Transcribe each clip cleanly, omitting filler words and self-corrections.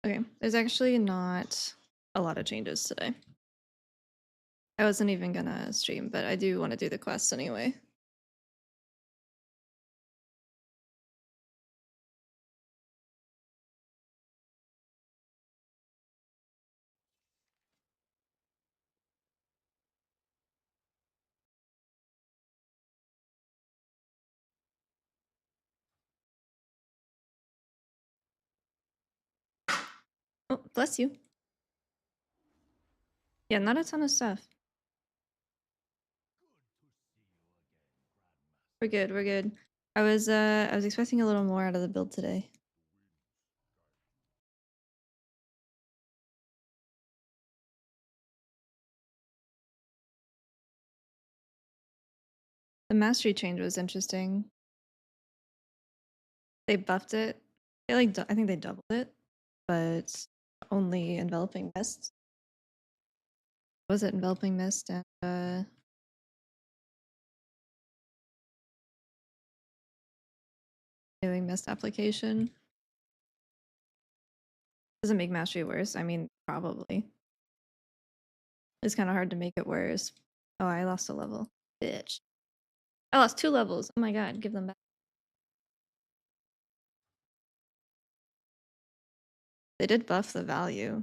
Okay, there's actually not a lot of changes today. I wasn't even gonna stream, but I do want to do the quests anyway. Oh, bless you. Yeah, not a ton of stuff. We're good, we're good. I was expecting a little more out of the build today. The mastery change was interesting. They buffed it. They I think they doubled it, but only enveloping mist. Was it enveloping mist and doing mist application? Doesn't make mastery worse. I mean, probably. It's kind of hard to make it worse. Oh, I lost a level. Bitch. I lost 2 levels. Oh my god, give them back. They did buff the value.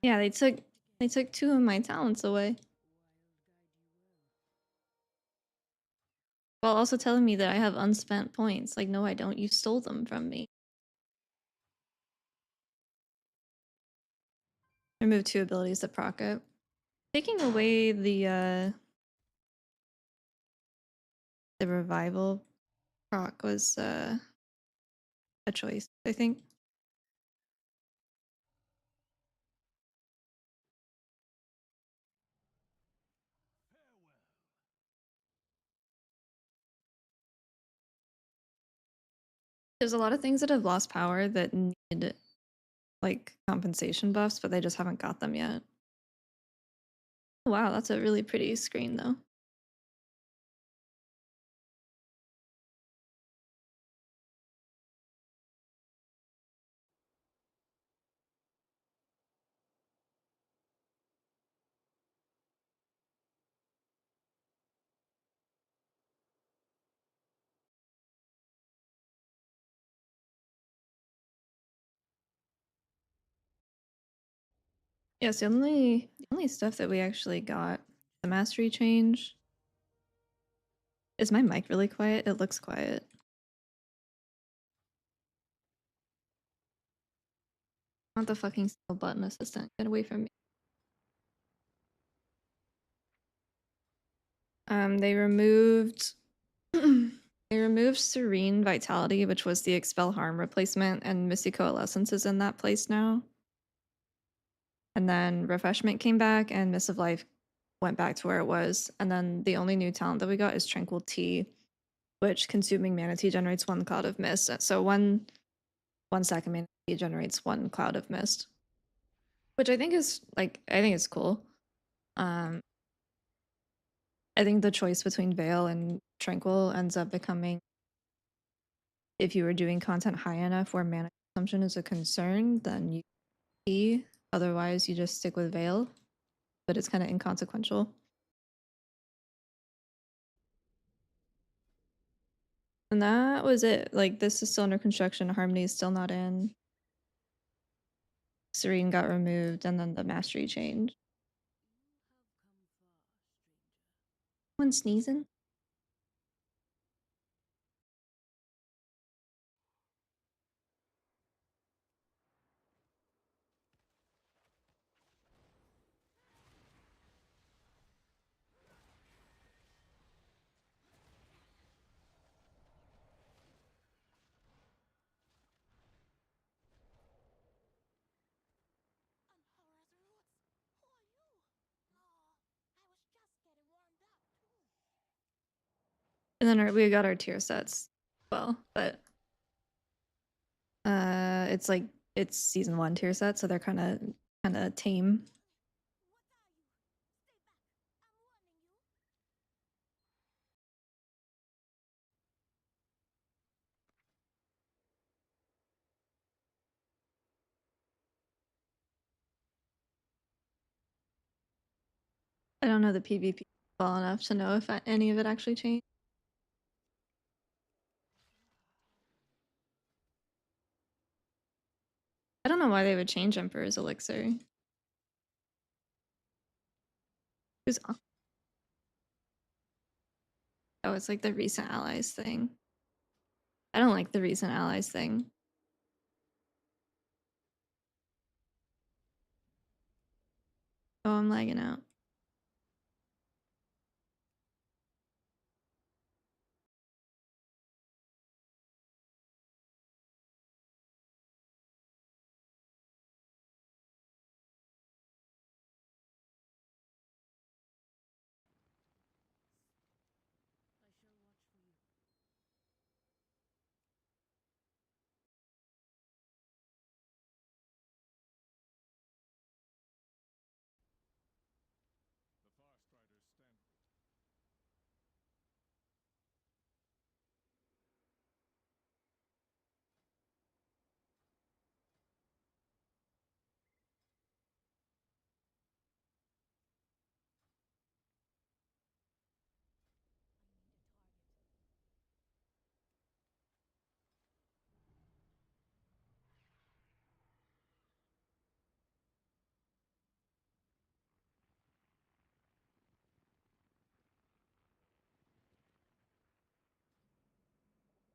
Yeah, they took 2 of my talents away. While also telling me that I have unspent points. Like, no, I don't. You stole them from me. Remove 2 abilities to proc it. Taking away the revival proc was a choice, I think. There's a lot of things that have lost power that need like compensation buffs, but they just haven't got them yet. Wow, that's a really pretty screen though. Yes, the only stuff that we actually got the mastery change. Is my mic really quiet? It looks quiet. I want the fucking skill button assistant. Get away from me. They removed they removed Serene Vitality, which was the Expel Harm replacement, and Misty Coalescence is in that place now. And then Refreshment came back, and Mist of Life went back to where it was. And then the only new talent that we got is Tranquil Tea, which consuming Mana Tea generates 1 cloud of mist. So 1 second Mana Tea generates 1 cloud of mist, which I think is I think it's cool. I think the choice between Veil and Tranquil ends up becoming, if you were doing content high enough where mana consumption is a concern, then you see. Otherwise, you just stick with Veil, but it's kind of inconsequential. And that was it. Like, this is still under construction. Harmony is still not in. Serene got removed, and then the mastery changed. Someone sneezing? And then we got our tier sets. Well, but it's like it's season 1 tier set, so they're kind of kind of tame. I don't know the PvP well enough to know if any of it actually changed. I don't know why they would change Emperor's Elixir. Who's Oh, it's like the recent allies thing. I don't like the recent allies thing. Oh, I'm lagging out.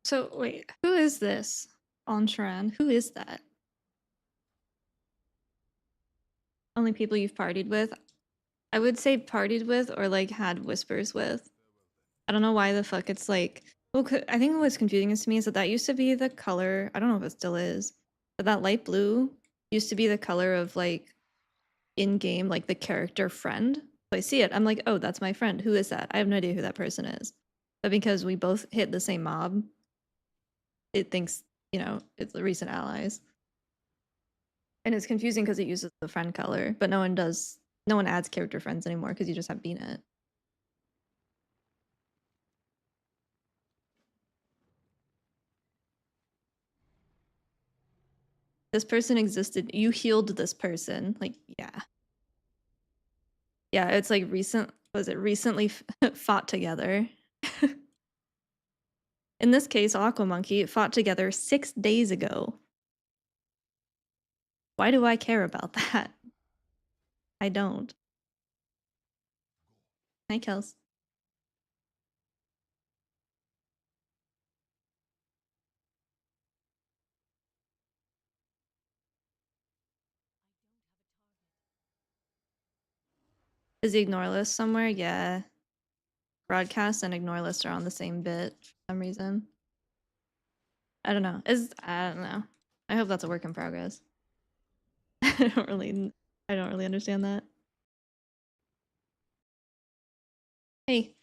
So wait, who is this on Sharan? Who is that? Only people you've partied with? I would say partied with or like had whispers with. I don't know why the fuck it's like. Well, I think what's confusing is to me is that that used to be the color. I don't know if it still is, but that light blue used to be the color of like in game, like the character friend. So I see it. I'm like, oh, that's my friend. Who is that? I have no idea who that person is. But because we both hit the same mob, it thinks, it's the recent allies. And it's confusing because it uses the friend color, but no one adds character friends anymore because you just have BNet. This person existed. You healed this person. Like, yeah. Yeah, it's like recently fought together? In this case, Aqua Monkey fought together 6 days ago. Why do I care about that? I don't. Hi, Kels. Is the ignore list somewhere? Yeah. Broadcast and ignore list are on the same bit for some reason. I don't know. I hope that's a work in progress. I don't really understand that. Hey.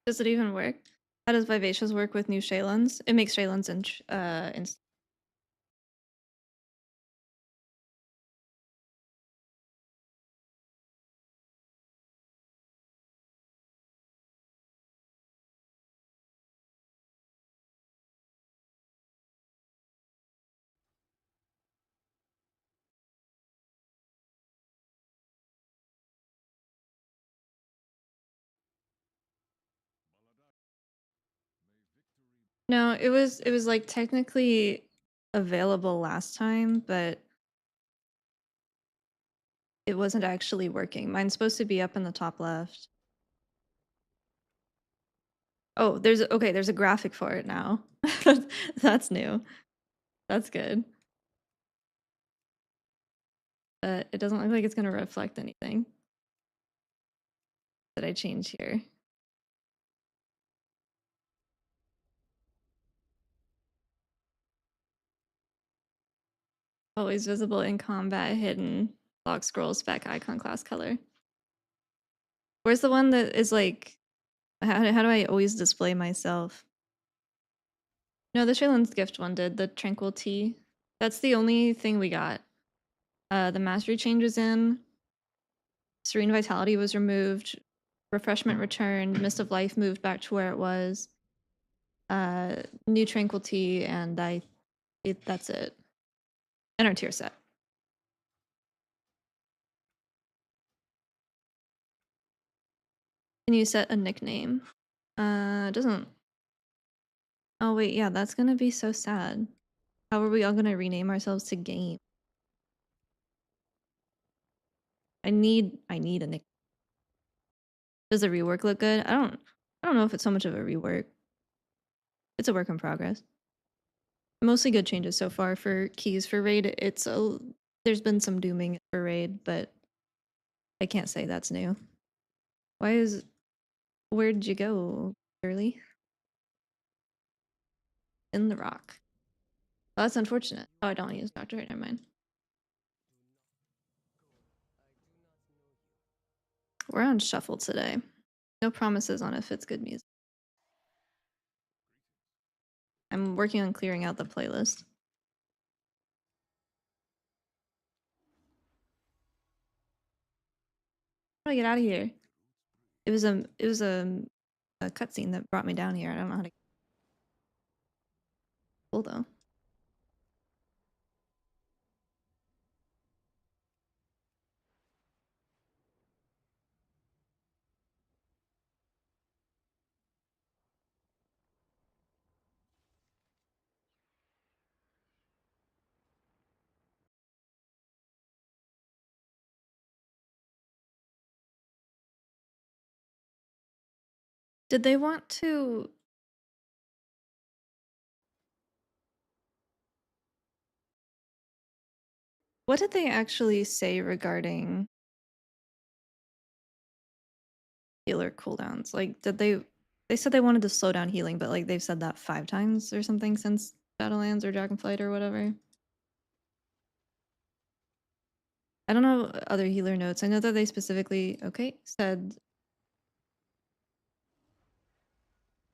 Does it even work? How does Vivacious work with new Shaylens? It makes Shaylens in No, it was like technically available last time, but it wasn't actually working. Mine's supposed to be up in the top left. Oh, there's a graphic for it now. That's new. That's good. But it doesn't look like it's gonna reflect anything that I change here. Always visible in combat, hidden, lock scroll, spec, icon, class, color. Where's the one that is like, how do I always display myself? No, the Shaylin's gift one did, the Tranquil Tea. That's the only thing we got. The mastery changes in, Serene Vitality was removed, Refreshment returned, Mist of Life moved back to where it was, new Tranquil Tea, and that's it. And our tier set. Can you set a nickname? It doesn't. Oh wait, yeah, that's gonna be so sad. How are we all gonna rename ourselves to game? I need a nick. Does the rework look good? I don't know if it's so much of a rework. It's a work in progress. Mostly good changes so far for keys for raid. There's been some dooming for raid, but I can't say that's new. Where'd you go, Shirley? In the rock. Oh, that's unfortunate. Oh, I don't use Doctor Right, never mind. We're on shuffle today. No promises on if it's good music. I'm working on clearing out the playlist. How do I get out of here? It was a cutscene that brought me down here. I don't know how to. Cool though. Did they want to? What did they actually say regarding healer cooldowns? Like, did they? They said they wanted to slow down healing, but like they've said that 5 times or something since Shadowlands or Dragonflight or whatever. I don't know other healer notes. I know that they specifically said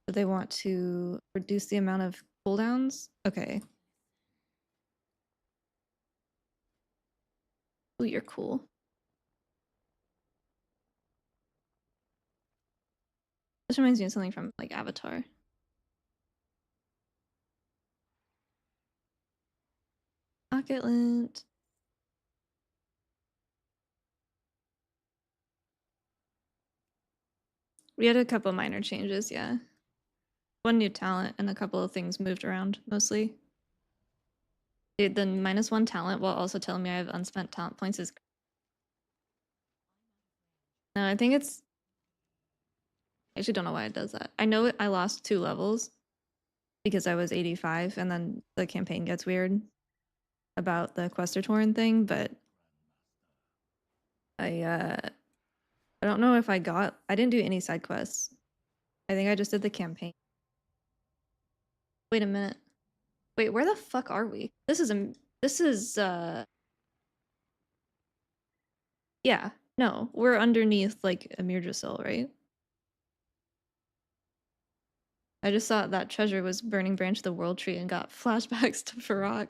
that they want to reduce the amount of cooldowns. Okay. Oh, you're cool. This reminds me of something from like Avatar. Pocket lint. We had a couple minor changes, yeah. One new talent and a couple of things moved around mostly. Dude, the -1 talent while also telling me I have unspent talent points is. No, I think it's. I actually don't know why it does that. I know I lost 2 levels because I was 85, and then the campaign gets weird about the Questortorn thing, but I don't know if I didn't do any side quests. I think I just did the campaign. Wait a minute. Wait, where the fuck are we? This is yeah. No, we're underneath like Amir Drasil, right? I just thought that treasure was Burning Branch of the World Tree and got flashbacks to Farrak.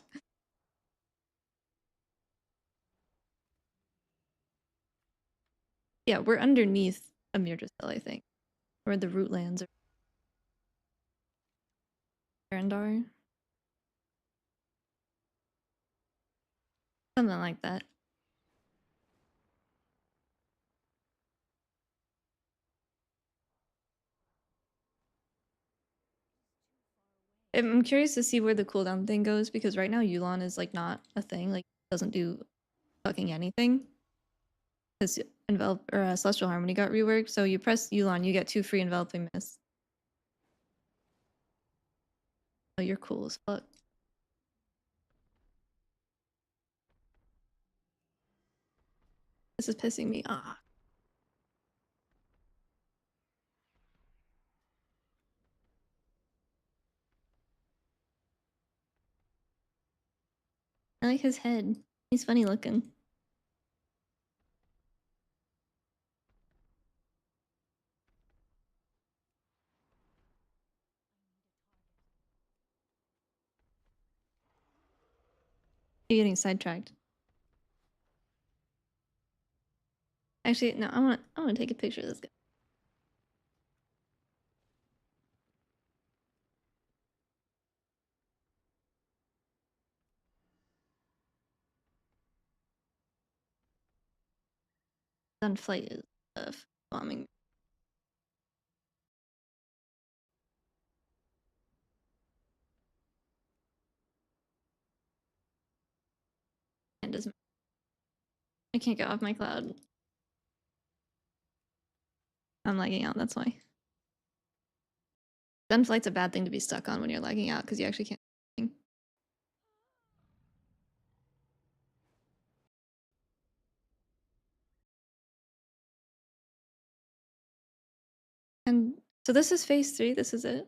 Yeah, we're underneath Amir Drasil, I think. Where the Rootlands are. Arendar. Something like that. I'm curious to see where the cooldown thing goes because right now Yulon is like not a thing. Like doesn't do fucking anything. Because envelop or Celestial Harmony got reworked, so you press Yulon, you get 2 free enveloping mists. Oh, you're cool as fuck. This is pissing me off. I like his head. He's funny looking. You're getting sidetracked. Actually, no, I want to take a picture of this guy. Sunflight is bombing. And doesn't. I can't get off my cloud. I'm lagging out. That's why. Sunflight's a bad thing to be stuck on when you're lagging out because you actually can't. And so this is phase 3. This is it.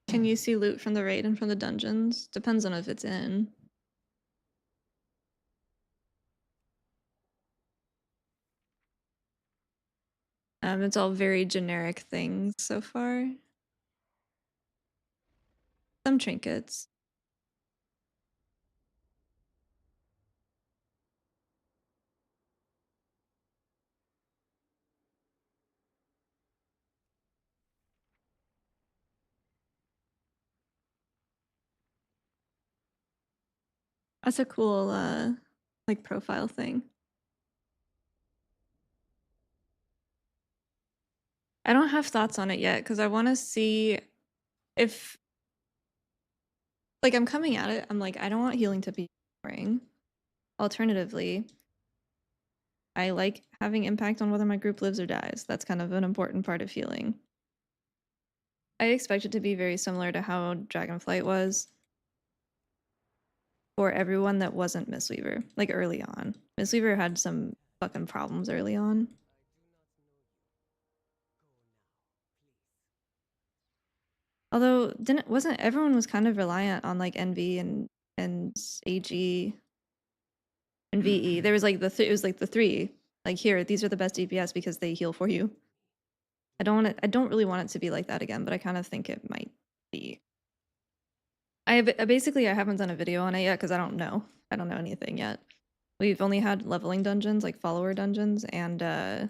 Can you see loot from the raid and from the dungeons? Depends on if it's in. It's all very generic things so far. Some trinkets. That's a cool like profile thing. I don't have thoughts on it yet because I want to see if like I'm coming at it. I'm like I don't want healing to be boring. Alternatively, I like having impact on whether my group lives or dies. That's kind of an important part of healing. I expect it to be very similar to how Dragonflight was for everyone that wasn't Mistweaver, like early on. Mistweaver had some fucking problems early on. Although wasn't everyone was kind of reliant on like NV and AG and VE. There was like it was like the 3. Like here, these are the best DPS because they heal for you. I don't really want it to be like that again, but I kind of think it might be. Basically I haven't done a video on it yet because I don't know. I don't know anything yet. We've only had leveling dungeons, like follower dungeons, and a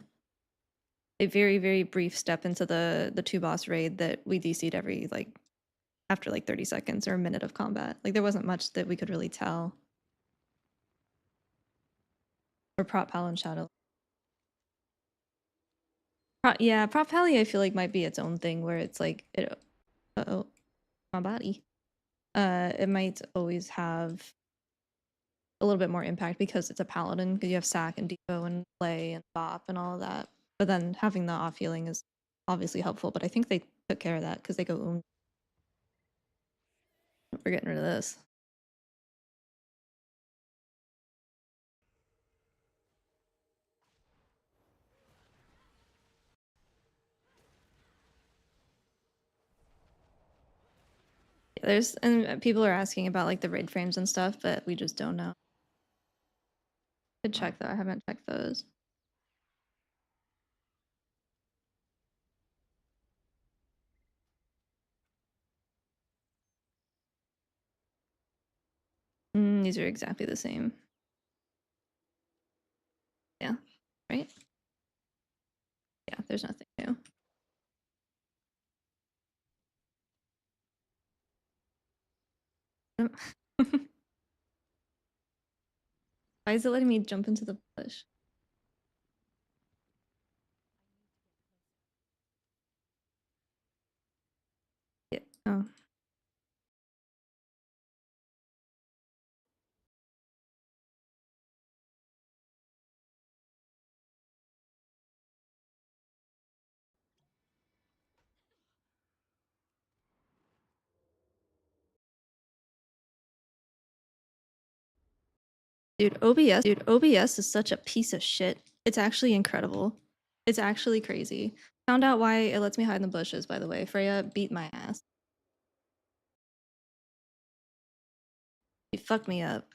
very, very brief step into the 2 boss raid that we DC'd every like after like 30 seconds or a minute of combat. Like there wasn't much that we could really tell. Or Prop Pal and Shadow. Yeah, Prop Pally I feel like might be its own thing where it's like uh-oh, my body. It might always have a little bit more impact because it's a paladin, because you have Sack and Depot and Play and Bop and all of that. But then having the off healing is obviously helpful, but I think they took care of that because they go we're getting rid of this. Yeah, and people are asking about like the raid frames and stuff, but we just don't know. Could check though. I haven't checked those. These are exactly the same. Yeah, right? Yeah, there's nothing new. Why is it letting me jump into the bush? Yeah. Oh. Dude, OBS is such a piece of shit. It's actually incredible. It's actually crazy. Found out why it lets me hide in the bushes, by the way. Freya beat my ass. She fucked me up.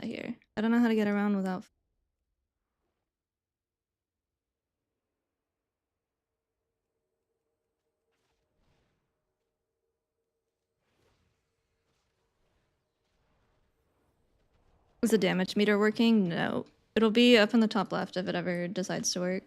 Here. I don't know how to get around without Is the damage meter working? No. It'll be up in the top left if it ever decides to work.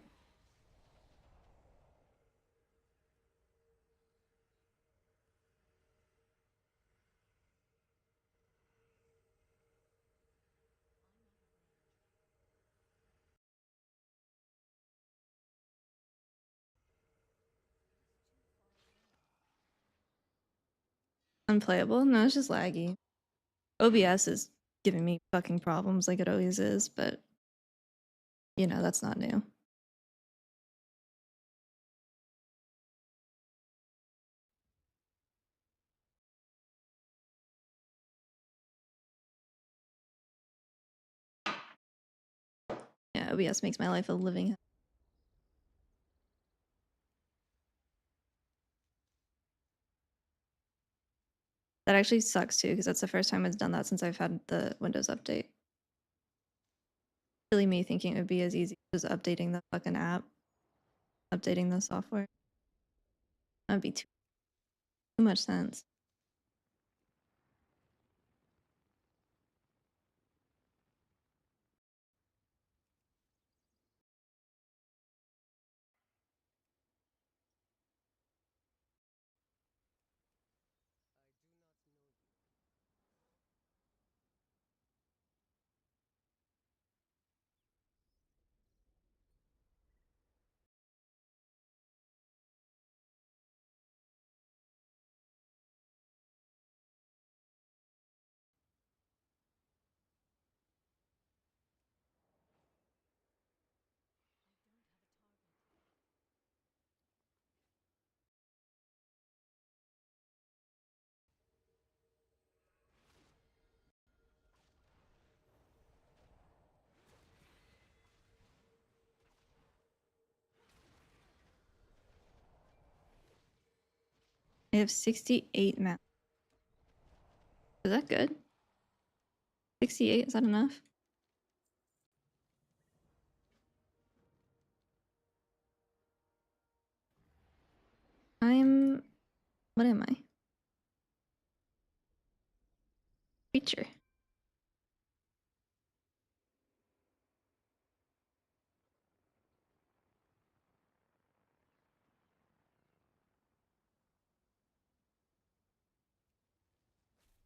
Unplayable? No, it's just laggy. OBS is giving me fucking problems like it always is, but you know, that's not new. Yeah, OBS makes my life a living hell. That actually sucks too, because that's the first time it's done that since I've had the Windows update. Really me thinking it would be as easy as updating the fucking app, updating the software. That'd be too much sense. I have 68 maps. Is that good? 68, is that enough? What am I? Creature.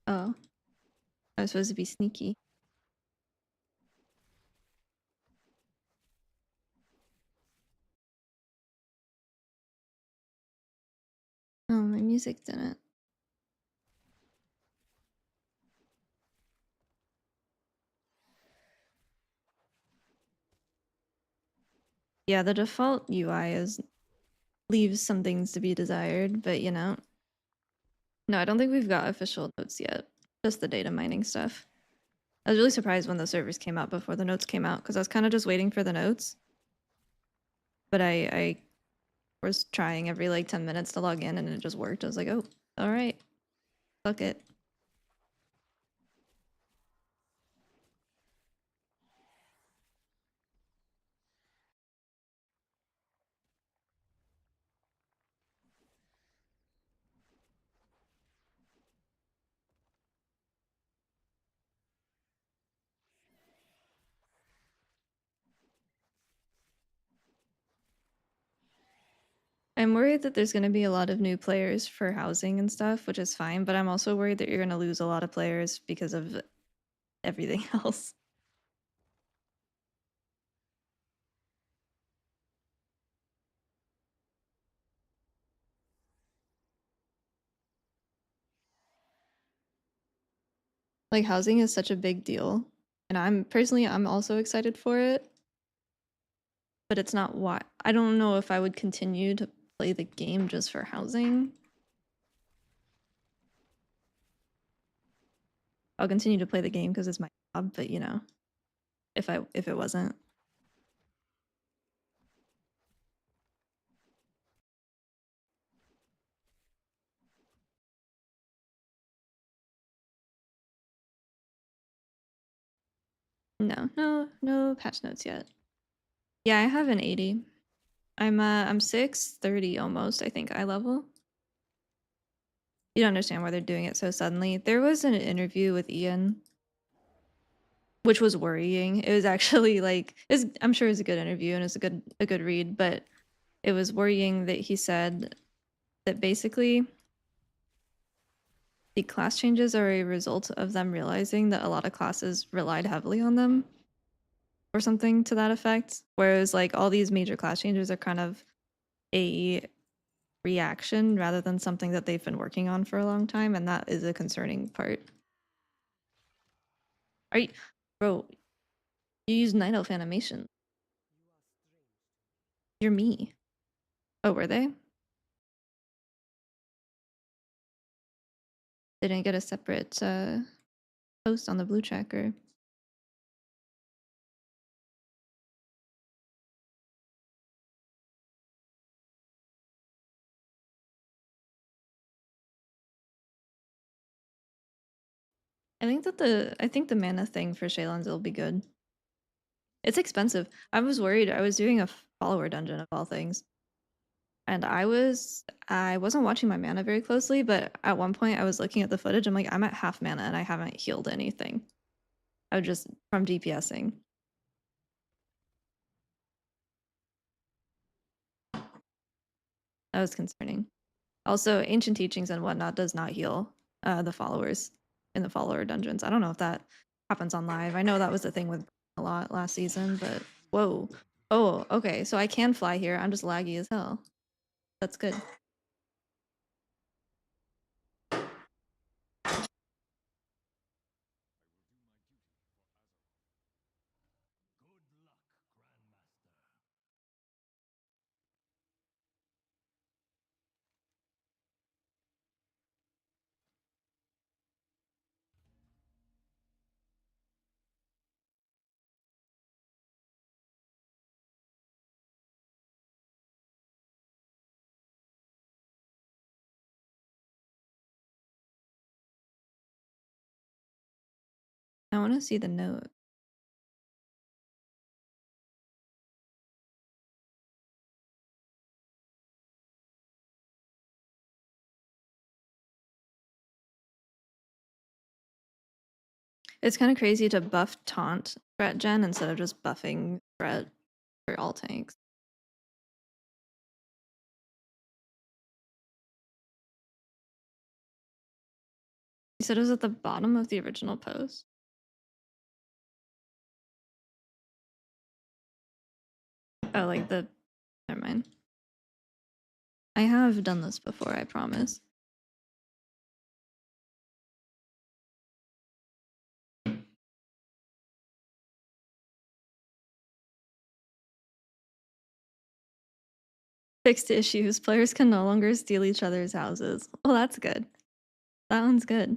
Oh, I was supposed to be sneaky. Oh, my music didn't. Yeah, the default UI leaves some things to be desired, but you know. No, I don't think we've got official notes yet. Just the data mining stuff. I was really surprised when the servers came out before the notes came out because I was kind of just waiting for the notes. But I was trying every like 10 minutes to log in and it just worked. I was like, oh, all right, fuck it. I'm worried that there's going to be a lot of new players for housing and stuff, which is fine, but I'm also worried that you're going to lose a lot of players because of everything else. Like housing is such a big deal. And I'm also excited for it, but it's not why I don't know if I would continue to play the game just for housing. I'll continue to play the game because it's my job, but you know, if it wasn't. No patch notes yet. Yeah, I have an 80. I'm 630 almost, I think, eye level. You don't understand why they're doing it so suddenly. There was an interview with Ian, which was worrying. It was actually like I'm sure it was a good interview and it's a good read, but it was worrying that he said that basically the class changes are a result of them realizing that a lot of classes relied heavily on them or something to that effect. Whereas like all these major class changes are kind of a reaction rather than something that they've been working on for a long time, and that is a concerning part. Are you, bro? You use Night Elf animation. You're me. Oh, were they? They didn't get a separate post on the blue tracker. I think the mana thing for Shaylon's will be good. It's expensive. I was worried. I was doing a follower dungeon of all things, and I wasn't watching my mana very closely, but at one point I was looking at the footage. I'm like, I'm at half mana and I haven't healed anything. I was just from DPSing. That was concerning. Also, ancient teachings and whatnot does not heal the followers in the follower dungeons. I don't know if that happens on live. I know that was the thing with a lot last season, but whoa. Oh, okay. So I can fly here. I'm just laggy as hell. That's good. I want to see the note. It's kind of crazy to buff taunt threat gen instead of just buffing threat for all tanks. You said it was at the bottom of the original post. Oh, like the. Never mind. I have done this before, I promise. Fixed issues. Players can no longer steal each other's houses. Well, that's good. That one's good.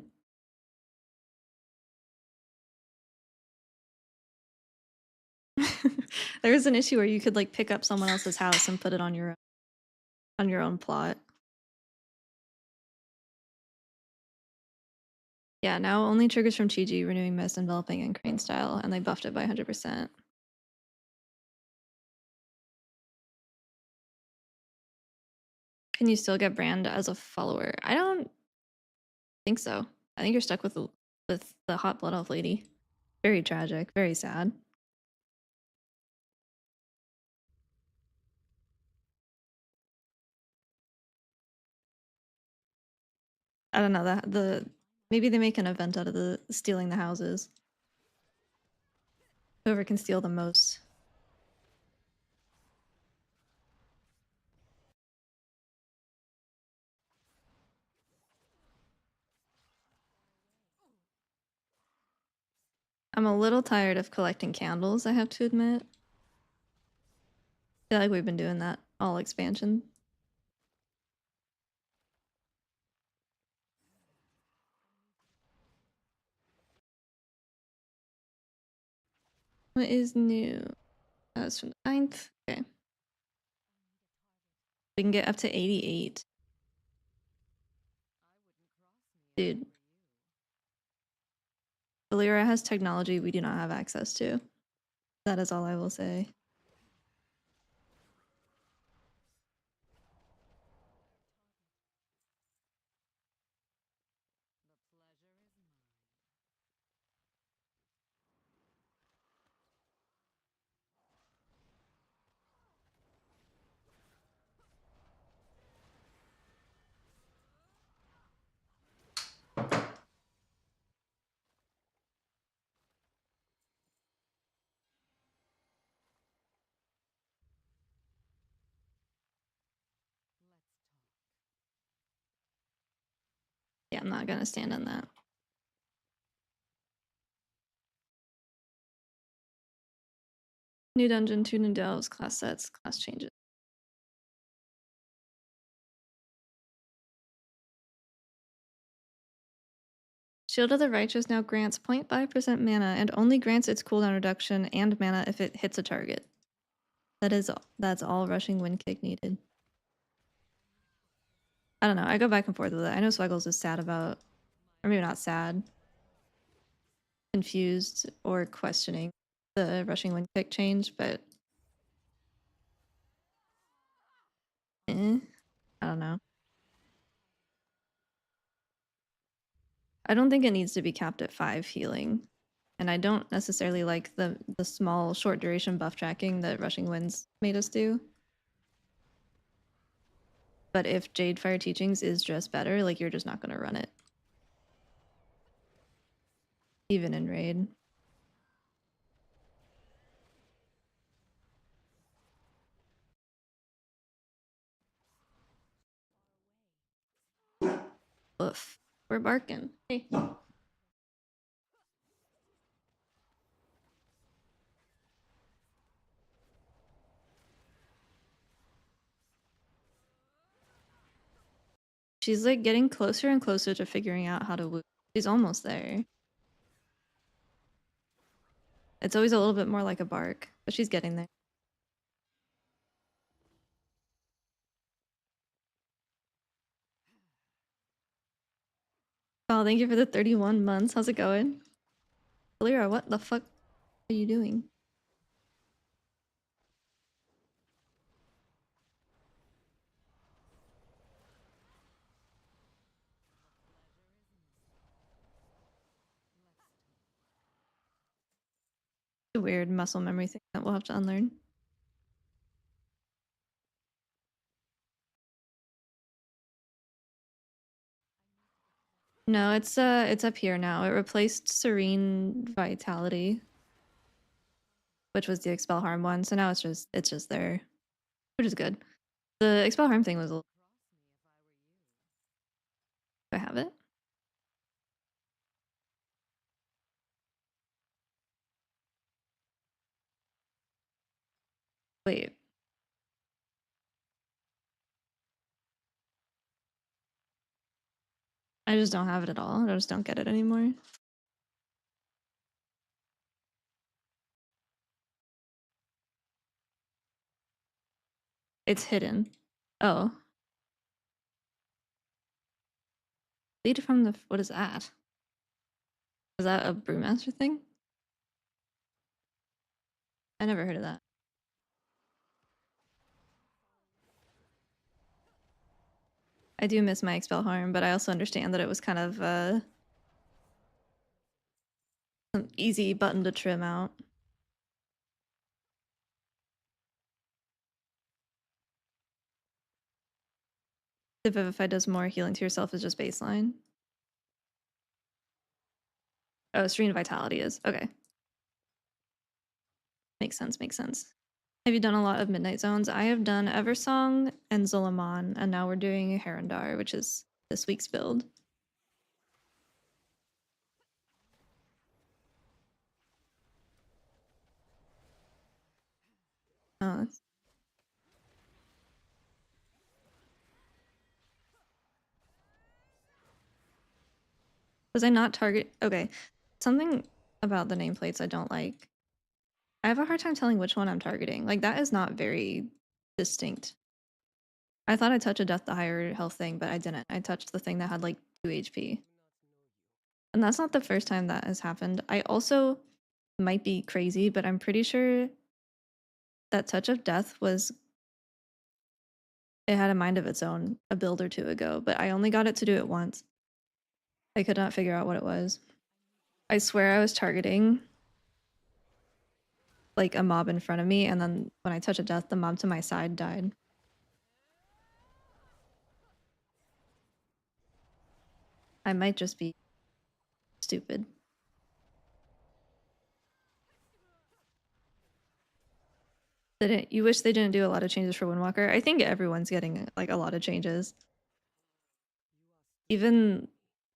There was an issue where you could like pick up someone else's house and put it on your own plot. Yeah, now only triggers from Chi-Ji, renewing mist, enveloping, and crane style, and they buffed it by 100%. Can you still get brand as a follower? I don't think so. I think you're stuck with the hot blood elf lady. Very tragic, very sad. I don't know that the maybe they make an event out of the stealing the houses. Whoever can steal the most. I'm a little tired of collecting candles, I have to admit. I feel like we've been doing that all expansion. What is new? That's from the 9th. Okay. We can get up to 88. Dude. Valera has technology we do not have access to. That is all I will say. Yeah, I'm not gonna stand on that. New dungeon, 2 new delves, class sets, class changes. Shield of the Righteous now grants 0.5% mana and only grants its cooldown reduction and mana if it hits a target. That's all Rushing Wind Kick needed. I don't know. I go back and forth with it. I know Swaggles is sad about, or maybe not sad, confused or questioning the Rushing Wind Kick change, but I don't know. I don't think it needs to be capped at 5 healing. And I don't necessarily like the small short duration buff tracking that Rushing Winds made us do. But if Jade Fire Teachings is just better, like, you're just not going to run it. Even in raid. Oof. We're barking. Hey. She's like getting closer and closer to figuring out how to woo. She's almost there. It's always a little bit more like a bark, but she's getting there. Oh, thank you for the 31 months. How's it going? Lyra, what the fuck are you doing? A weird muscle memory thing that we'll have to unlearn. No, it's up here now. It replaced Serene Vitality, which was the Expel Harm one. So now it's just there, which is good. The Expel Harm thing was a little... Do I have it? Wait. I just don't have it at all. I just don't get it anymore. It's hidden. Oh. Lead from the... What is that? Is that a Brewmaster thing? I never heard of that. I do miss my Expel Harm, but I also understand that it was kind of an easy button to trim out. The Vivify does more healing to yourself is just baseline. Oh, Serene Vitality is. Okay. Makes sense, makes sense. Have you done a lot of Midnight Zones? I have done Eversong and Zulaman, and now we're doing Herondar, which is this week's build. Uh, was I not target? Okay, something about the nameplates I don't like. I have a hard time telling which one I'm targeting. Like, that is not very distinct. I thought I touched a death the higher health thing, but I didn't. I touched the thing that had like 2 HP. And that's not the first time that has happened. I also might be crazy, but I'm pretty sure that Touch of Death was it had a mind of its own a build or two ago, but I only got it to do it once. I could not figure out what it was. I swear I was targeting like a mob in front of me, and then when I touch a death, the mob to my side died. I might just be stupid. You wish they didn't do a lot of changes for Windwalker? I think everyone's getting like a lot of changes. Even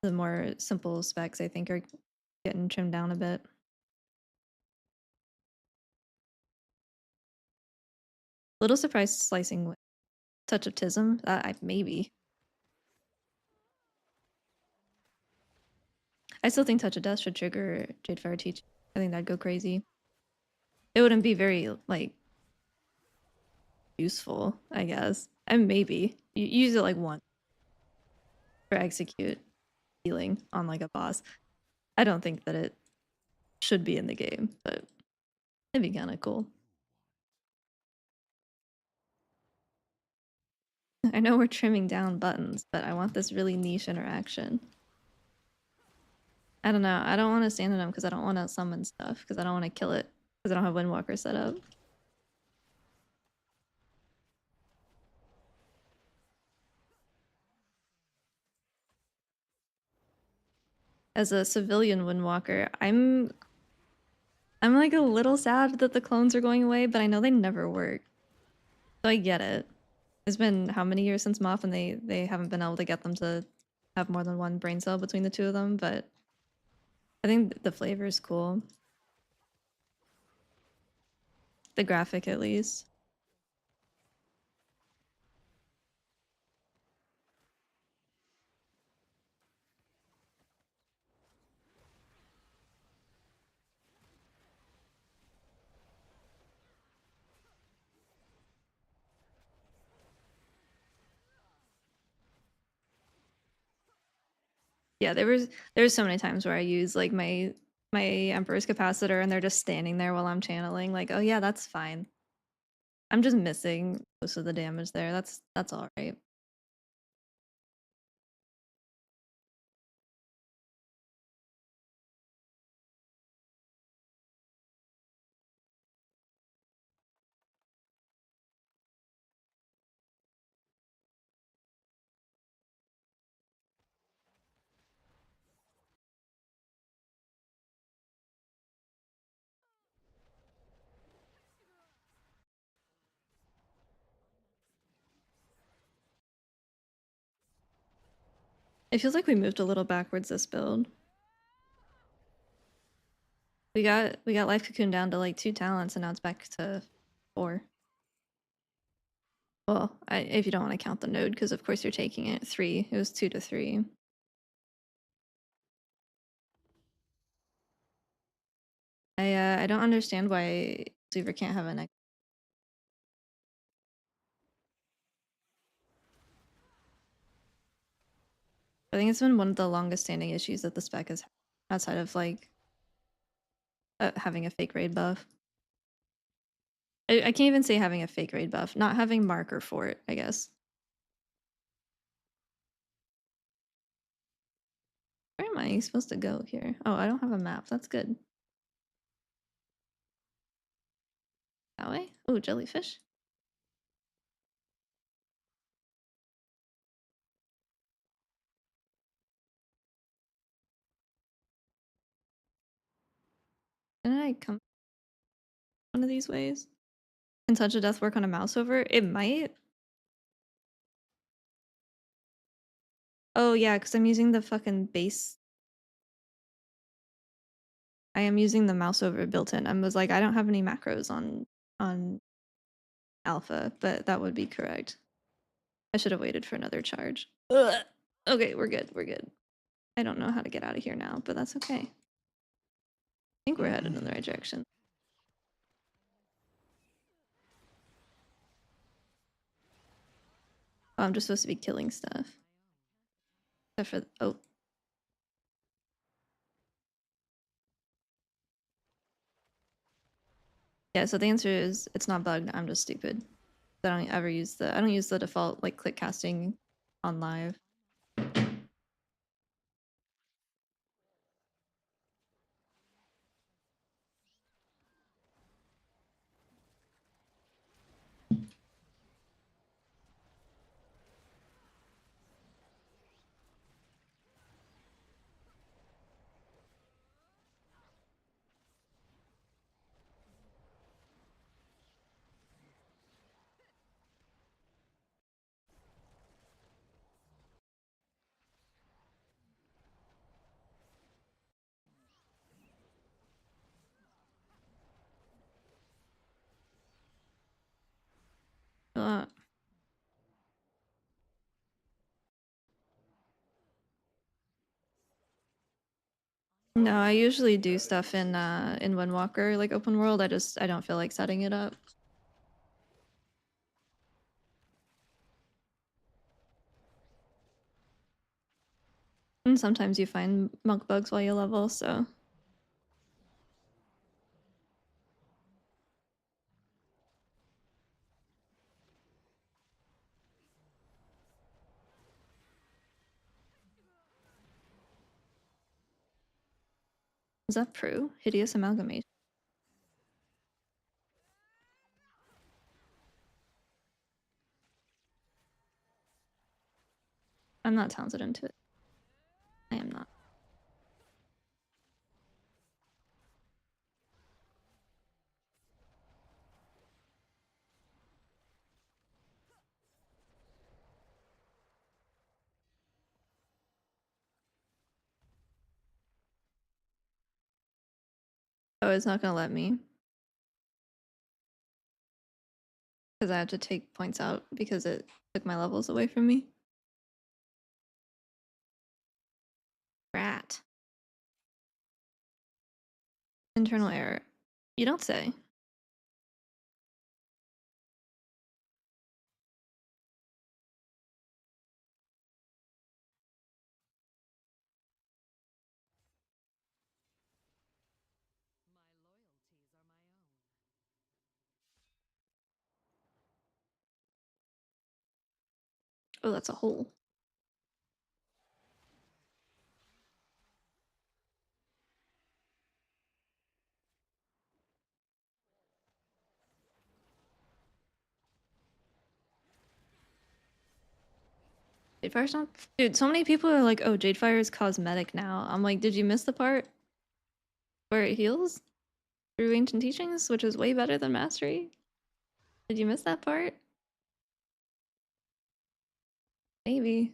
the more simple specs, I think, are getting trimmed down a bit. Little surprised slicing with Touch of Tism. Maybe. I still think Touch of Death should trigger Jade Fire Teach. I think that'd go crazy. It wouldn't be very like useful, I guess. And maybe you use it like once for execute healing on like a boss. I don't think that it should be in the game, but it'd be kind of cool. I know we're trimming down buttons, but I want this really niche interaction. I don't know. I don't want to stand in them because I don't want to summon stuff because I don't want to kill it because I don't have Windwalker set up. As a civilian Windwalker, I'm like a little sad that the clones are going away, but I know they never work. So I get it. It's been how many years since Moff and they haven't been able to get them to have more than one brain cell between the two of them, but I think the flavor is cool. The graphic at least. Yeah, there was so many times where I use like my Emperor's capacitor and they're just standing there while I'm channeling, like, oh yeah, that's fine. I'm just missing most of the damage there. That's all right. It feels like we moved a little backwards this build. We got Life Cocoon down to like 2 talents and now it's back to 4. Well, if you don't want to count the node, because of course you're taking it 3. It was 2 to 3. I don't understand why Zoover can't have an. I think it's been one of the longest standing issues that the spec has, outside of like having a fake raid buff. I can't even say having a fake raid buff, not having marker for it, I guess. Where am I supposed to go here? Oh, I don't have a map. That's good. That way? Oh, jellyfish. Didn't I come? one of these ways. Can Touch of Death work on a mouse over? It might. Oh yeah, because I'm using the fucking base. I am using the mouse over built in. I was like, I don't have any macros on alpha, but that would be correct. I should have waited for another charge. Ugh. Okay, we're good. We're good. I don't know how to get out of here now, but that's okay. I think we're headed in the right direction. Oh, I'm just supposed to be killing stuff. Except for oh. Yeah, so the answer is it's not bugged. I'm just stupid. I don't use the default like click casting on live. Uh, no, I usually do stuff in Windwalker, like open world. I don't feel like setting it up. And sometimes you find monk bugs while you level, so is that Prue? Hideous amalgamation. I'm not talented into it. I am not. Oh, it's not gonna let me. Because I have to take points out because it took my levels away from me. Rat. Internal error. You don't say. Oh, that's a hole. Jadefire's not. Dude, so many people are like, oh, Jadefire is cosmetic now. I'm like, did you miss the part where it heals through ancient teachings, which is way better than mastery? Did you miss that part? Maybe.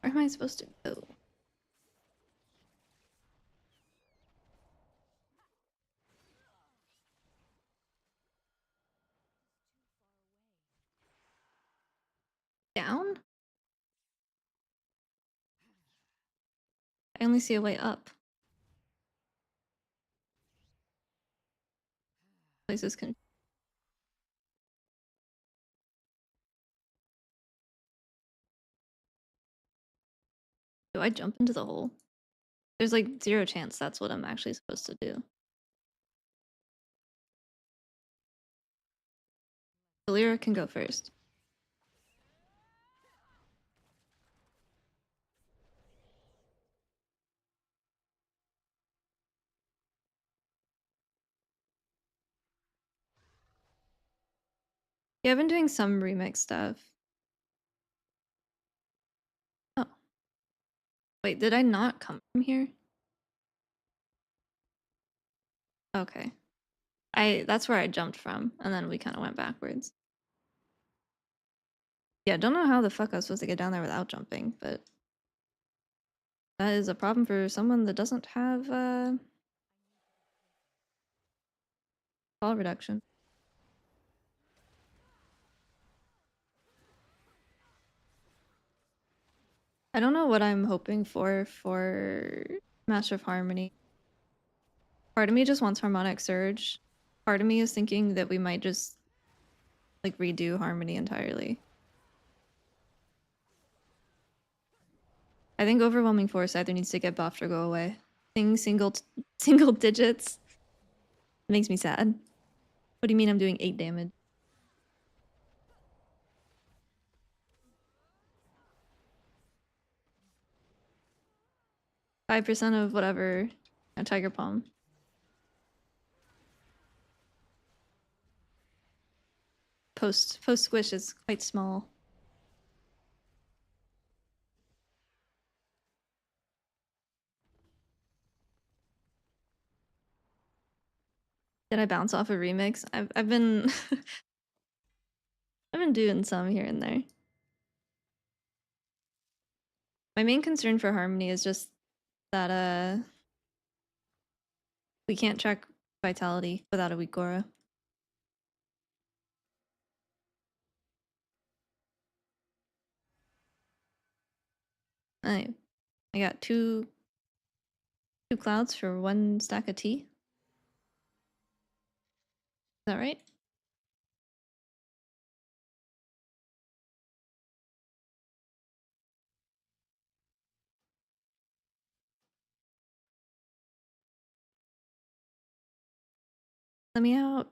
Where am I supposed to go? Down? I only see a way up. Places can. Do I jump into the hole? There's like 0 chance that's what I'm actually supposed to do. Delira can go first. Yeah, I've been doing some remix stuff. Wait, did I not come from here? Okay. That's where I jumped from, and then we kind of went backwards. Yeah, don't know how the fuck I was supposed to get down there without jumping, but that is a problem for someone that doesn't have fall reduction. I don't know what I'm hoping for Master of Harmony. Part of me just wants Harmonic Surge. Part of me is thinking that we might just like redo Harmony entirely. I think Overwhelming Force either needs to get buffed or go away. Thing single digits makes me sad. What do you mean I'm doing 8 damage? 5% of whatever. A Tiger Palm. Post squish is quite small. Did I bounce off a remix? I've been I've been doing some here and there. My main concern for Harmony is just that we can't track vitality without a weak aura. I got two clouds for 1 stack of tea. Is that right? Let me out.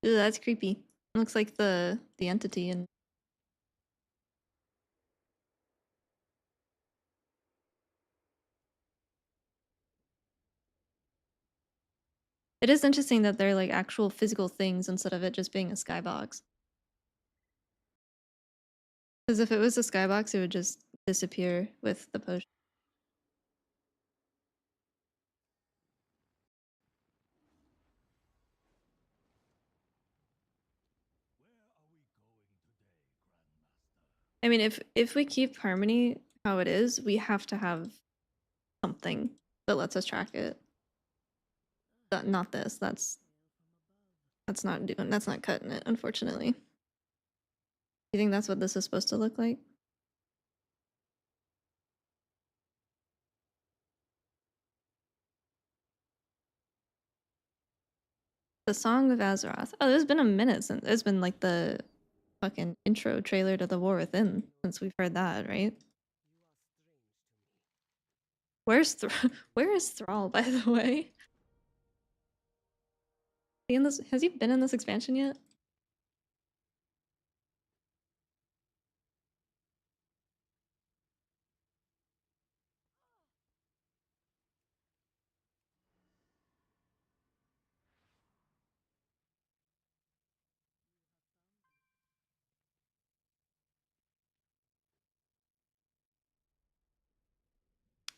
Ooh, that's creepy. Looks like the entity and it is interesting that they're like actual physical things instead of it just being a skybox. Because if it was a skybox, it would just disappear with the potion. I mean, if we keep Harmony how it is, we have to have something that lets us track it. Not this. That's not cutting it, unfortunately. You think that's what this is supposed to look like? The Song of Azeroth. Oh, there's been a minute since it's been like the fucking intro trailer to the War Within since we've heard that, right? Where is Thrall, by the way? Has he been in this expansion yet?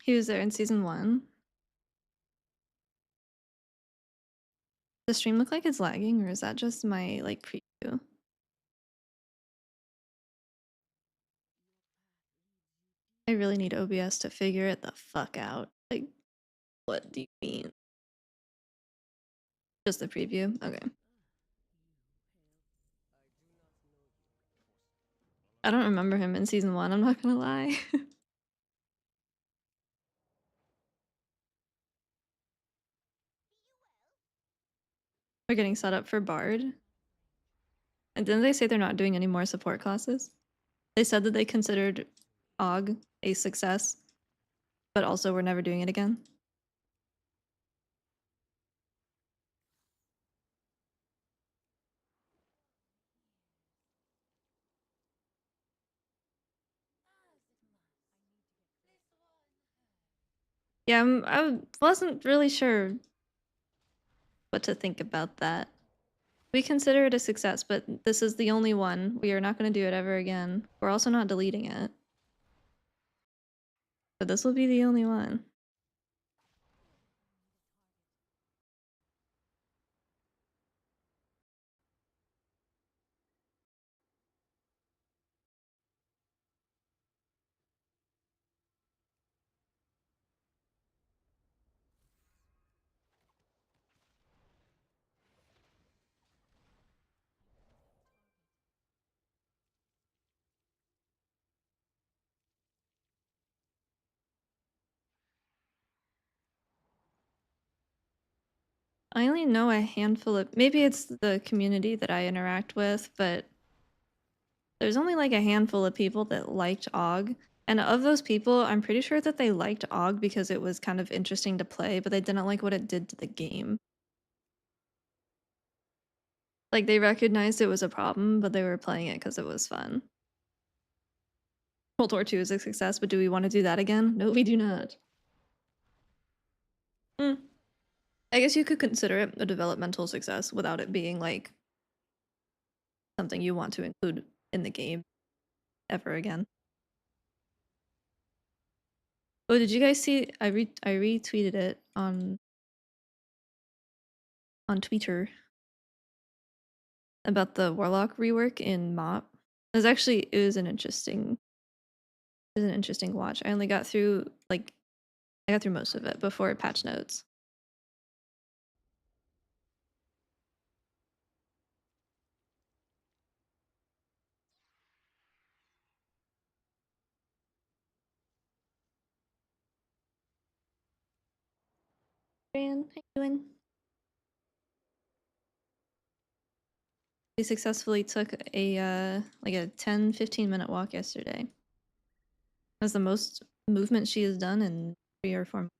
He was there in season 1. Does stream look like it's lagging, or is that just my like preview? I really need OBS to figure it the fuck out. Like, what do you mean? Just the preview? Okay. I don't remember him in season 1, I'm not gonna lie. We're getting set up for Bard. And didn't they say they're not doing any more support classes? They said that they considered Og a success, but also we're never doing it again. Yeah, I wasn't really sure what to think about that. We consider it a success, but this is the only one. We are not going to do it ever again. We're also not deleting it. But this will be the only one. I only know a handful of... Maybe it's the community that I interact with, but there's only like a handful of people that liked Og. And of those people, I'm pretty sure that they liked Og because it was kind of interesting to play, but they didn't like what it did to the game. Like, they recognized it was a problem, but they were playing it because it was fun. World War II is a success, but do we want to do that again? No, we do not. Hmm. I guess you could consider it a developmental success without it being like something you want to include in the game ever again. Oh, did you guys see? I retweeted it on Twitter about the Warlock rework in MOP. It was an interesting watch. I only got through I got through most of it before patch notes. Fran, how you doing? We successfully took a like a 10-15 minute walk yesterday. That's the most movement she has done in 3 or 4 months.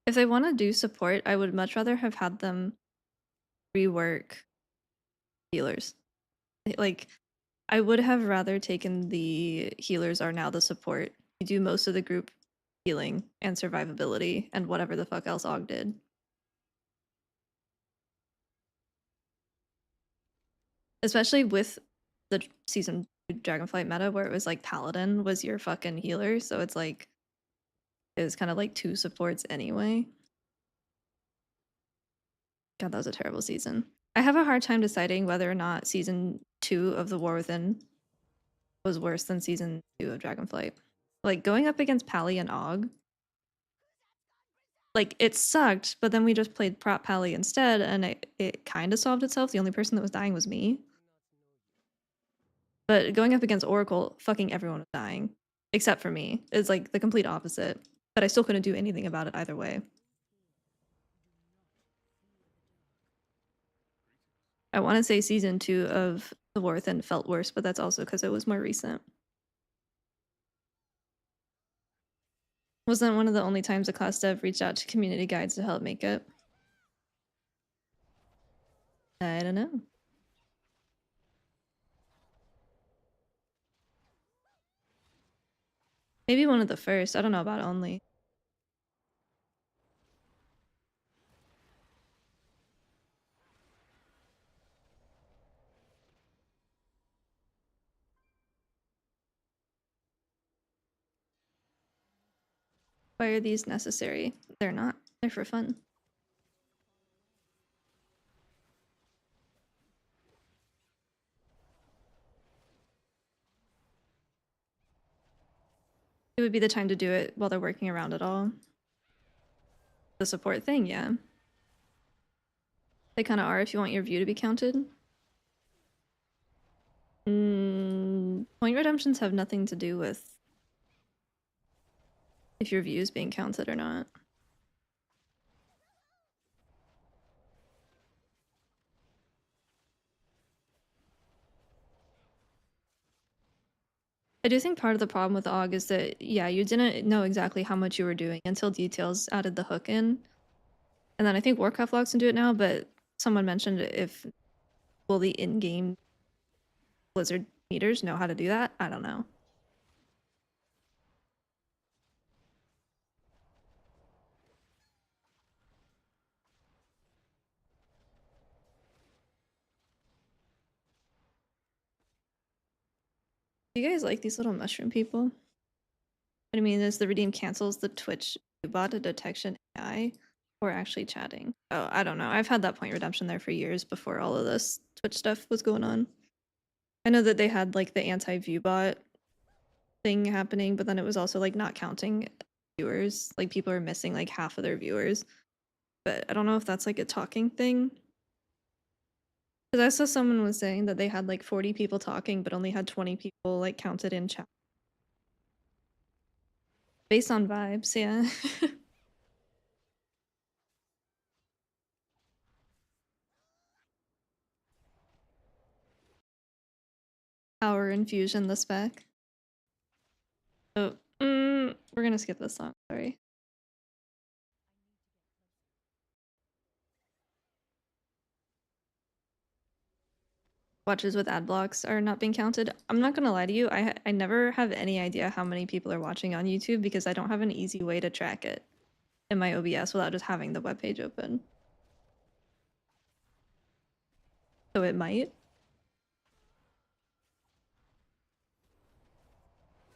If they want to do support, I would much rather have had them rework healers. Like, I would have rather taken the healers are now the support. You do most of the group healing and survivability and whatever the fuck else Og did. Especially with the season 2 Dragonflight meta where it was like Paladin was your fucking healer, so it's like it was kind of like 2 supports anyway. God, that was a terrible season. I have a hard time deciding whether or not season 2 of The War Within was worse than season 2 of Dragonflight. Like, going up against Pally and Og, like, it sucked, but then we just played Prop Pally instead, and it kind of solved itself. The only person that was dying was me. But going up against Oracle, fucking everyone was dying. Except for me. It's like the complete opposite. But I still couldn't do anything about it either way. I want to say season 2 of The War Within felt worse, but that's also because it was more recent. Wasn't one of the only times a class dev reached out to community guides to help make it? I don't know. Maybe one of the first. I don't know about only. Why are these necessary? They're not. They're for fun. It would be the time to do it while they're working around it all. The support thing, yeah. They kind of are if you want your view to be counted. Point redemptions have nothing to do with if your view is being counted or not. I do think part of the problem with Og is that, yeah, you didn't know exactly how much you were doing until Details added the hook in. And then I think Warcraft logs can do it now, but someone mentioned if will the in-game Blizzard meters know how to do that? I don't know. Do you guys like these little mushroom people? What I mean is the redeem cancels the Twitch bot detection AI or actually chatting. Oh, I don't know. I've had that point redemption there for years before all of this Twitch stuff was going on. I know that they had like the anti-view bot thing happening, but then it was also like not counting viewers. Like people are missing like half of their viewers. But I don't know if that's like a talking thing. Because I saw someone was saying that they had like 40 people talking, but only had 20 people like counted in chat. Based on vibes, yeah. Power infusion the spec. Oh, we're gonna skip this song, sorry. Watches with ad blocks are not being counted. I'm not gonna lie to you, I never have any idea how many people are watching on YouTube because I don't have an easy way to track it in my OBS without just having the webpage open. So it might.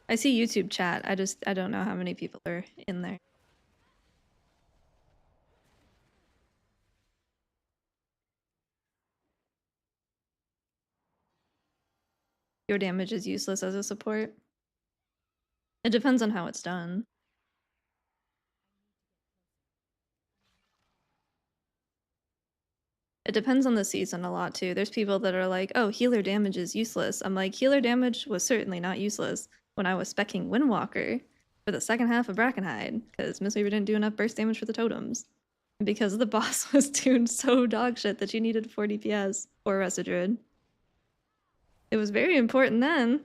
I see YouTube chat, I don't know how many people are in there. Your damage is useless as a support. It depends on how it's done. It depends on the season a lot too. There's people that are like, oh, healer damage is useless. I'm like, healer damage was certainly not useless when I was specking Windwalker for the second half of Brackenhide, because Mistweaver didn't do enough burst damage for the totems. And because the boss was tuned so dog shit that you needed 4 DPS or Residruid. It was very important then.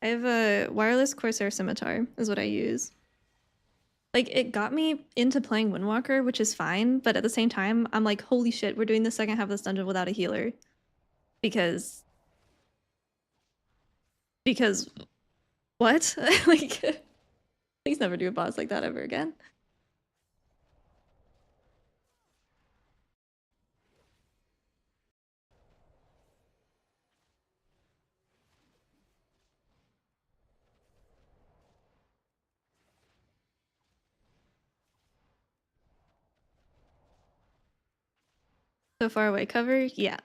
I have a wireless Corsair Scimitar, is what I use. Like, it got me into playing Windwalker, which is fine, but at the same time, I'm like, holy shit, we're doing the second half of this dungeon without a healer. Because what? Like, please never do a boss like that ever again. So far away cover? Yeah.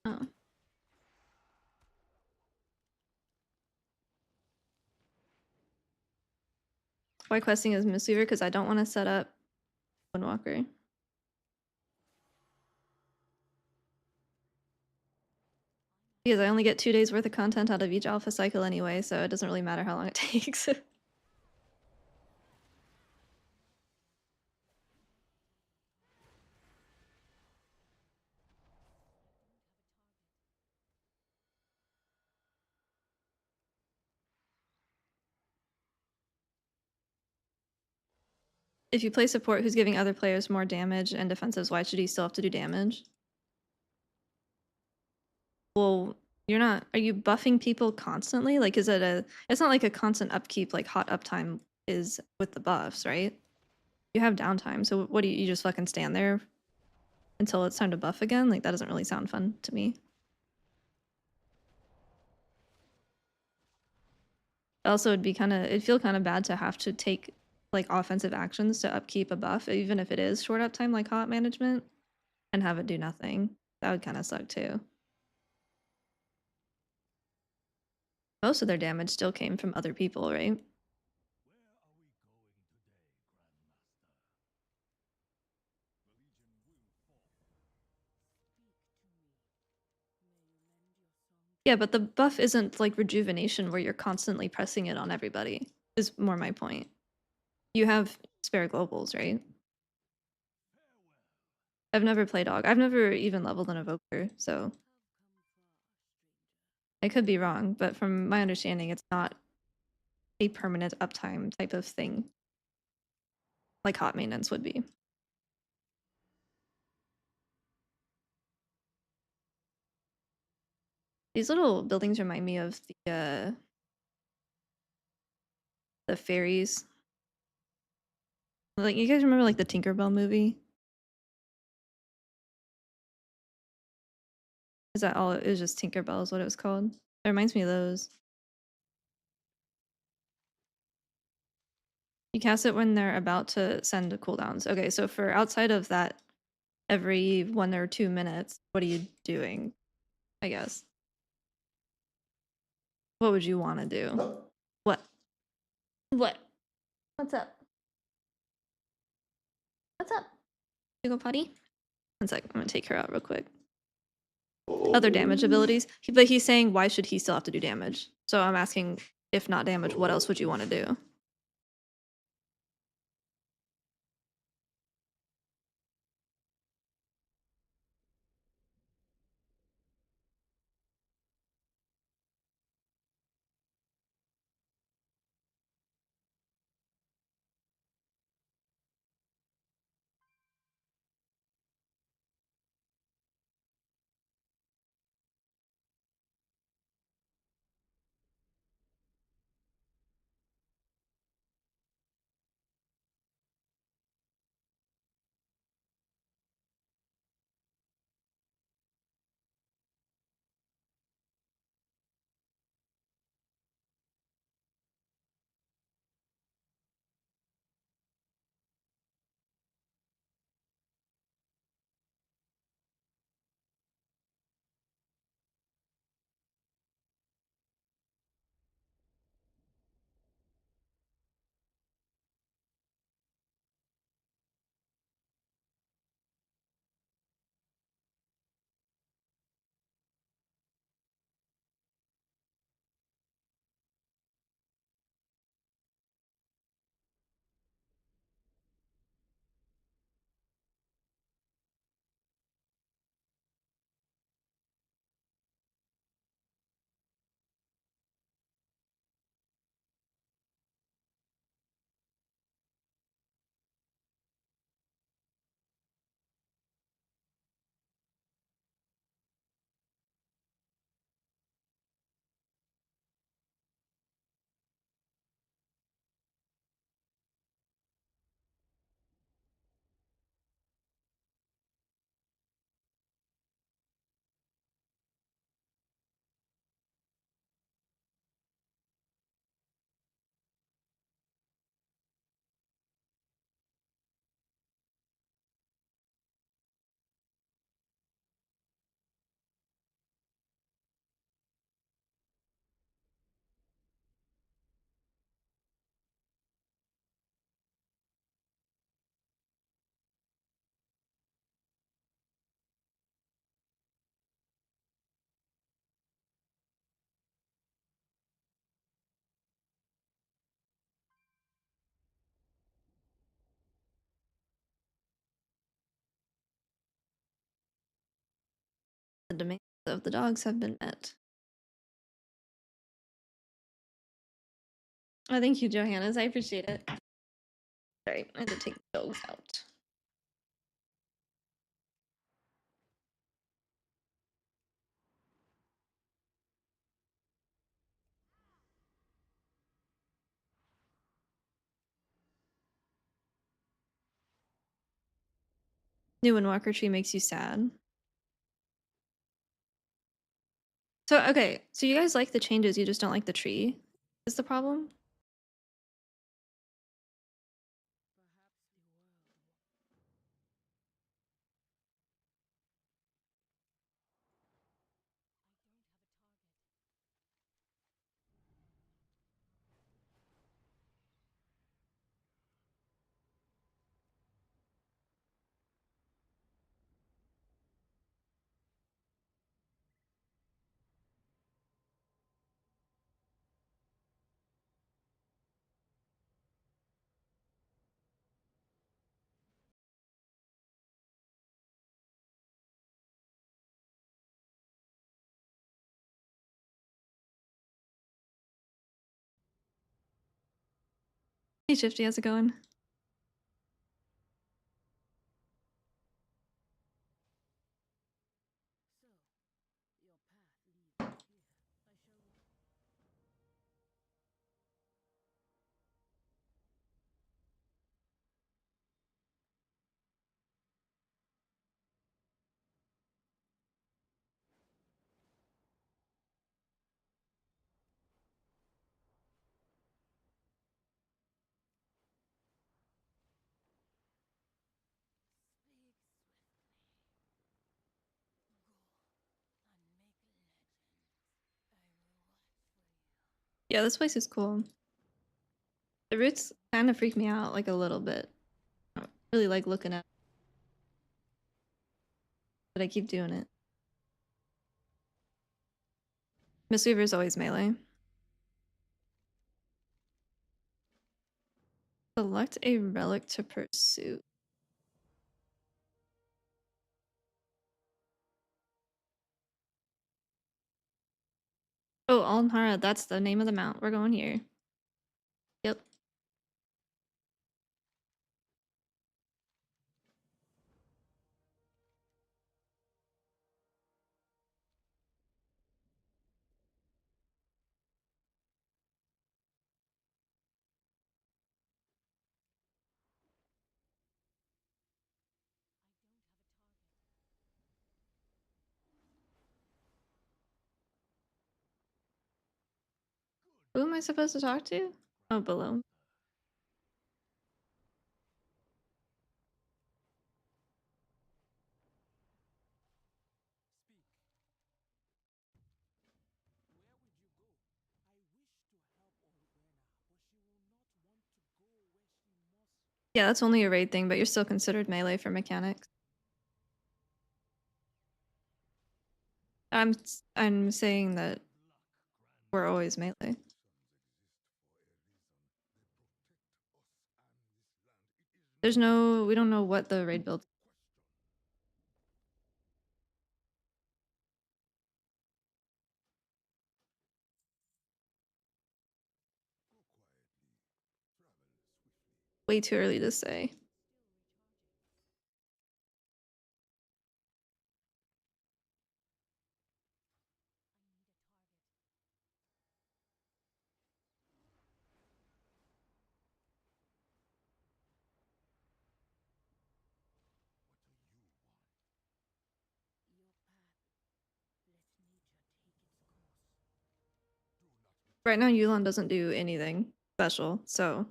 Oh. Why questing is Mistweaver? Because I don't want to set up Windwalker. Because I only get 2 days worth of content out of each alpha cycle anyway, so it doesn't really matter how long it takes. If you play support who's giving other players more damage and defensives, why should he still have to do damage? Well, you're not. Are you buffing people constantly? Like, is it a? It's not like a constant upkeep like hot uptime is with the buffs, right? You have downtime, so what do you just fucking stand there until it's time to buff again? Like, that doesn't really sound fun to me. Also, it'd feel kind of bad to have to take like offensive actions to upkeep a buff, even if it is short uptime like hot management, and have it do nothing. That would kind of suck too. Most of their damage still came from other people, right? Yeah, but the buff isn't like rejuvenation where you're constantly pressing it on everybody, is more my point. You have spare globals, right? I've never played Aug. I've never even leveled an evoker, so I could be wrong, but from my understanding, it's not a permanent uptime type of thing like hot maintenance would be. These little buildings remind me of the fairies. Like, you guys remember like the Tinkerbell movie? Is that all? It was just Tinkerbell is what it was called. It reminds me of those. You cast it when they're about to send cooldowns. Okay, so for outside of that, every 1 or 2 minutes, what are you doing? I guess. What would you want to do? What? What? What's up? What's up? You go potty? One sec. I'm gonna take her out real quick. Other damage abilities, but he's saying why should he still have to do damage? So I'm asking, if not damage, what else would you want to do? The demands of the dogs have been met. Oh, thank you, Johannes. I appreciate it. Sorry, I had to take the dogs out. New Windwalker tree makes you sad. So, okay, so you guys like the changes, you just don't like the tree, is the problem? Hey Shifty, how's it going? Yeah, this place is cool. The roots kind of freak me out like a little bit. I don't really like looking at it, but I keep doing it. Mistweaver is always melee. Select a relic to pursue. Oh, Alnhara, that's the name of the mount. We're going here. Yep. Who am I supposed to talk to? Oh, below. Yeah, that's only a raid thing, but you're still considered melee for mechanics. I'm saying that we're always melee. We don't know what the raid build. Way too early to say. Right now, Yulon doesn't do anything special, so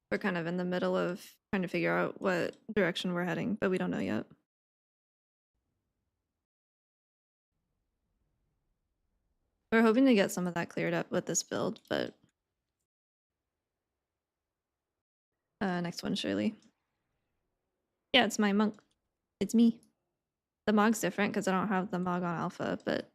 we're kind of in the middle of trying to figure out what direction we're heading, but we don't know yet. We're hoping to get some of that cleared up with this build, but next one surely. Yeah, it's my monk. It's me. The Mog's different because I don't have the Mog on Alpha, but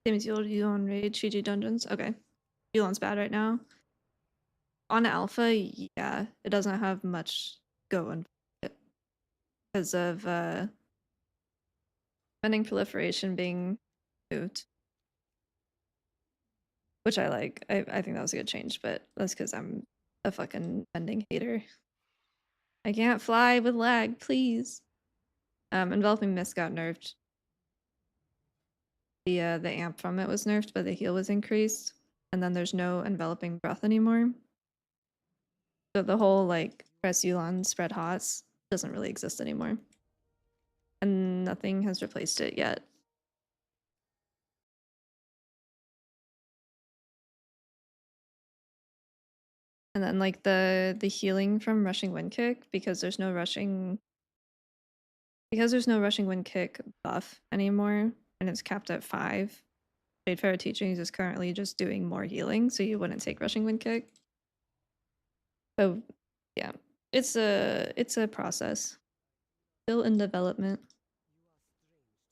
same as Yulon Raid, Shiji Dungeons. Okay. Yulon's bad right now. On Alpha, yeah, it doesn't have much going for it because of bending proliferation being moved, which I like. I think that was a good change, but that's because I'm a fucking bending hater. I can't fly with lag, please. Enveloping Mist got nerfed. The amp from it was nerfed, but the heal was increased, and then there's no enveloping breath anymore. So the whole like press Yulon spread hots doesn't really exist anymore, and nothing has replaced it yet. And then like the healing from rushing wind kick, because there's no rushing wind kick buff anymore, and it's capped at 5. Fair Teachings is currently just doing more healing, so you wouldn't take rushing wind kick. So yeah, it's a process. Still in development.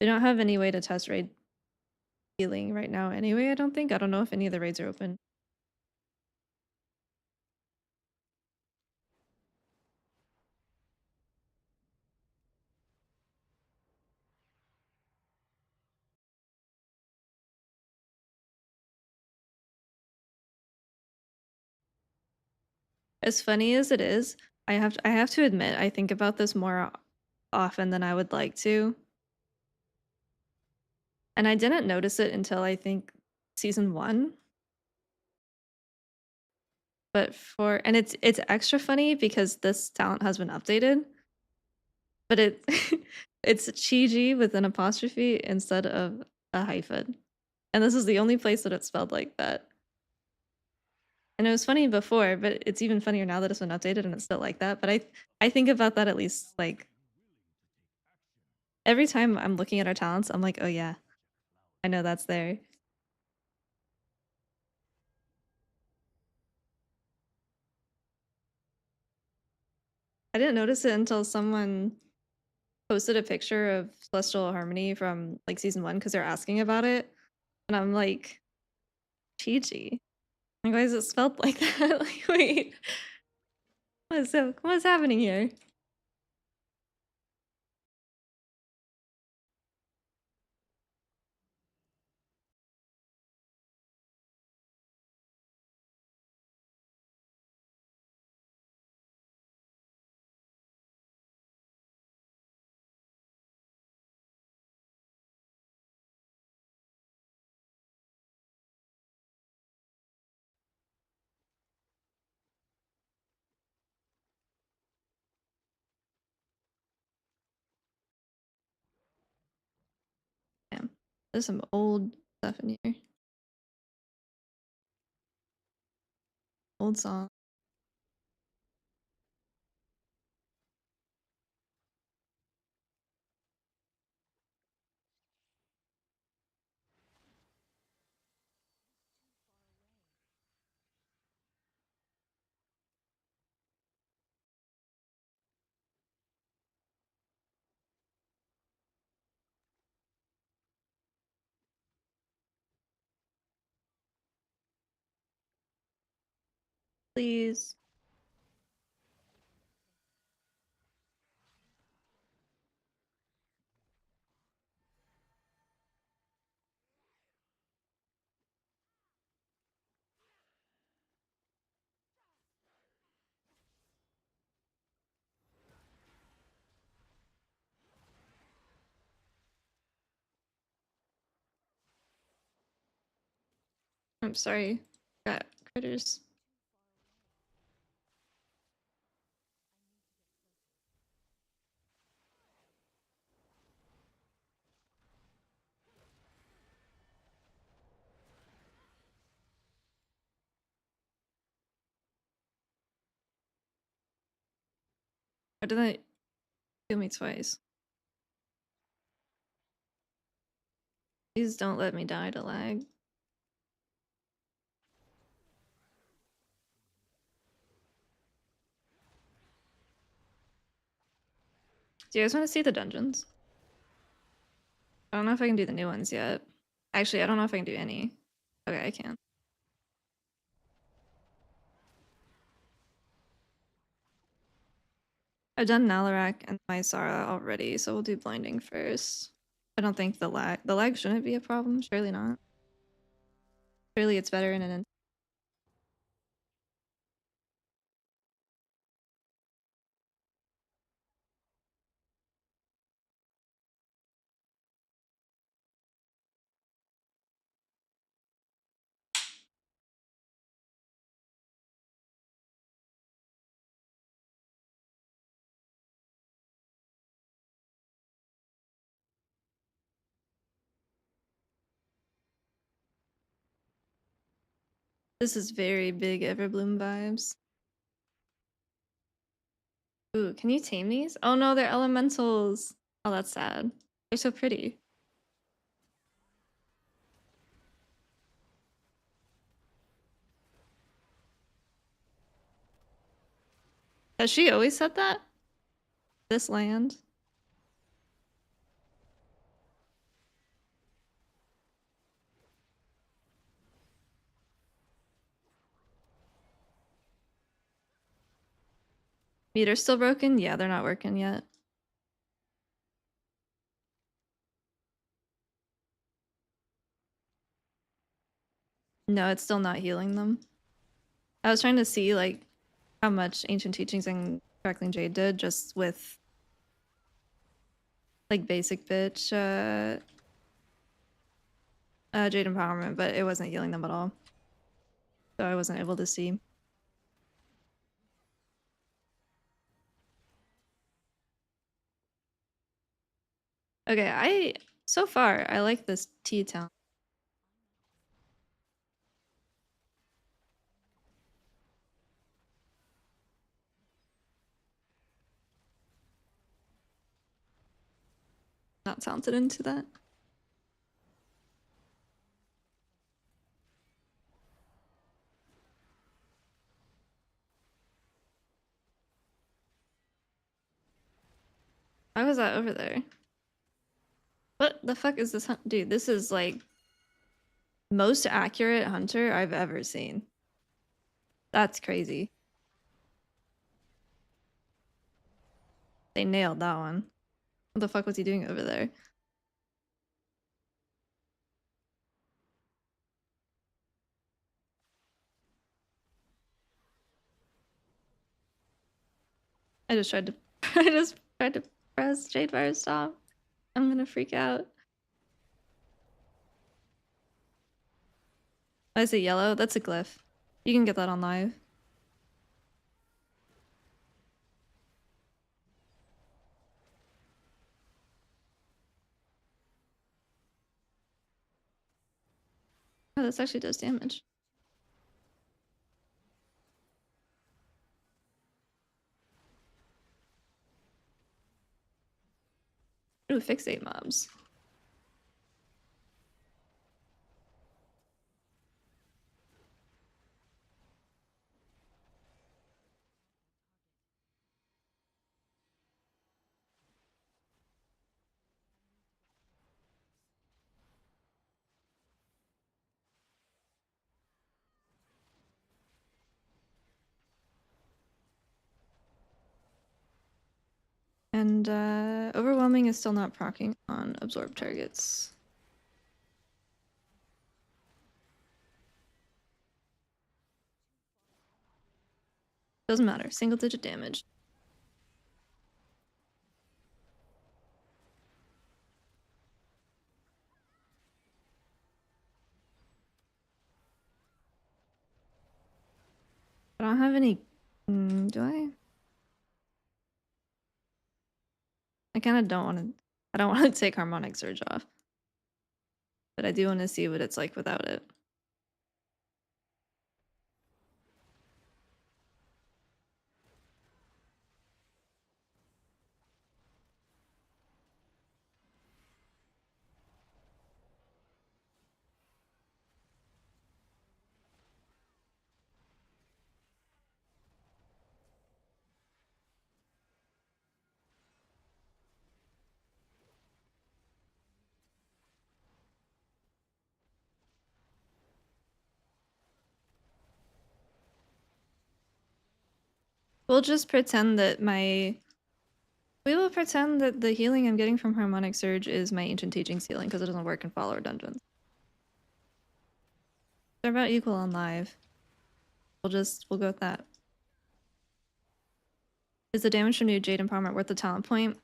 They don't have any way to test raid healing right now anyway, I don't think. I don't know if any of the raids are open. As funny as it is, I have to admit, I think about this more often than I would like to, and I didn't notice it until I think season 1, but for and it's extra funny because this talent has been updated, but it it's Chi with an apostrophe instead of a hyphen, and this is the only place that it's spelled like that. And it was funny before, but it's even funnier now that it's been updated and it's still like that, but I think about that at least, like, every time I'm looking at our talents, I'm like, "Oh, yeah, I know that's there." I didn't notice it until someone posted a picture of Celestial Harmony from, like, season 1 because 'cause they're asking about it, and I'm like, "Chi-Chi? Like, why is it spelled like that?" Like, wait, what's happening here? Damn, there's some old stuff in here. Old song. Please. I'm sorry. Got critters. Why did that kill me twice? Please don't let me die to lag. Do you guys want to see the dungeons? I don't know if I can do the new ones yet. Actually, I don't know if I can do any. Okay, I can. I've done Nalarak and Mysara already, so we'll do blinding first. I don't think the lag shouldn't be a problem. Surely not. Surely it's better in an. This is very big Everbloom vibes. Ooh, can you tame these? Oh no, they're elementals. Oh, that's sad. They're so pretty. Has she always said that? This land? Meter's still broken? Yeah, they're not working yet. No, it's still not healing them. I was trying to see, like, how much Ancient Teachings and Crackling Jade did, just with like basic bitch Jade Empowerment, but it wasn't healing them at all. So I wasn't able to see. Okay, so far I like this T talent. Not talented into that. Why was that over there? What the fuck is this dude? This is like most accurate hunter I've ever seen. That's crazy. They nailed that one. What the fuck was he doing over there? I just tried to I just tried to press Jade Fire Stop. I'm gonna freak out. Why is it yellow? That's a glyph. You can get that on live. Oh, this actually does damage. Ooh, fixate mobs. And overwhelming is still not proccing on absorb targets. Doesn't matter. Single digit damage. I don't have any. Do I? I kind of don't want to. I don't want to take Harmonic Surge off, but I do want to see what it's like without it. We'll just pretend that my. We will pretend that the healing I'm getting from Harmonic Surge is my Ancient Teachings healing because it doesn't work in follower dungeons. They're about equal on live. We'll go with that. Is the damage from new Jade Empowerment worth the talent point?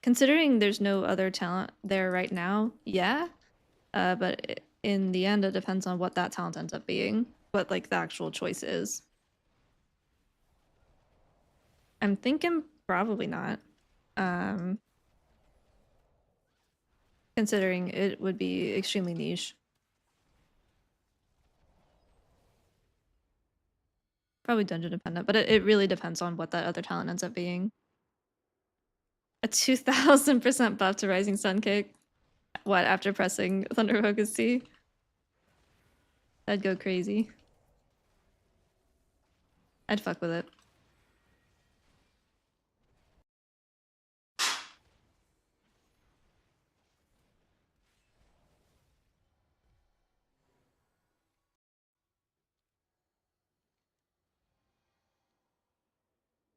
Considering there's no other talent there right now, yeah. But in the end, it depends on what that talent ends up being, what like the actual choice is. I'm thinking probably not. Considering it would be extremely niche. Probably dungeon dependent, but it really depends on what that other talent ends up being. A 2000% buff to Rising Sun Kick. What, after pressing Thunder Focus C? I'd go crazy. I'd fuck with it.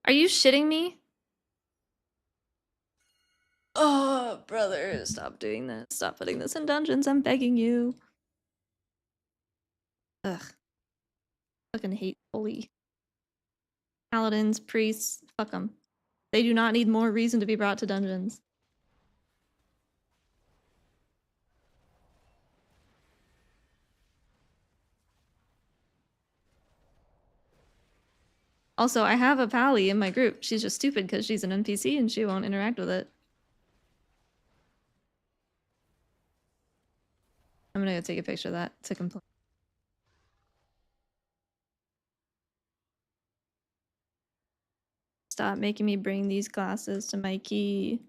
Are you shitting me? Oh, brother, stop doing this. Stop putting this in dungeons. I'm begging you. Ugh. Fucking hate bully. Paladins, priests, fuck them. They do not need more reason to be brought to dungeons. Also, I have a pally in my group. She's just stupid because she's an NPC and she won't interact with it. I'm gonna go take a picture of that to complain. Stop making me bring these glasses to my key.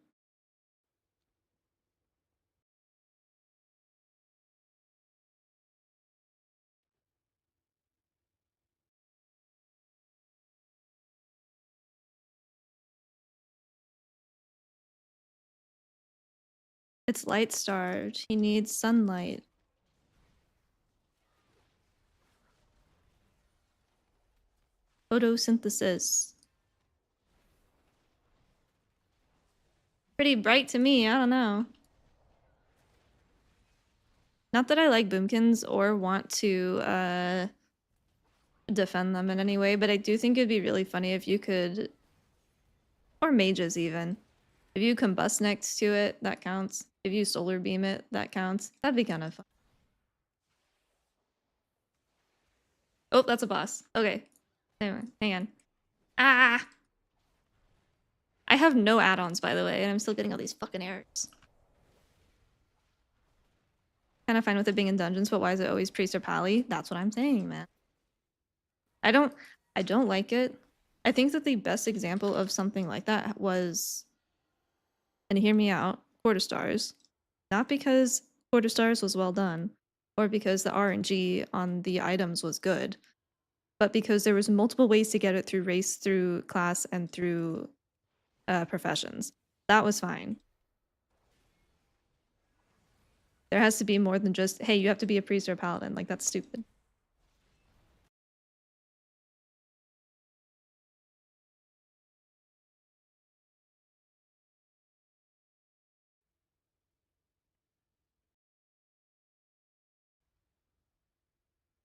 It's light starved. He needs sunlight. Photosynthesis. Pretty bright to me, I don't know. Not that I like boomkins or want to defend them in any way, but I do think it'd be really funny if you could, or mages even, if you combust next to it, that counts. If you solar beam it, that counts. That'd be kind of fun. Oh, that's a boss. Okay. Anyway, hang on. Ah! I have no add-ons, by the way, and I'm still getting all these fucking errors. Kind of fine with it being in dungeons, but why is it always priest or pally? That's what I'm saying, man. I don't like it. I think that the best example of something like that was, and hear me out, Quarter Stars. Not because Quarter Stars was well done, or because the RNG on the items was good, but because there was multiple ways to get it through race, through class, and through professions. That was fine. There has to be more than just, hey, you have to be a priest or a paladin. Like, that's stupid.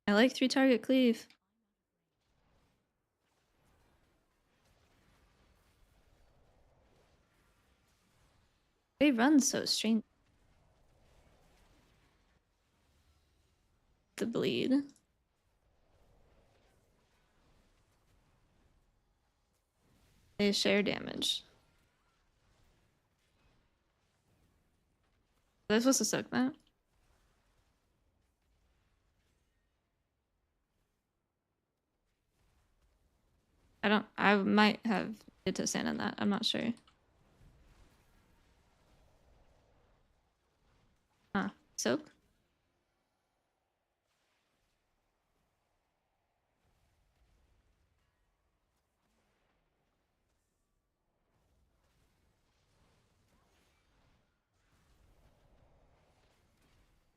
I like 3-target cleave. They run so strange. The bleed. They share damage. Was I supposed to soak that? I might have needed to stand in that. I'm not sure. Huh. Soak?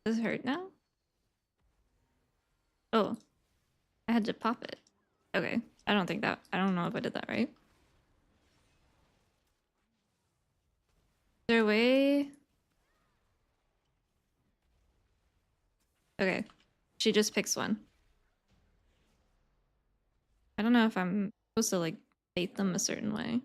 Does it hurt now? Oh, I had to pop it. Okay. I don't know if I did that right. Is there a way? Okay. She just picks one. I don't know if I'm supposed to, like, bait them a certain way.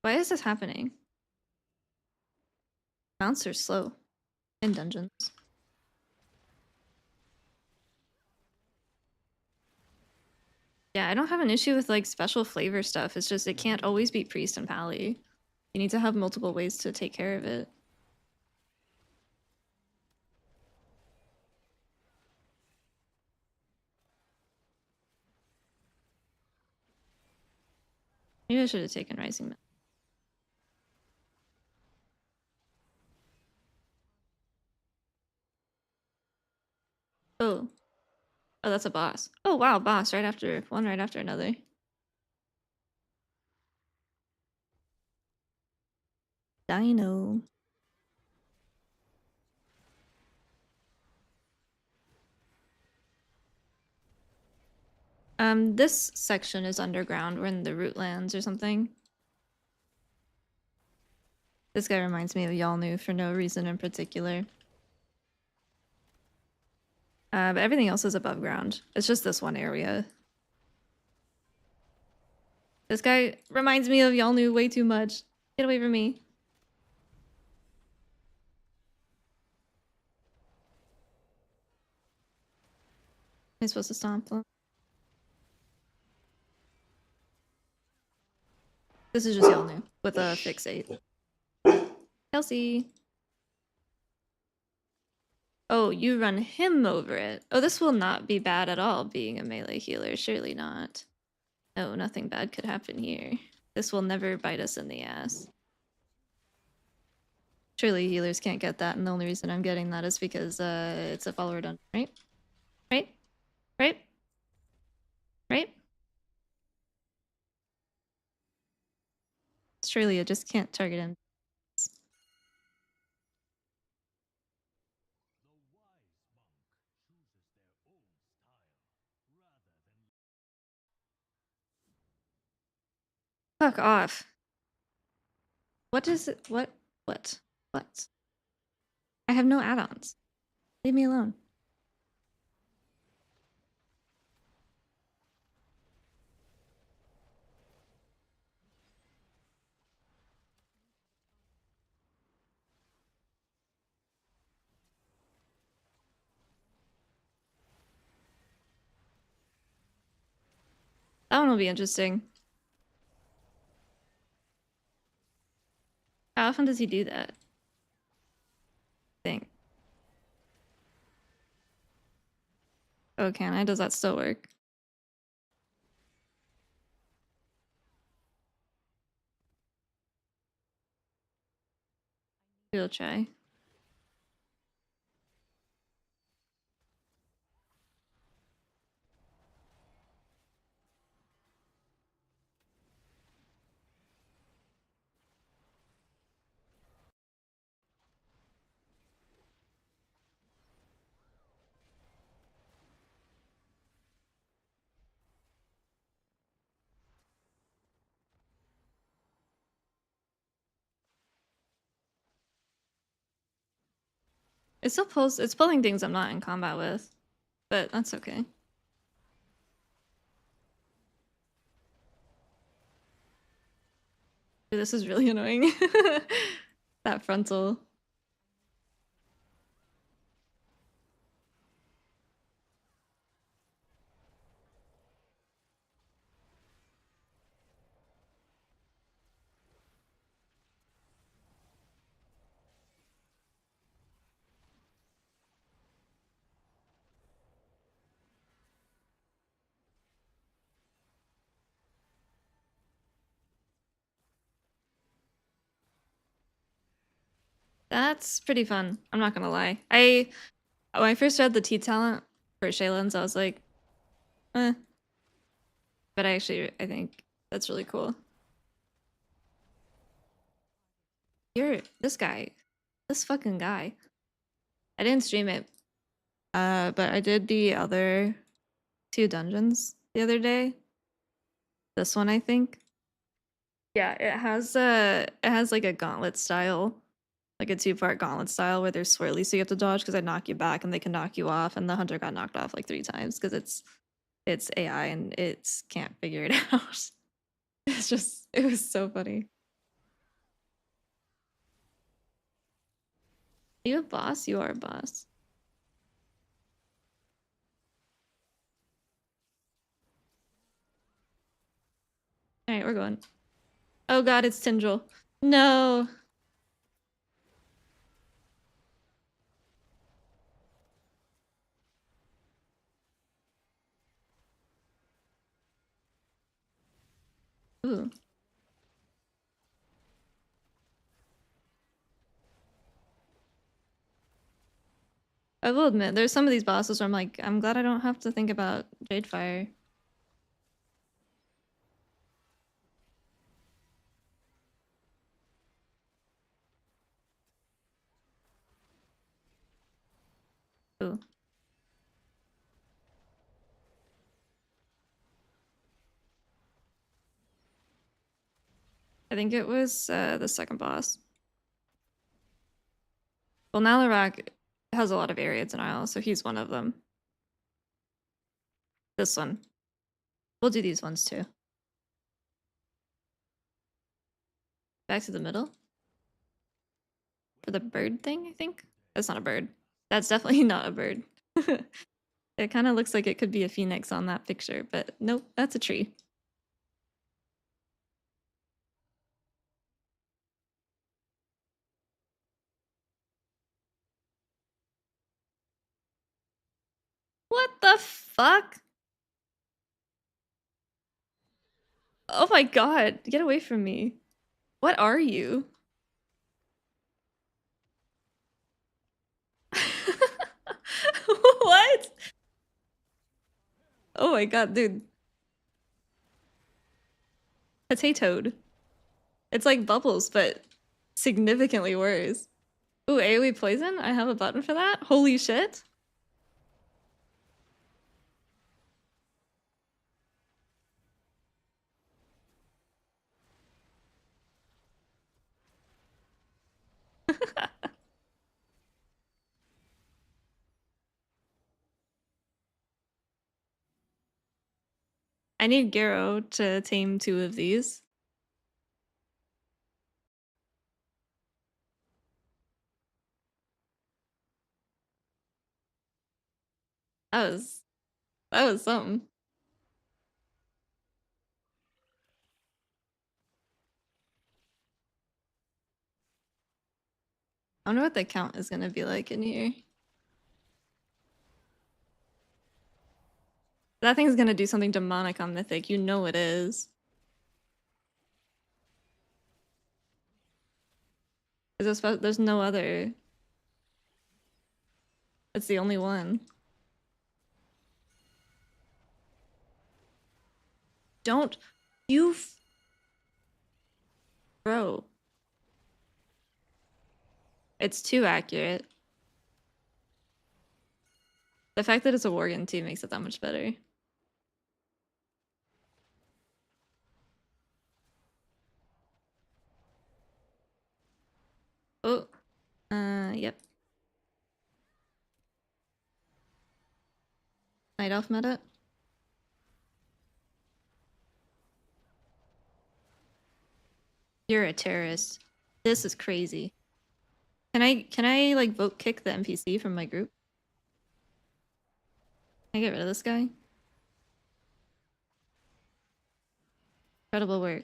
Why is this happening? Mounts are slow in dungeons. Yeah, I don't have an issue with, like, special flavor stuff. It's just it can't always be priest and pally. You need to have multiple ways to take care of it. Maybe I should have taken Rising Man. Oh. Oh, that's a boss. Oh, wow, boss right after another. Dino. This section is underground. We're in the rootlands or something. This guy reminds me of Yalnu for no reason in particular. But everything else is above ground. It's just this one area. This guy reminds me of Yalnu way too much. Get away from me. Am I supposed to stomp them? This is just Yalnu with a fixate. Kelsey. Oh, you run him over it. Oh, this will not be bad at all, being a melee healer. Surely not. No, nothing bad could happen here. This will never bite us in the ass. Surely healers can't get that, and the only reason I'm getting that is because it's a follower dungeon, right? Right? Right? Right? Surely it just can't target him. Fuck off. What is it? What? What? What? I have no add-ons. Leave me alone. That one will be interesting. How often does he do that? Think. Oh, can I? Does that still work? We'll try. It still pulls. It's pulling things I'm not in combat with, but that's okay. This is really annoying. That frontal. That's pretty fun. I'm not gonna lie. When I first read the T talent for Shaylin's, I was like, eh. But I think that's really cool. You're this guy. This fucking guy. I didn't stream it. But I did the other two dungeons the other day. This one, I think. Yeah, it has like a gauntlet style, like a two-part gauntlet style where there's swirly, so you have to dodge because they knock you back and they can knock you off. And the hunter got knocked off like 3 times because it's AI and it can't figure it out. It was so funny. Are you a boss? You are a boss. All right, we're going. Oh god, it's Tindril. No. Ooh. I will admit, there's some of these bosses where I'm like, I'm glad I don't have to think about Jadefire. Ooh. think it was the second boss. Well, Nalarak has a lot of area denial, so he's one of them. This one. We'll do these ones too. Back to the middle. For the bird thing, I think? That's not a bird. That's definitely not a bird. It kind of looks like it could be a phoenix on that picture, but nope, that's a tree. What the fuck? Oh my god, get away from me. What are you? What? Oh my god, dude. Potatoed. It's like bubbles, but significantly worse. Ooh, AoE poison? I have a button for that? Holy shit. I need Garo to tame 2 of these. That was something. I wonder what the count is gonna be like in here. That thing's gonna do something demonic on Mythic, you know it is. There's no other. It's the only one. Don't you bro. It's too accurate. The fact that it's a Worgen too makes it that much better. Oh, yep. Night Elf meta. You're a terrorist. This is crazy. Can I like vote kick the NPC from my group? Can I get rid of this guy? Incredible work.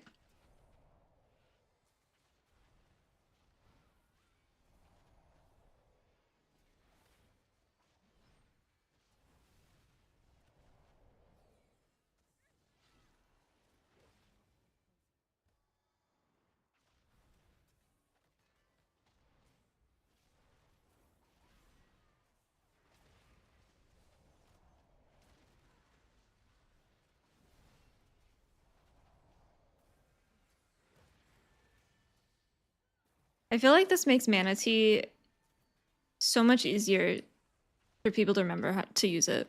I feel like this makes Manatee so much easier for people to remember how to use it.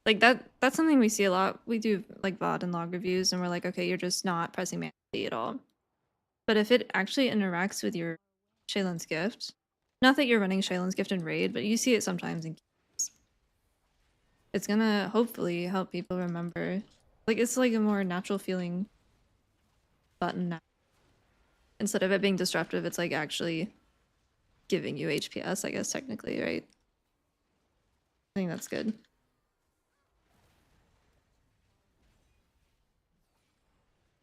Like that's something we see a lot. We do like VOD and log reviews and we're like, okay, you're just not pressing Manatee at all. But if it actually interacts with your Shaylin's Gift, not that you're running Shaylin's Gift in Raid, but you see it sometimes in games, it's gonna hopefully help people remember. Like it's like a more natural feeling button now. Instead of it being disruptive, it's like actually giving you HPS, I guess, technically, right? I think that's good.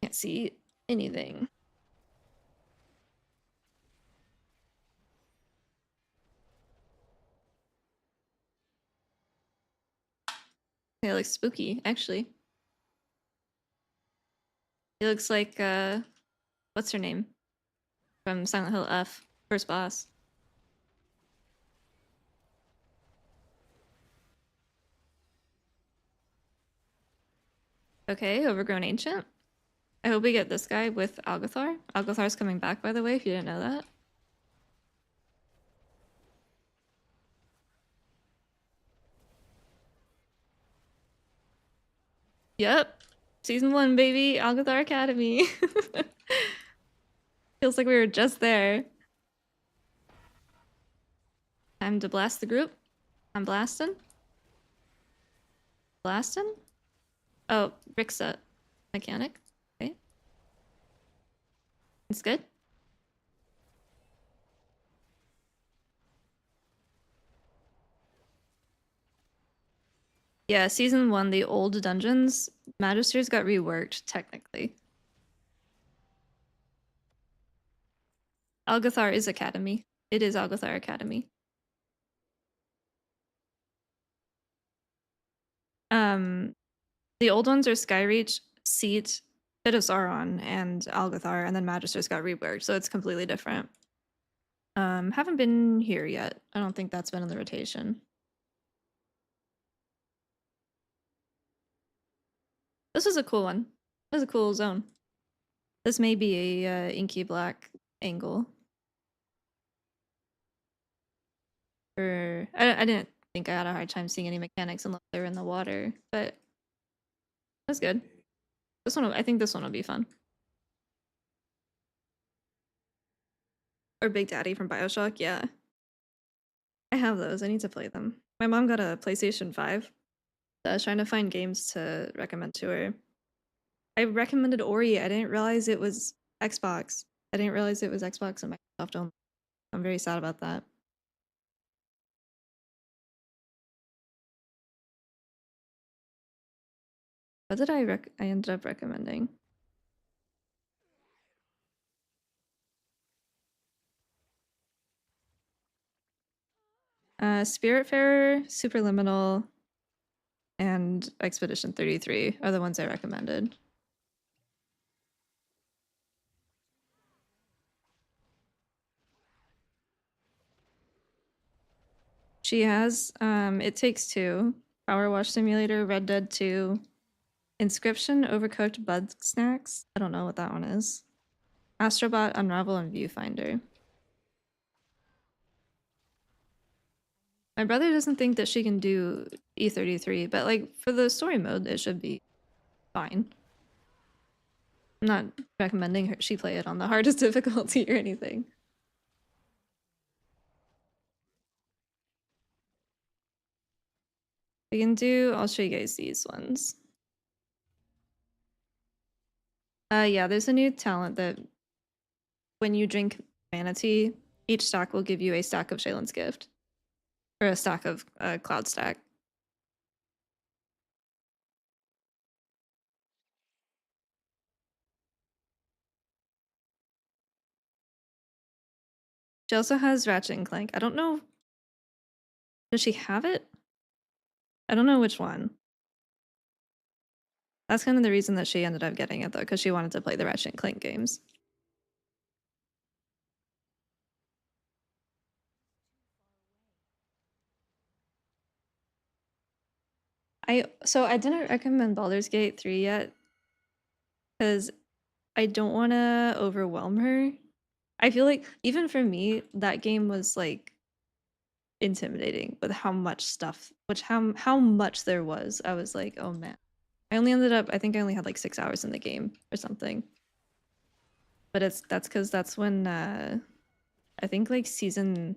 Can't see anything. It looks spooky, actually. It looks like, what's her name? From Silent Hill F, first boss. Okay, Overgrown Ancient. I hope we get this guy with Algathar. Algathar's coming back, by the way, if you didn't know that. Yep. Season 1, baby! Algathar Academy! Feels like we were just there. Time to blast the group. I'm blasting. Blasting? Oh, Rickset. Mechanic. Okay. It's good. Yeah, season 1, the old dungeons, Magisters got reworked, technically. Algothar is Academy. It is Algothar Academy. The old ones are Skyreach, Seat, Bit of Sauron, and Algothar, and then Magisters got reworked, so it's completely different. Haven't been here yet. I don't think that's been in the rotation. This was a cool one. This was a cool zone. This may be a inky black angle. I didn't think I had a hard time seeing any mechanics unless they were in the water, but that's good. This one, I think this one will be fun. Or Big Daddy from Bioshock, yeah. I have those. I need to play them. My mom got a PlayStation 5. So I was trying to find games to recommend to her. I recommended Ori. I didn't realize it was Xbox. I didn't realize it was Xbox and Microsoft only. I'm very sad about that. What did I ended up recommending? Spiritfarer, Superliminal, and Expedition 33 are the ones I recommended. She has It Takes Two, Power Wash Simulator, Red Dead 2, Inscription, Overcooked Bud Snacks. I don't know what that one is. Astrobot, Unravel, and Viewfinder. My brother doesn't think that she can do E33, but like for the story mode, it should be fine. I'm not recommending she play it on the hardest difficulty or anything. I'll show you guys these ones. Yeah, there's a new talent that when you drink Manatee, each stack will give you a stack of Shaylin's Gift. Or a stack of Cloud Stack. She also has Ratchet and Clank. I don't know. Does she have it? I don't know which one. That's kind of the reason that she ended up getting it, though, because she wanted to play the Ratchet and Clank games. So I didn't recommend Baldur's Gate 3 yet because I don't want to overwhelm her. I feel like even for me, that game was like intimidating with how much stuff, how much there was. I was like, oh man. I think I only had like 6 hours in the game or something. But that's because that's when I think like season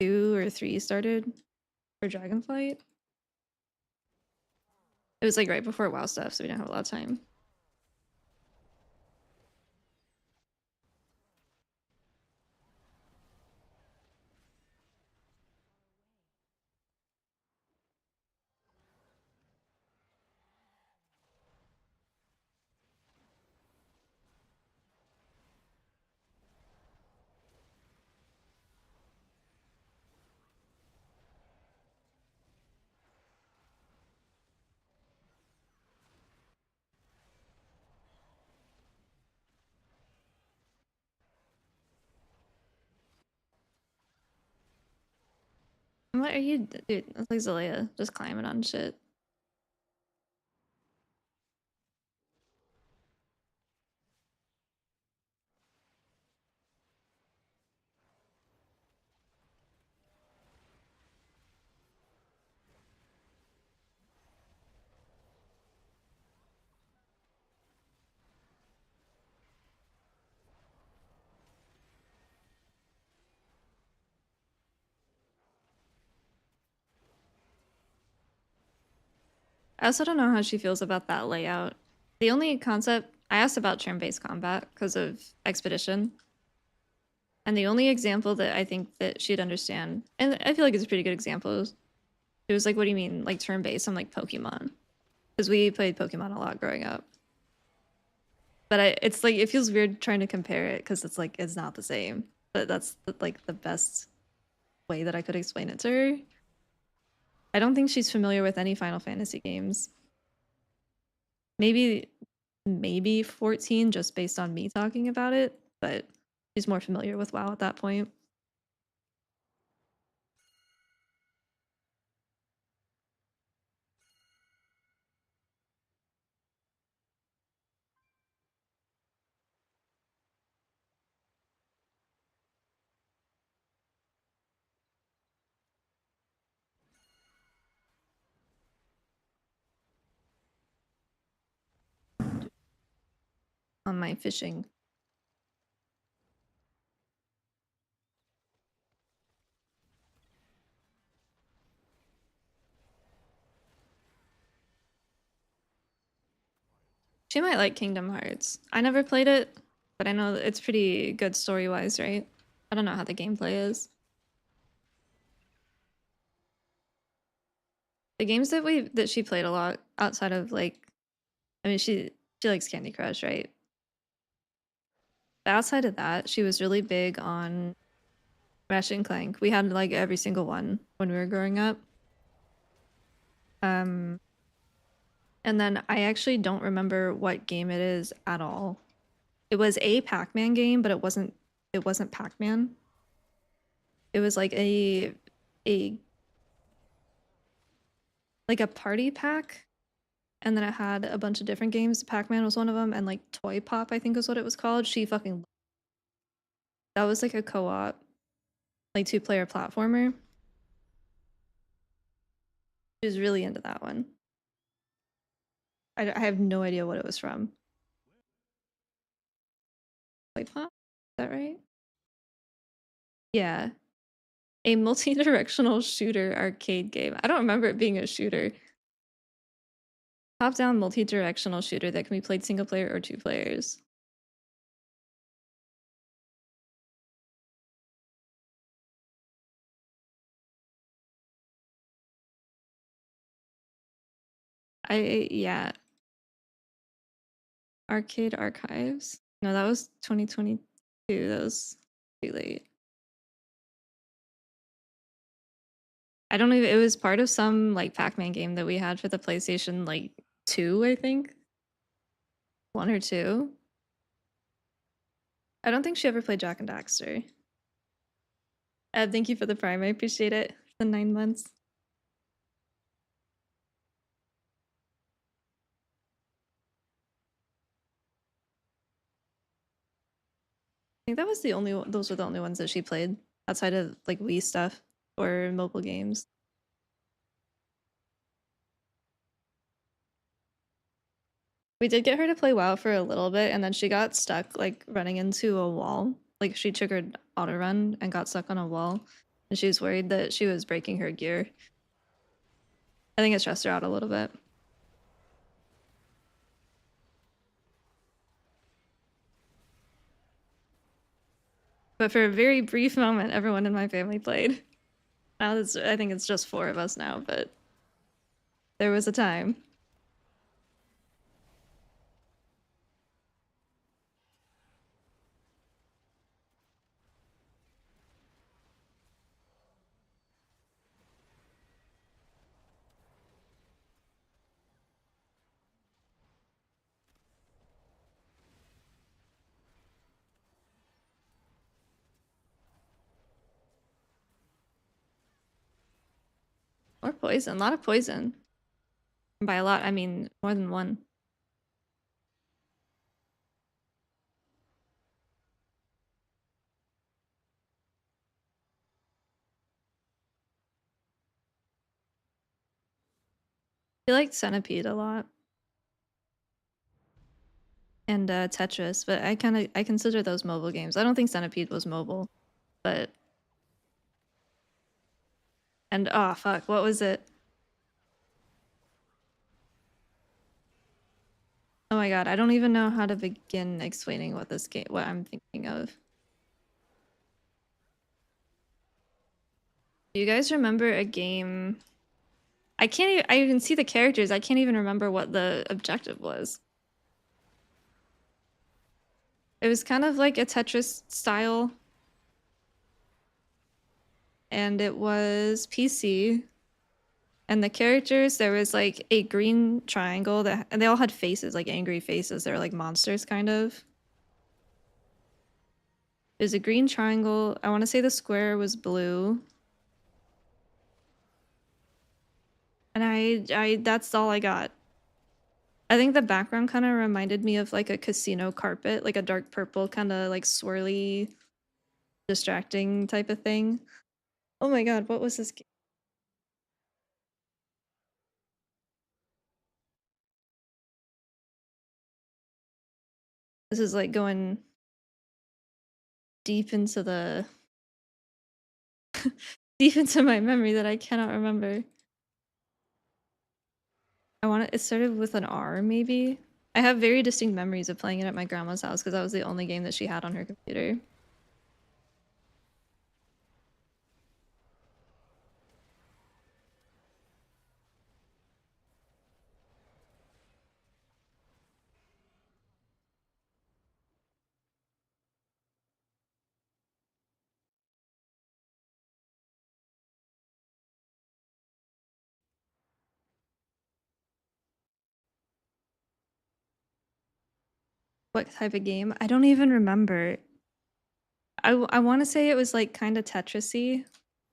2 or 3 started for Dragonflight. It was like right before WoW stuff, so we didn't have a lot of time. What are you, dude? That's like Zelaya just climbing on shit. I also don't know how she feels about that layout. The only concept I asked about turn-based combat because of Expedition, and the only example that I think that she'd understand, and I feel like it's a pretty good example, it was like, "What do you mean, like turn-based?" I'm like, "Pokemon," because we played Pokemon a lot growing up. But it's like it feels weird trying to compare it because it's like it's not the same. But that's like the best way that I could explain it to her. I don't think she's familiar with any Final Fantasy games. Maybe 14 just based on me talking about it, but she's more familiar with WoW at that point. On my fishing. She might like Kingdom Hearts. I never played it, but I know that it's pretty good story-wise, right? I don't know how the gameplay is. The games that she played a lot outside of like, I mean she likes Candy Crush, right? But outside of that, she was really big on Ratchet and Clank. We had like every single one when we were growing up. Um, and then I actually don't remember what game it is at all. It was a Pac-Man game, but it wasn't Pac-Man. It was like a like a party pack, and then it had a bunch of different games. Pac-Man was one of them, and like Toy Pop, I think is what it was called. She fucking that was like a co-op, like two-player platformer. She was really into that one. I have no idea what it was from. Toy Pop? Is that right? Yeah. A multi-directional shooter arcade game. I don't remember it being a shooter. Top-down multi-directional shooter that can be played single player or two players. Yeah. Arcade Archives. No, that was 2022. That was too late. I don't even, it was part of some like Pac-Man game that we had for the PlayStation like 2, I think. 1 or 2. I don't think she ever played Jack and Daxter. Thank you for the Prime. I appreciate it. The 9 months. I think that was the only those were the only ones that she played outside of like Wii stuff or mobile games. We did get her to play WoW for a little bit, and then she got stuck like running into a wall. Like she triggered auto run and got stuck on a wall, and she was worried that she was breaking her gear. I think it stressed her out a little bit. But for a very brief moment, everyone in my family played. Now I think it's just 4 of us now, but there was a time. Or poison, a lot of poison. And by a lot, I mean more than one. I liked Centipede a lot. And Tetris, but I consider those mobile games. I don't think Centipede was mobile, but and oh fuck, what was it? Oh my god, I don't even know how to begin explaining what I'm thinking of. Do you guys remember a game? I can't even, I can see the characters. I can't even remember what the objective was. It was kind of like a Tetris style, and it was PC. And the characters, there was like a green triangle and they all had faces, like angry faces. They were like monsters, kind of. There's a green triangle. I want to say the square was blue. And that's all I got. I think the background kind of reminded me of like a casino carpet, like a dark purple kind of like swirly, distracting type of thing. Oh my god, what was this game? This is like going deep into the deep into my memory that I cannot remember. It started with an R, maybe? I have very distinct memories of playing it at my grandma's house because that was the only game that she had on her computer. What type of game? I don't even remember. I want to say it was like kind of Tetris-y.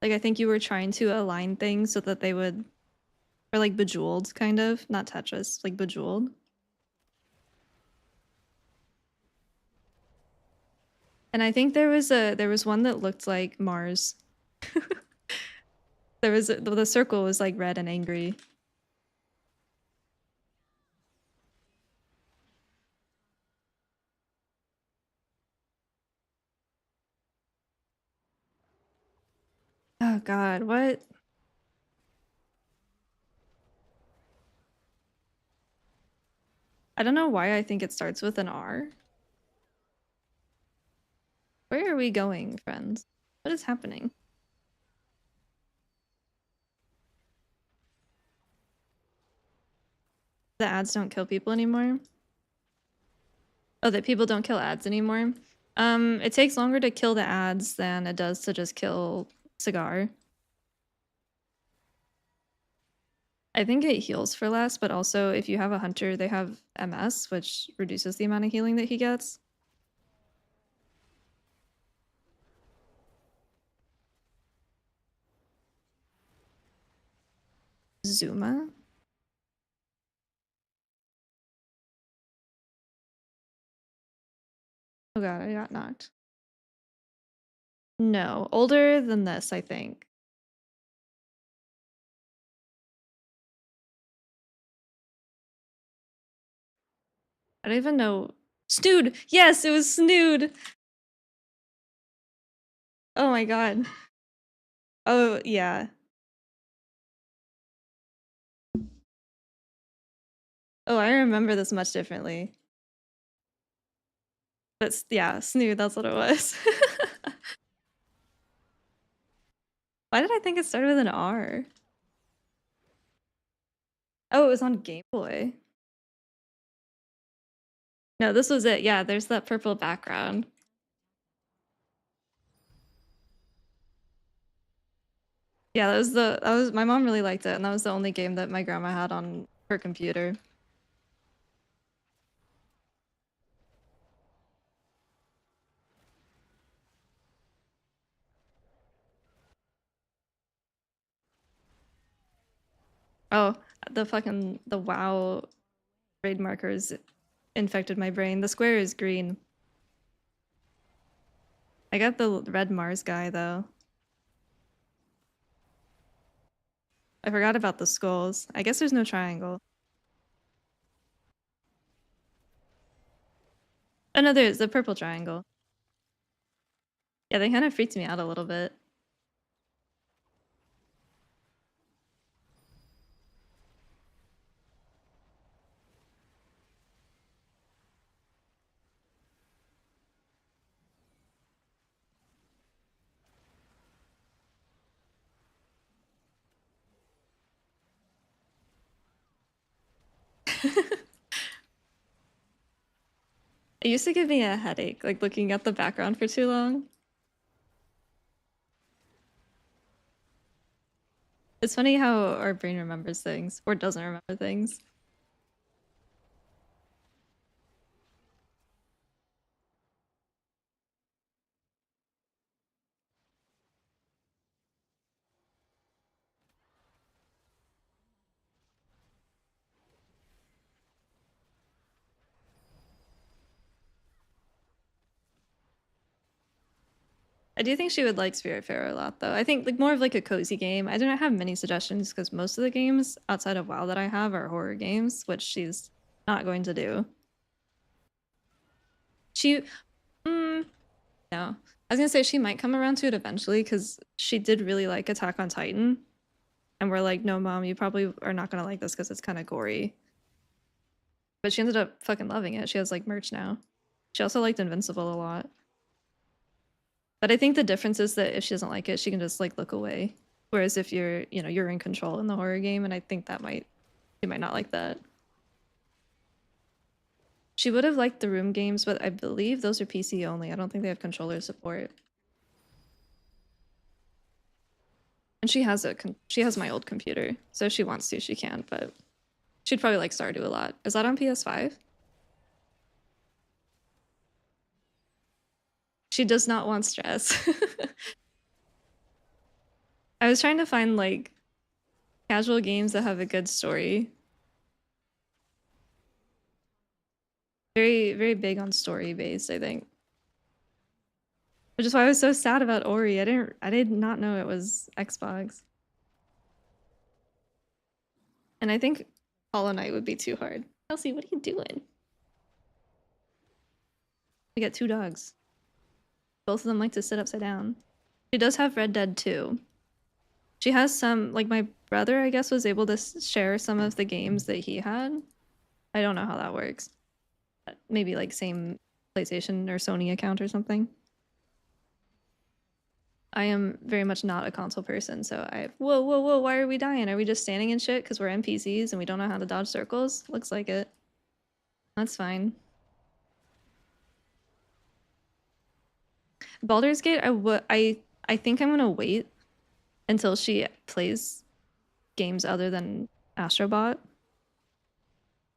Like I think you were trying to align things so that they would, or like Bejeweled, kind of. Not Tetris, like Bejeweled. And I think there was one that looked like Mars. The circle was like red and angry. Oh god, what? I don't know why I think it starts with an R. Where are we going, friends? What is happening? The ads don't kill people anymore? Oh, that people don't kill ads anymore? It takes longer to kill the ads than it does to just kill Cigar. I think it heals for less, but also if you have a hunter, they have MS, which reduces the amount of healing that he gets. Zuma? Oh god, I got knocked. No, older than this, I think. I don't even know. Snood! Yes, it was Snood! Oh my god. Oh, yeah. Oh, I remember this much differently. But yeah, Snood, that's what it was. Why did I think it started with an R? Oh, it was on Game Boy. No, this was it. Yeah, there's that purple background. Yeah, that was my mom really liked it, and that was the only game that my grandma had on her computer. Oh, the WoW raid markers infected my brain. The square is green. I got the red Mars guy though. I forgot about the skulls. I guess there's no triangle. Oh no, there's the purple triangle. Yeah, they kind of freaked me out a little bit. It used to give me a headache, like looking at the background for too long. It's funny how our brain remembers things or doesn't remember things. I do think she would like Spiritfarer a lot, though. I think like more of like a cozy game. I do not have many suggestions because most of the games outside of WoW that I have are horror games, which she's not going to do. She, mm, no. I was gonna say she might come around to it eventually because she did really like Attack on Titan, and we're like, no, mom, you probably are not gonna like this because it's kind of gory. But she ended up fucking loving it. She has like merch now. She also liked Invincible a lot. But I think the difference is that if she doesn't like it, she can just like look away. Whereas if you're, you're in control in the horror game, and I think she might not like that. She would have liked the room games, but I believe those are PC only. I don't think they have controller support. And she has my old computer, so if she wants to, she can, but she'd probably like Stardew a lot. Is that on PS5? She does not want stress. I was trying to find like casual games that have a good story. Very, very big on story based, I think. Which is why I was so sad about Ori. I did not know it was Xbox. And I think Hollow Knight would be too hard. Kelsey, what are you doing? We got two dogs. Both of them like to sit upside down. She does have Red Dead 2. She has some, like my brother, I guess, was able to share some of the games that he had. I don't know how that works. Maybe like same PlayStation or Sony account or something. I am very much not a console person, so whoa, whoa, whoa, why are we dying? Are we just standing in shit because we're NPCs and we don't know how to dodge circles? Looks like it. That's fine. Baldur's Gate, I think I'm gonna wait until she plays games other than Astrobot.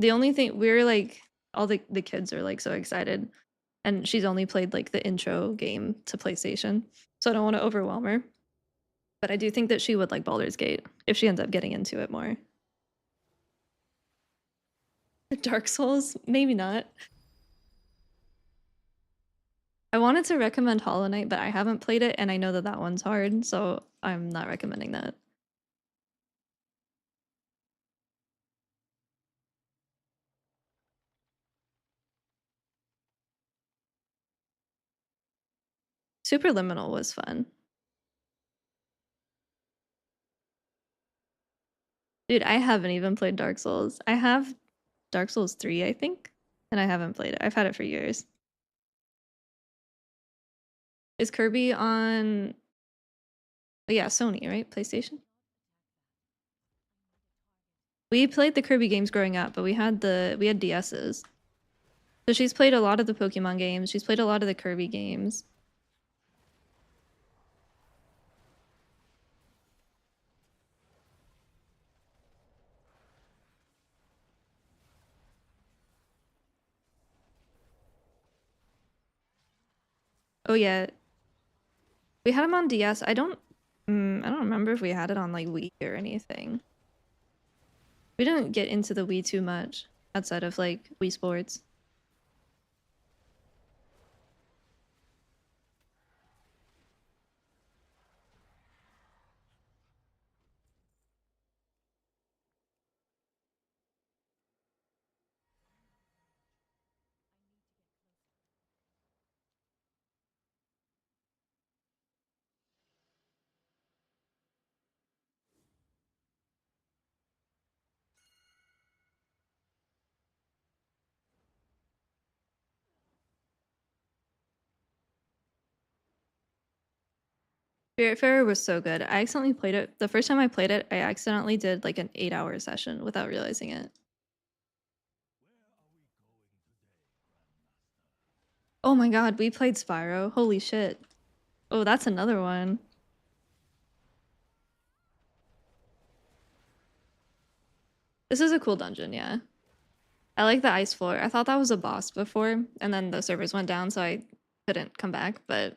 The only thing we're like all the kids are like so excited, and she's only played like the intro game to PlayStation, so I don't want to overwhelm her. But I do think that she would like Baldur's Gate if she ends up getting into it more. Dark Souls, maybe not. I wanted to recommend Hollow Knight, but I haven't played it, and I know that that one's hard, so I'm not recommending that. Superliminal was fun. Dude, I haven't even played Dark Souls. I have Dark Souls 3, I think, and I haven't played it. I've had it for years. Is Kirby on... Oh, yeah, Sony, right? PlayStation? We played the Kirby games growing up, but we had DS's. So she's played a lot of the Pokemon games. She's played a lot of the Kirby games. Oh yeah, we had them on DS. I don't remember if we had it on like Wii or anything. We didn't get into the Wii too much outside of like Wii Sports. Spiritfarer was so good. I accidentally played it. The first time I played it, I accidentally did like an 8-hour session without realizing it. Oh my god, we played Spyro. Holy shit. Oh, that's another one. This is a cool dungeon, yeah. I like the ice floor. I thought that was a boss before, and then the servers went down, so I couldn't come back, but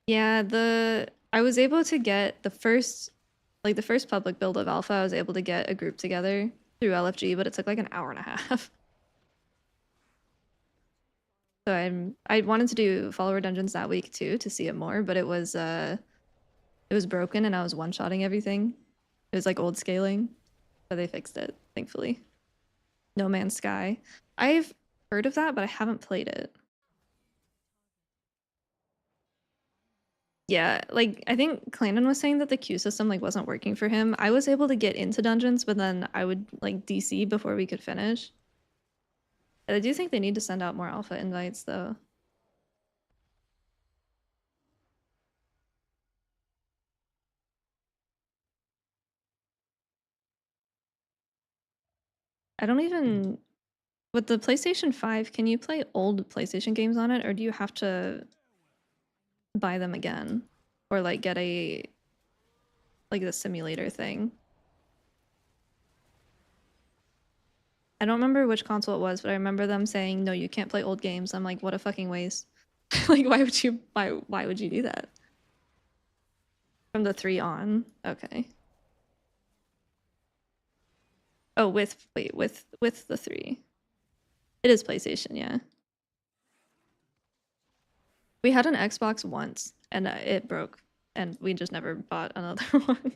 yeah, I was able to get the first public build of Alpha, I was able to get a group together through LFG, but it took like an hour and a half. So I wanted to do follower dungeons that week too to see it more, but it was broken and I was one-shotting everything. It was like old scaling, but they fixed it, thankfully. No Man's Sky. I've heard of that, but I haven't played it. Yeah, like I think Clandon was saying that the queue system like wasn't working for him. I was able to get into dungeons, but then I would like DC before we could finish. I do think they need to send out more alpha invites though. I don't even with the PlayStation 5, can you play old PlayStation games on it or do you have to buy them again or like get a like the simulator thing? I don't remember which console it was, but I remember them saying, "No, you can't play old games." I'm like, "What a fucking waste." Like why would you do that? From the 3 on. Okay. Oh, with the 3. It is PlayStation, yeah. We had an Xbox once and it broke and we just never bought another one.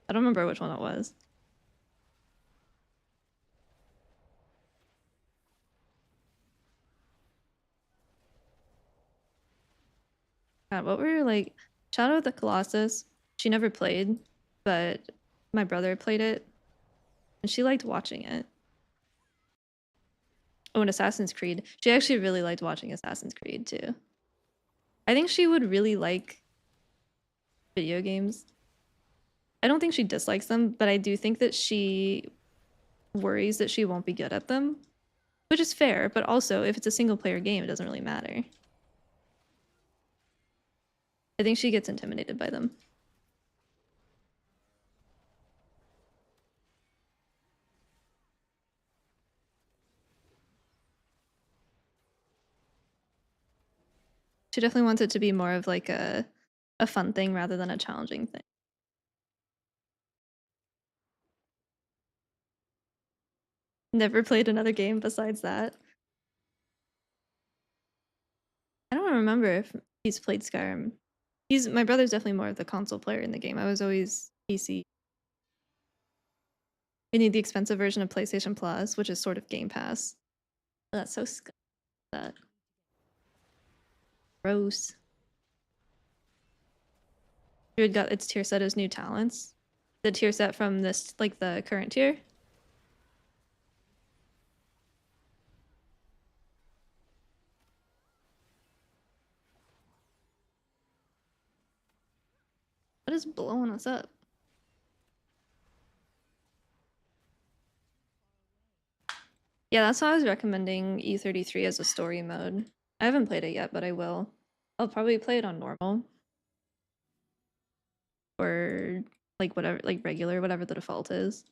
I don't remember which one it was. God, what were like Shadow of the Colossus? She never played, but my brother played it and she liked watching it. Oh, and Assassin's Creed. She actually really liked watching Assassin's Creed too. I think she would really like video games. I don't think she dislikes them, but I do think that she worries that she won't be good at them, which is fair, but also if it's a single player game, it doesn't really matter. I think she gets intimidated by them. She definitely wants it to be more of like a fun thing rather than a challenging thing. Never played another game besides that. I don't remember if he's played Skyrim. My brother's definitely more of the console player in the game. I was always PC. We need the expensive version of PlayStation Plus, which is sort of Game Pass. That's so that gross. Druid got its tier set as new talents. The tier set from this, like the current tier. What is blowing us up? Yeah, that's why I was recommending E33 as a story mode. I haven't played it yet, but I will. I'll probably play it on normal. Or like whatever, like regular, whatever the default is.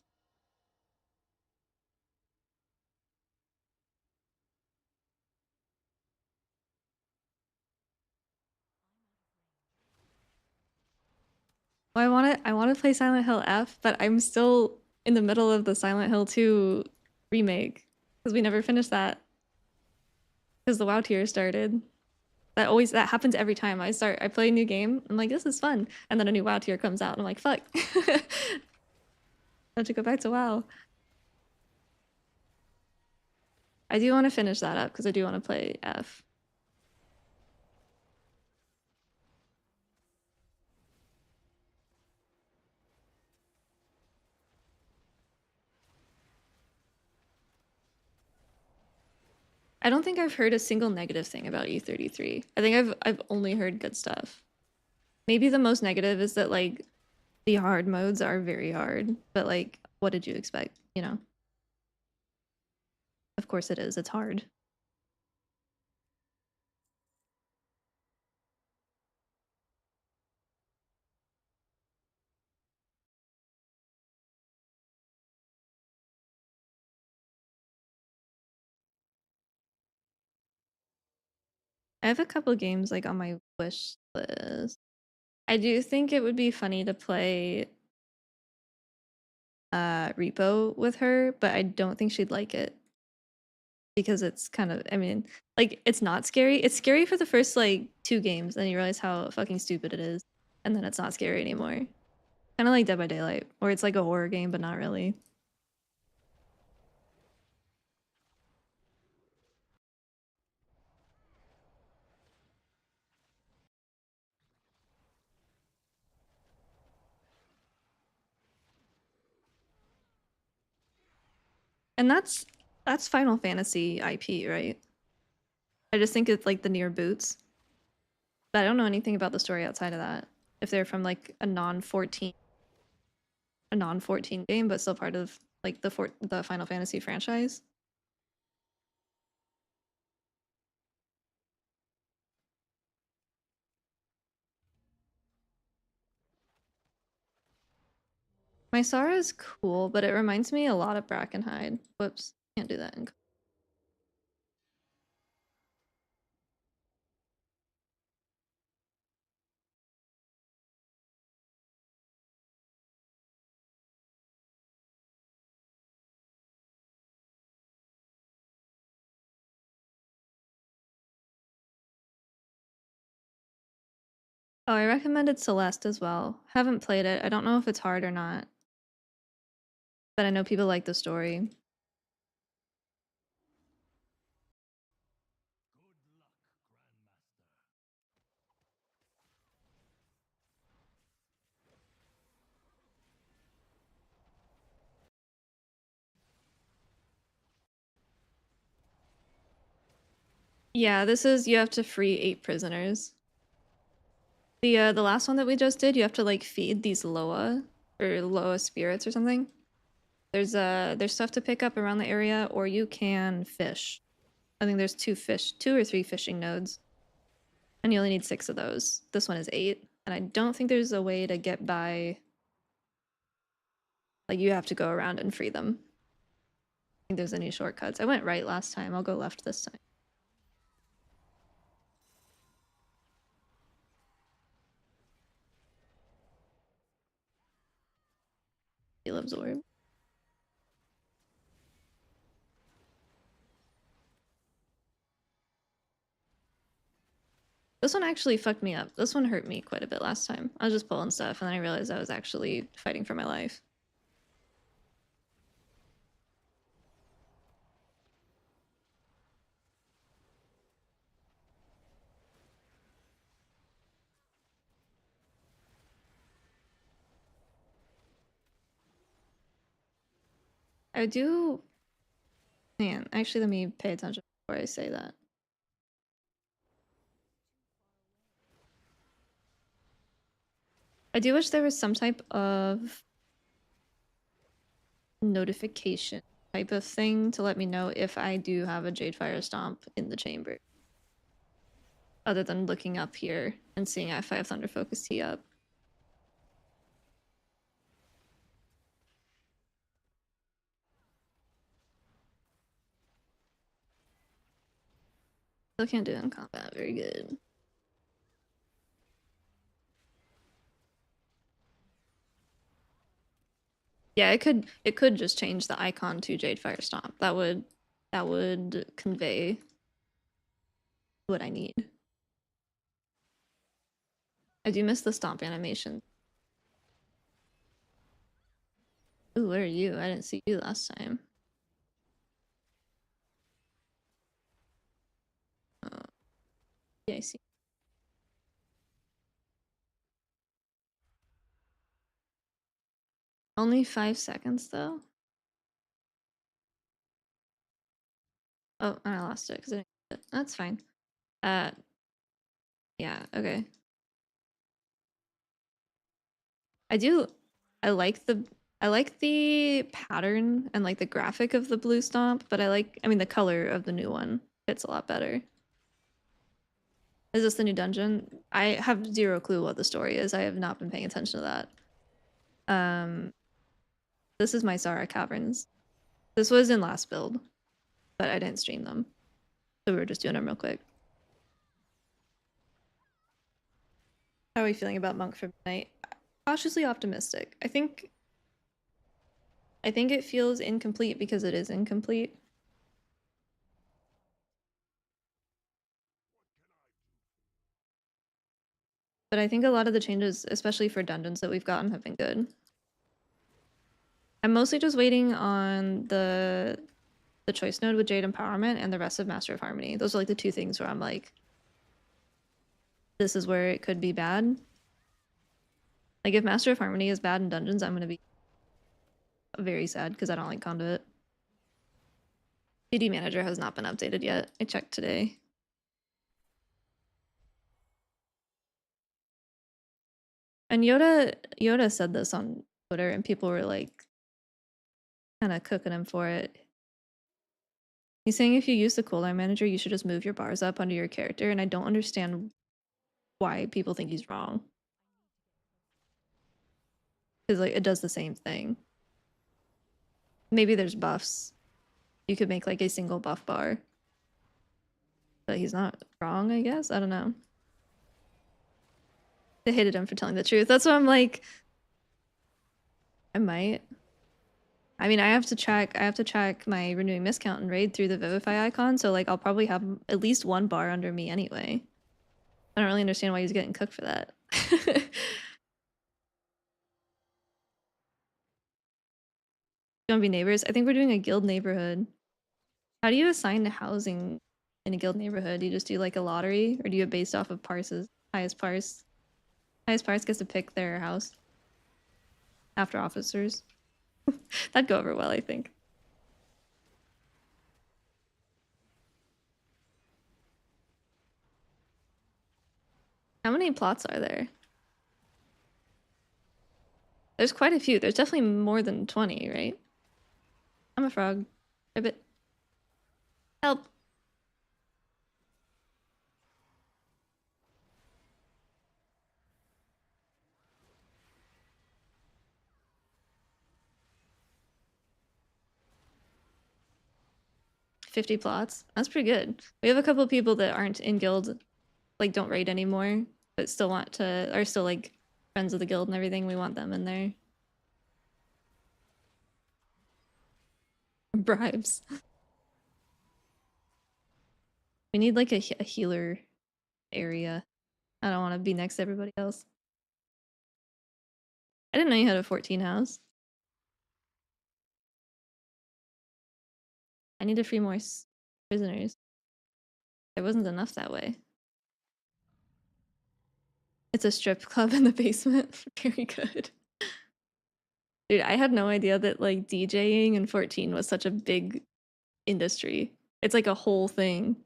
Well, I want to play Silent Hill F, but I'm still in the middle of the Silent Hill 2 remake because we never finished that because the WoW tier started. That happens every time I play a new game. I'm like, this is fun, and then a new WoW tier comes out, and I'm like, fuck. I have to go back to WoW. I do want to finish that up because I do want to play F. I don't think I've heard a single negative thing about E33. I think I've only heard good stuff. Maybe the most negative is that like the hard modes are very hard, but like what did you expect, you know? Of course it is. It's hard. I have a couple games like on my wish list. I do think it would be funny to play Repo with her, but I don't think she'd like it because it's kind of, I mean, like it's not scary. It's scary for the first like 2 games, then you realize how fucking stupid it is, and then it's not scary anymore. Kind of like Dead by Daylight, where it's like a horror game, but not really. And that's Final Fantasy IP, right? I just think it's like the near boots, but I don't know anything about the story outside of that. If they're from like a non-14 game, but still part of like the Final Fantasy franchise. My Sara is cool, but it reminds me a lot of Brackenhide. Whoops, can't do that. Oh, I recommended Celeste as well. Haven't played it. I don't know if it's hard or not, but I know people like the story. Yeah, this is you have to free 8 prisoners. The last one that we just did, you have to like feed these Loa spirits or something. There's stuff to pick up around the area, or you can fish. I think there's 2 or 3 fishing nodes, and you only need 6 of those. This one is 8, and I don't think there's a way to get by. Like you have to go around and free them. I don't think there's any shortcuts. I went right last time. I'll go left this time. He loves orb. This one actually fucked me up. This one hurt me quite a bit last time. I was just pulling stuff, and then I realized I was actually fighting for my life. I do. Man, actually, let me pay attention before I say that. I do wish there was some type of notification type of thing to let me know if I do have a Jadefire Stomp in the chamber. Other than looking up here and seeing if I have Thunder Focus T up. Still can't do it in combat. Very good. Yeah, it could just change the icon to Jadefire Stomp. That would convey what I need. I do miss the stomp animation. Ooh, where are you? I didn't see you last time. Oh, yeah, I see. Only 5 seconds though? Oh, and I lost it because I didn't get it. That's fine. Uh, yeah, okay. I do. I like I like the pattern and like the graphic of the blue stomp, but I mean the color of the new one fits a lot better. Is this the new dungeon? I have zero clue what the story is. I have not been paying attention to that. This is my Zara Caverns. This was in last build, but I didn't stream them. So we were just doing them real quick. How are we feeling about Monk for Midnight? Cautiously optimistic. I think it feels incomplete because it is incomplete. But I think a lot of the changes, especially for dungeons that we've gotten, have been good. I'm mostly just waiting on the choice node with Jade Empowerment and the rest of Master of Harmony. Those are like the two things where I'm like, this is where it could be bad. Like if Master of Harmony is bad in dungeons, I'm gonna be very sad because I don't like Conduit. CD Manager has not been updated yet. I checked today. And Yoda said this on Twitter and people were like kind of cooking him for it. He's saying if you use the cooldown manager, you should just move your bars up under your character, and I don't understand why people think he's wrong. Because like it does the same thing. Maybe there's buffs. You could make like a single buff bar. But he's not wrong, I guess. I don't know. They hated him for telling the truth. That's what I'm like. I might. I mean, I have to check my renewing miscount and raid through the Vivify icon, so like I'll probably have at least one bar under me anyway. I don't really understand why he's getting cooked for that. Don't be neighbors. I think we're doing a guild neighborhood. How do you assign to housing in a guild neighborhood? Do you just do like a lottery, or do you it based off of parses? Highest parse gets to pick their house after officers. That'd go over well, I think. How many plots are there? There's quite a few. There's definitely more than 20, right? I'm a frog. Ribbit. Help. $50 plots. That's pretty good. We have a couple of people that aren't in guild, like don't raid anymore, but still want to, are still like friends of the guild and everything. We want them in there. Bribes. We need like a healer area. I don't want to be next to everybody else. I didn't know you had a 14 house. I need to free more prisoners. There wasn't enough that way. It's a strip club in the basement. Very good. Dude, I had no idea that like DJing in 14 was such a big industry. It's like a whole thing.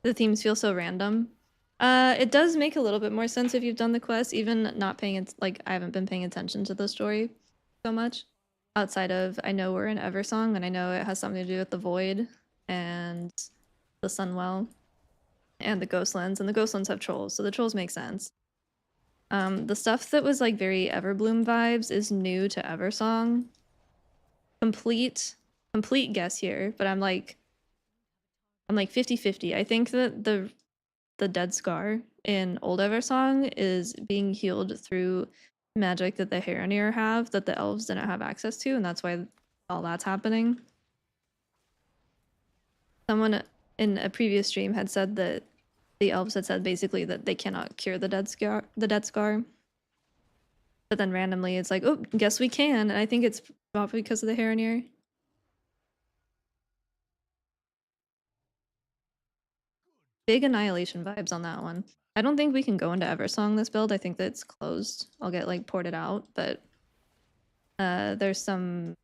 The themes feel so random. It does make a little bit more sense if you've done the quest, even not paying it, like I haven't been paying attention to the story so much. Outside of I know we're in Eversong and I know it has something to do with the Void and the Sunwell and the Ghostlands, and the Ghostlands have trolls, so the trolls make sense. The stuff that was like very Everbloom vibes is new to Eversong. Complete guess here, but I'm like 50-50. I think that the dead scar in Old Eversong is being healed through magic that the Heronir have that the elves didn't have access to, and that's why all that's happening. Someone in a previous stream had said that the elves had said basically that they cannot cure the dead scar. But then randomly it's like, oh, guess we can, and I think it's probably because of the Heronir. Big Annihilation vibes on that one. I don't think we can go into Eversong this build. I think that it's closed. I'll get like ported out, but there's some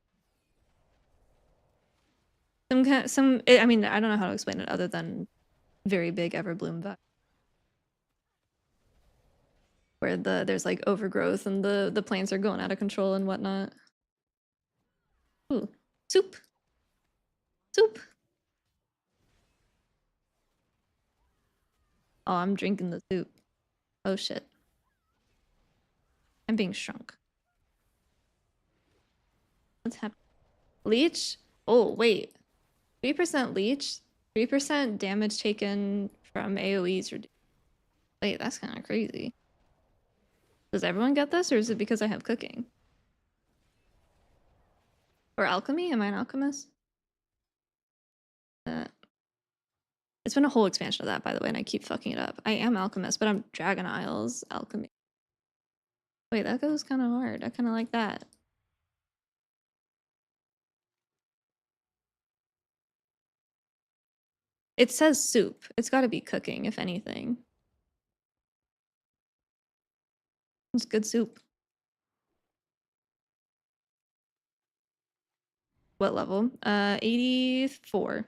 I mean, I don't know how to explain it other than very big Everbloom vibe. where there's like overgrowth and the plants are going out of control and whatnot. Ooh, soup. Soup. Oh, I'm drinking the soup. Oh shit. I'm being shrunk. What's happening? Leech? Oh, wait. 3% leech, 3% damage taken from AoEs. Wait, that's kind of crazy. Does everyone get this, or is it because I have cooking? Or alchemy? Am I an alchemist? It's been a whole expansion of that, by the way, and I keep fucking it up. I am alchemist, but I'm Dragon Isles alchemy. Wait, that goes kind of hard. I kind of like that. It says soup. It's got to be cooking, if anything. It's good soup. What level? 84.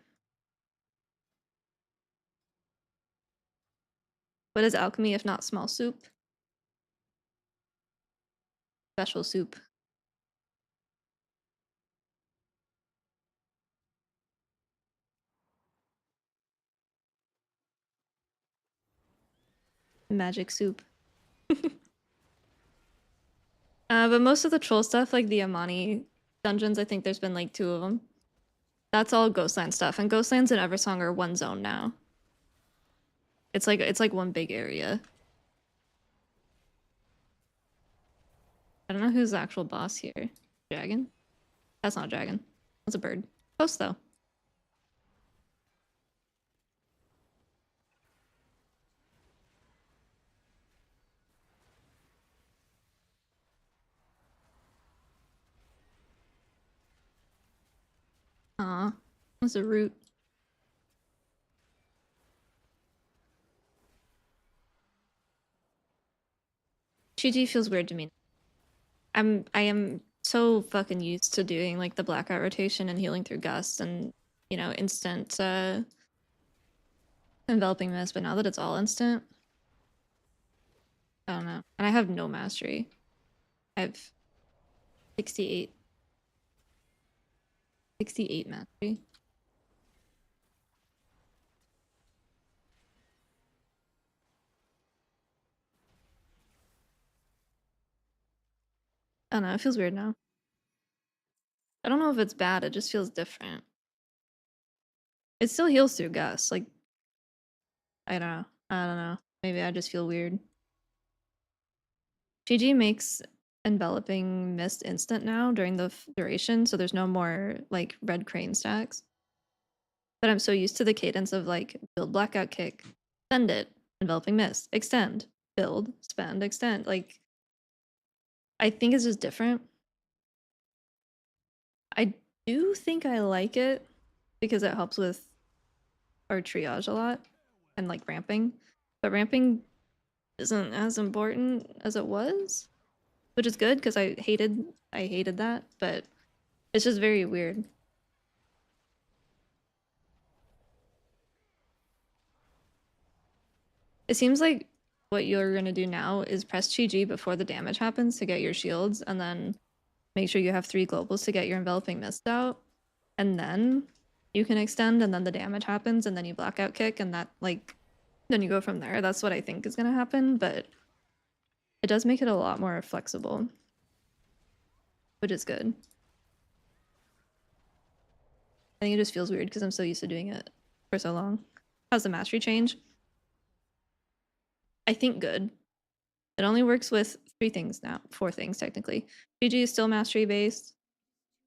What is alchemy if not small soup? Special soup. Magic soup. But most of the troll stuff, like the Amani dungeons, I think there's been like 2 of them. That's all Ghostland stuff, and Ghostlands and Eversong are one zone now. It's like one big area. I don't know who's the actual boss here. Dragon? That's not a dragon. That's a bird. Close though. Aw, that's a root. GG feels weird to me. I am so fucking used to doing like the blackout rotation and healing through gust and, you know, instant enveloping mist, but now that it's all instant, I don't know. And I have no mastery. I have 68. 68 mastery. I don't know, it feels weird now. I don't know if it's bad, it just feels different. It still heals through gust, like, I don't know. I don't know. Maybe I just feel weird. GG makes enveloping mist instant now during the duration, so there's no more like red crane stacks. But I'm so used to the cadence of like build blackout kick, spend it, enveloping mist, extend, build, spend, extend. Like, I think it's just different. I do think I like it because it helps with our triage a lot and like ramping. But ramping isn't as important as it was, which is good because I hated that, but it's just very weird. It seems like what you're gonna do now is press GG before the damage happens to get your shields, and then make sure you have 3 globals to get your enveloping mist out, and then you can extend, and then the damage happens, and then you blackout kick, and that like then you go from there. That's what I think is gonna happen, but it does make it a lot more flexible, which is good. I think it just feels weird because I'm so used to doing it for so long. How's the mastery change? I think good. It only works with 3 things now, 4 things technically. GG is still mastery based,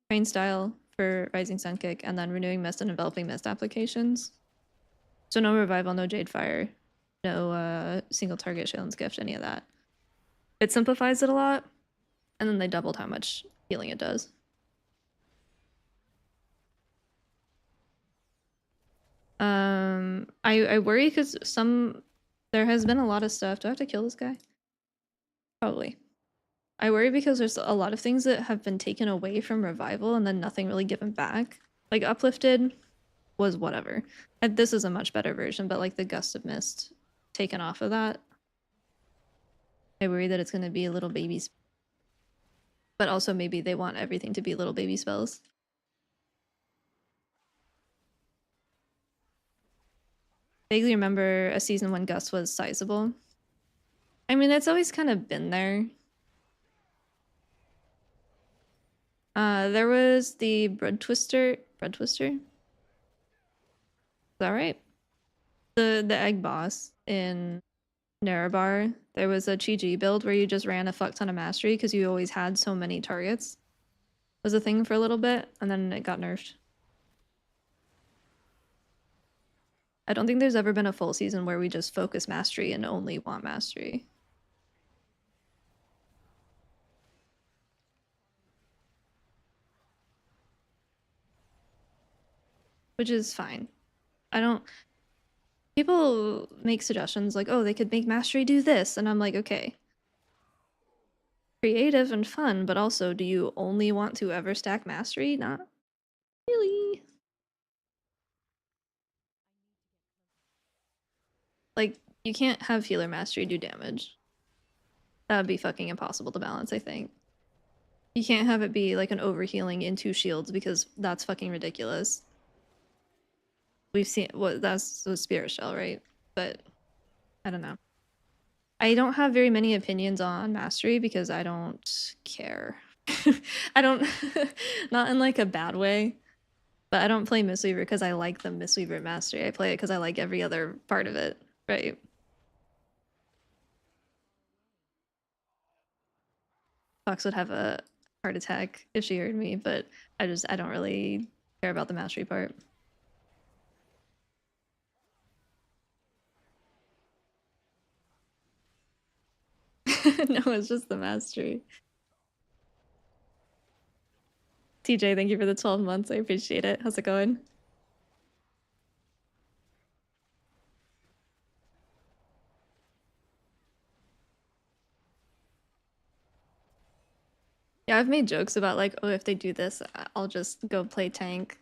train style for Rising Sun Kick, and then renewing mist and enveloping mist applications. So no revival, no jade fire, no single target Shailen's gift, any of that. It simplifies it a lot, and then they doubled how much healing it does. I worry because there has been a lot of stuff. Do I have to kill this guy? Probably. I worry because there's a lot of things that have been taken away from revival and then nothing really given back. Like uplifted was whatever. And this is a much better version, but like the gust of mist taken off of that. I worry that it's gonna be a little baby but also maybe they want everything to be little baby spells. Vaguely remember a season when Gus was sizable. I mean, it's always kind of been there. There was the bread twister. Bread twister? Is that right? The egg boss in Narabar. There was a Chi-Ji build where you just ran a fuck ton of mastery because you always had so many targets. It was a thing for a little bit, and then it got nerfed. I don't think there's ever been a full season where we just focus mastery and only want mastery. Which is fine. I don't... People make suggestions like, oh, they could make mastery do this, and I'm like, okay. Creative and fun, but also, do you only want to ever stack mastery? Not really. Like, you can't have healer mastery do damage. That would be fucking impossible to balance, I think. You can't have it be like an overhealing into shields because that's fucking ridiculous. We've seen what that's the spirit shell, right? But I don't know. I don't have very many opinions on mastery because I don't care. I don't not in like a bad way, but I don't play mistweaver because I like the mistweaver mastery. I play it because I like every other part of it, right? Fox would have a heart attack if she heard me, but I don't really care about the mastery part. No, it's just the mastery. TJ, thank you for the 12 months. I appreciate it. How's it going? Yeah, I've made jokes about like, oh, if they do this, I'll just go play tank.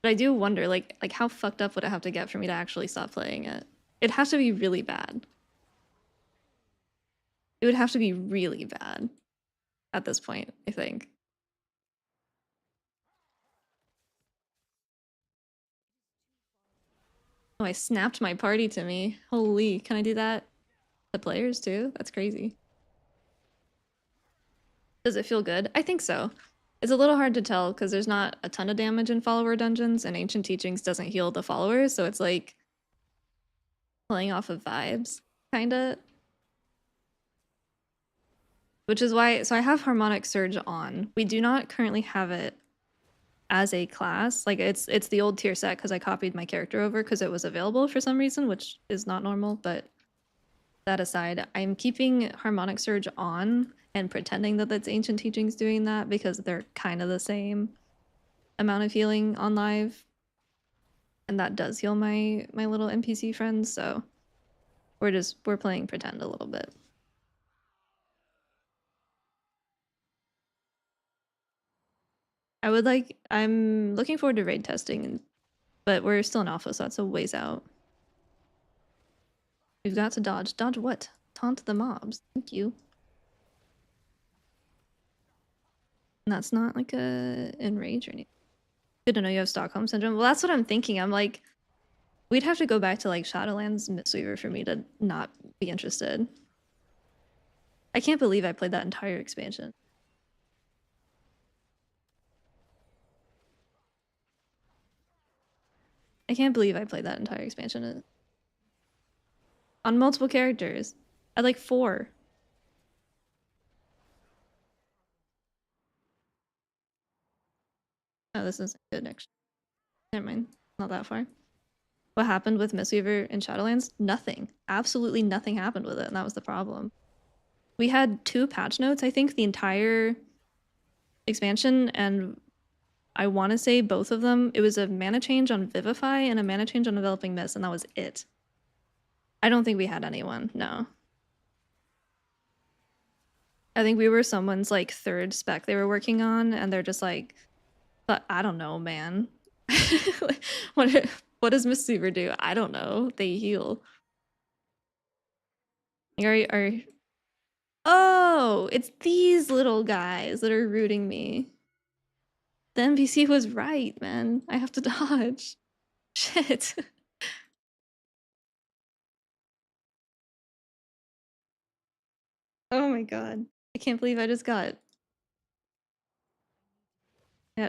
But I do wonder, like how fucked up would it have to get for me to actually stop playing it? It'd have to be really bad. It would have to be really bad at this point, I think. Oh, I snapped my party to me. Holy, can I do that? The players too? That's crazy. Does it feel good? I think so. It's a little hard to tell because there's not a ton of damage in follower dungeons, and Ancient Teachings doesn't heal the followers, so it's like playing off of vibes, kinda. Which is why, so I have Harmonic Surge on. We do not currently have it as a class. Like it's the old tier set because I copied my character over because it was available for some reason, which is not normal, but that aside, I'm keeping Harmonic Surge on and pretending that that's Ancient Teachings doing that because they're kind of the same amount of healing on live. And that does heal my little NPC friends, so we're playing pretend a little bit. I'm looking forward to raid testing, but we're still in alpha, so that's a ways out. We've got to dodge. Dodge what? Taunt the mobs. Thank you. And that's not like a enrage or anything. Good to know you have Stockholm Syndrome. Well, that's what I'm thinking. I'm like, we'd have to go back to like Shadowlands Mistweaver for me to not be interested. I can't believe I played that entire expansion. I can't believe I played that entire expansion on multiple characters. I like 4. Oh, this isn't good actually. Never mind. Not that far. What happened with Mistweaver in Shadowlands? Nothing. Absolutely nothing happened with it, and that was the problem. We had 2 patch notes, I think, the entire expansion, and I want to say both of them. It was a mana change on Vivify and a mana change on Developing Mist, and that was it. I don't think we had anyone, no. I think we were someone's like 3rd spec they were working on, and they're just like, but I don't know, man. what what does Mistweaver do? I don't know. They heal. Are Oh, it's these little guys that are rooting me. The NPC was right, man. I have to dodge. Shit. Oh my god. I can't believe I just got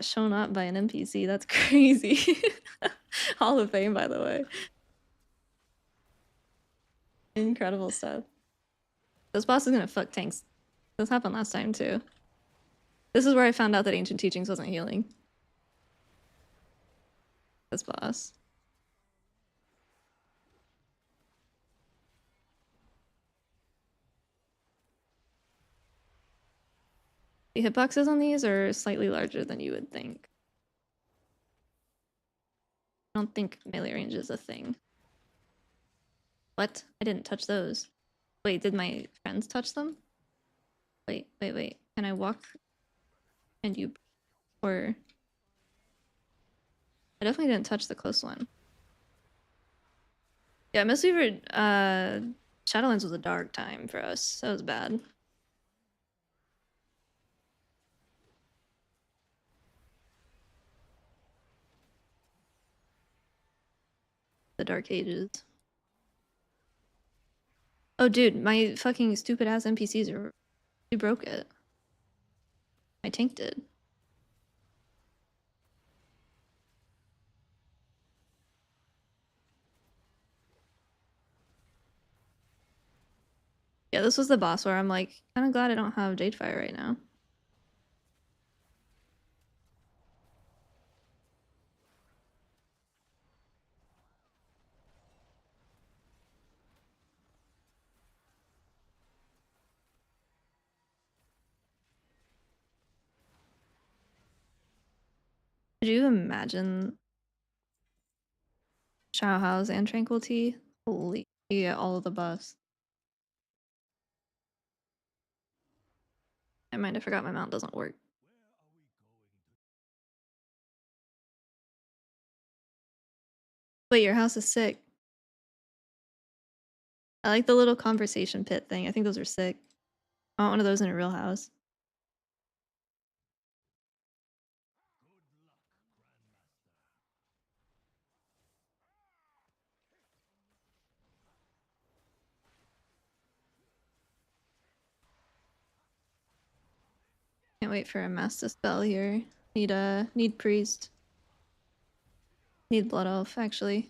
shown up by an NPC. That's crazy. Hall of Fame, by the way. Incredible stuff. This boss is gonna fuck tanks. This happened last time too. This is where I found out that Ancient Teachings wasn't healing. This boss. The hitboxes on these are slightly larger than you would think. I don't think melee range is a thing. What? I didn't touch those. Wait, did my friends touch them? Wait. Can I walk and you... Or... I definitely didn't touch the close one. Yeah, Mistweaver, Shadowlands was a dark time for us. That was bad. The Dark Ages. Oh, dude, my fucking stupid ass NPCs are... You broke it. My tank did. Yeah, this was the boss where I'm like, kind of glad I don't have Jadefire right now. Could you imagine Shadow House and Tranquility? Holy, you get all of the buffs. I mind, I forgot my mount doesn't work. Wait, your house is sick. I like the little conversation pit thing. I think those are sick. I want one of those in a real house. Can't wait for a master spell here. Need priest. Need blood elf, actually.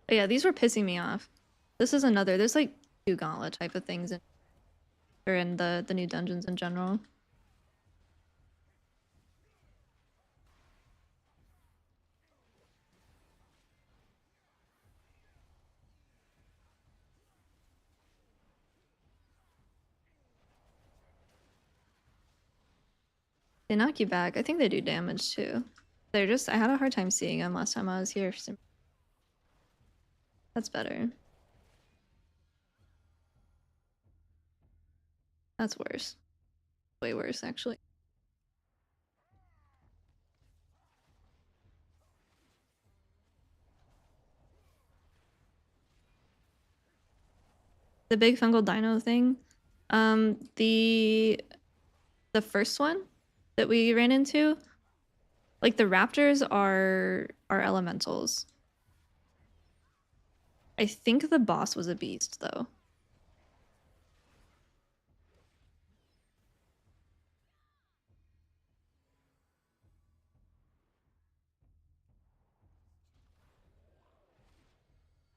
But yeah, these were pissing me off. This is another. There's like two gauntlet type of things in the new dungeons in general. They knock you back. I think they do damage too. They're just, I had a hard time seeing them last time I was here. That's better. That's worse. Way worse, actually. The big fungal dino thing. The first one that we ran into, like the raptors are elementals. I think the boss was a beast though.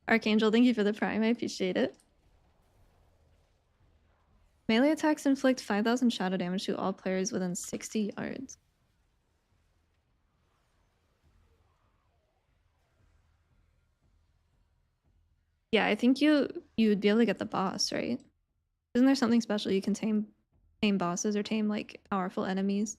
Archangel, thank you for the prime. I appreciate it. Melee attacks inflict 5,000 shadow damage to all players within 60 yards. Yeah, I think you'd be able to get the boss, right? Isn't there something special you can tame bosses or tame like powerful enemies?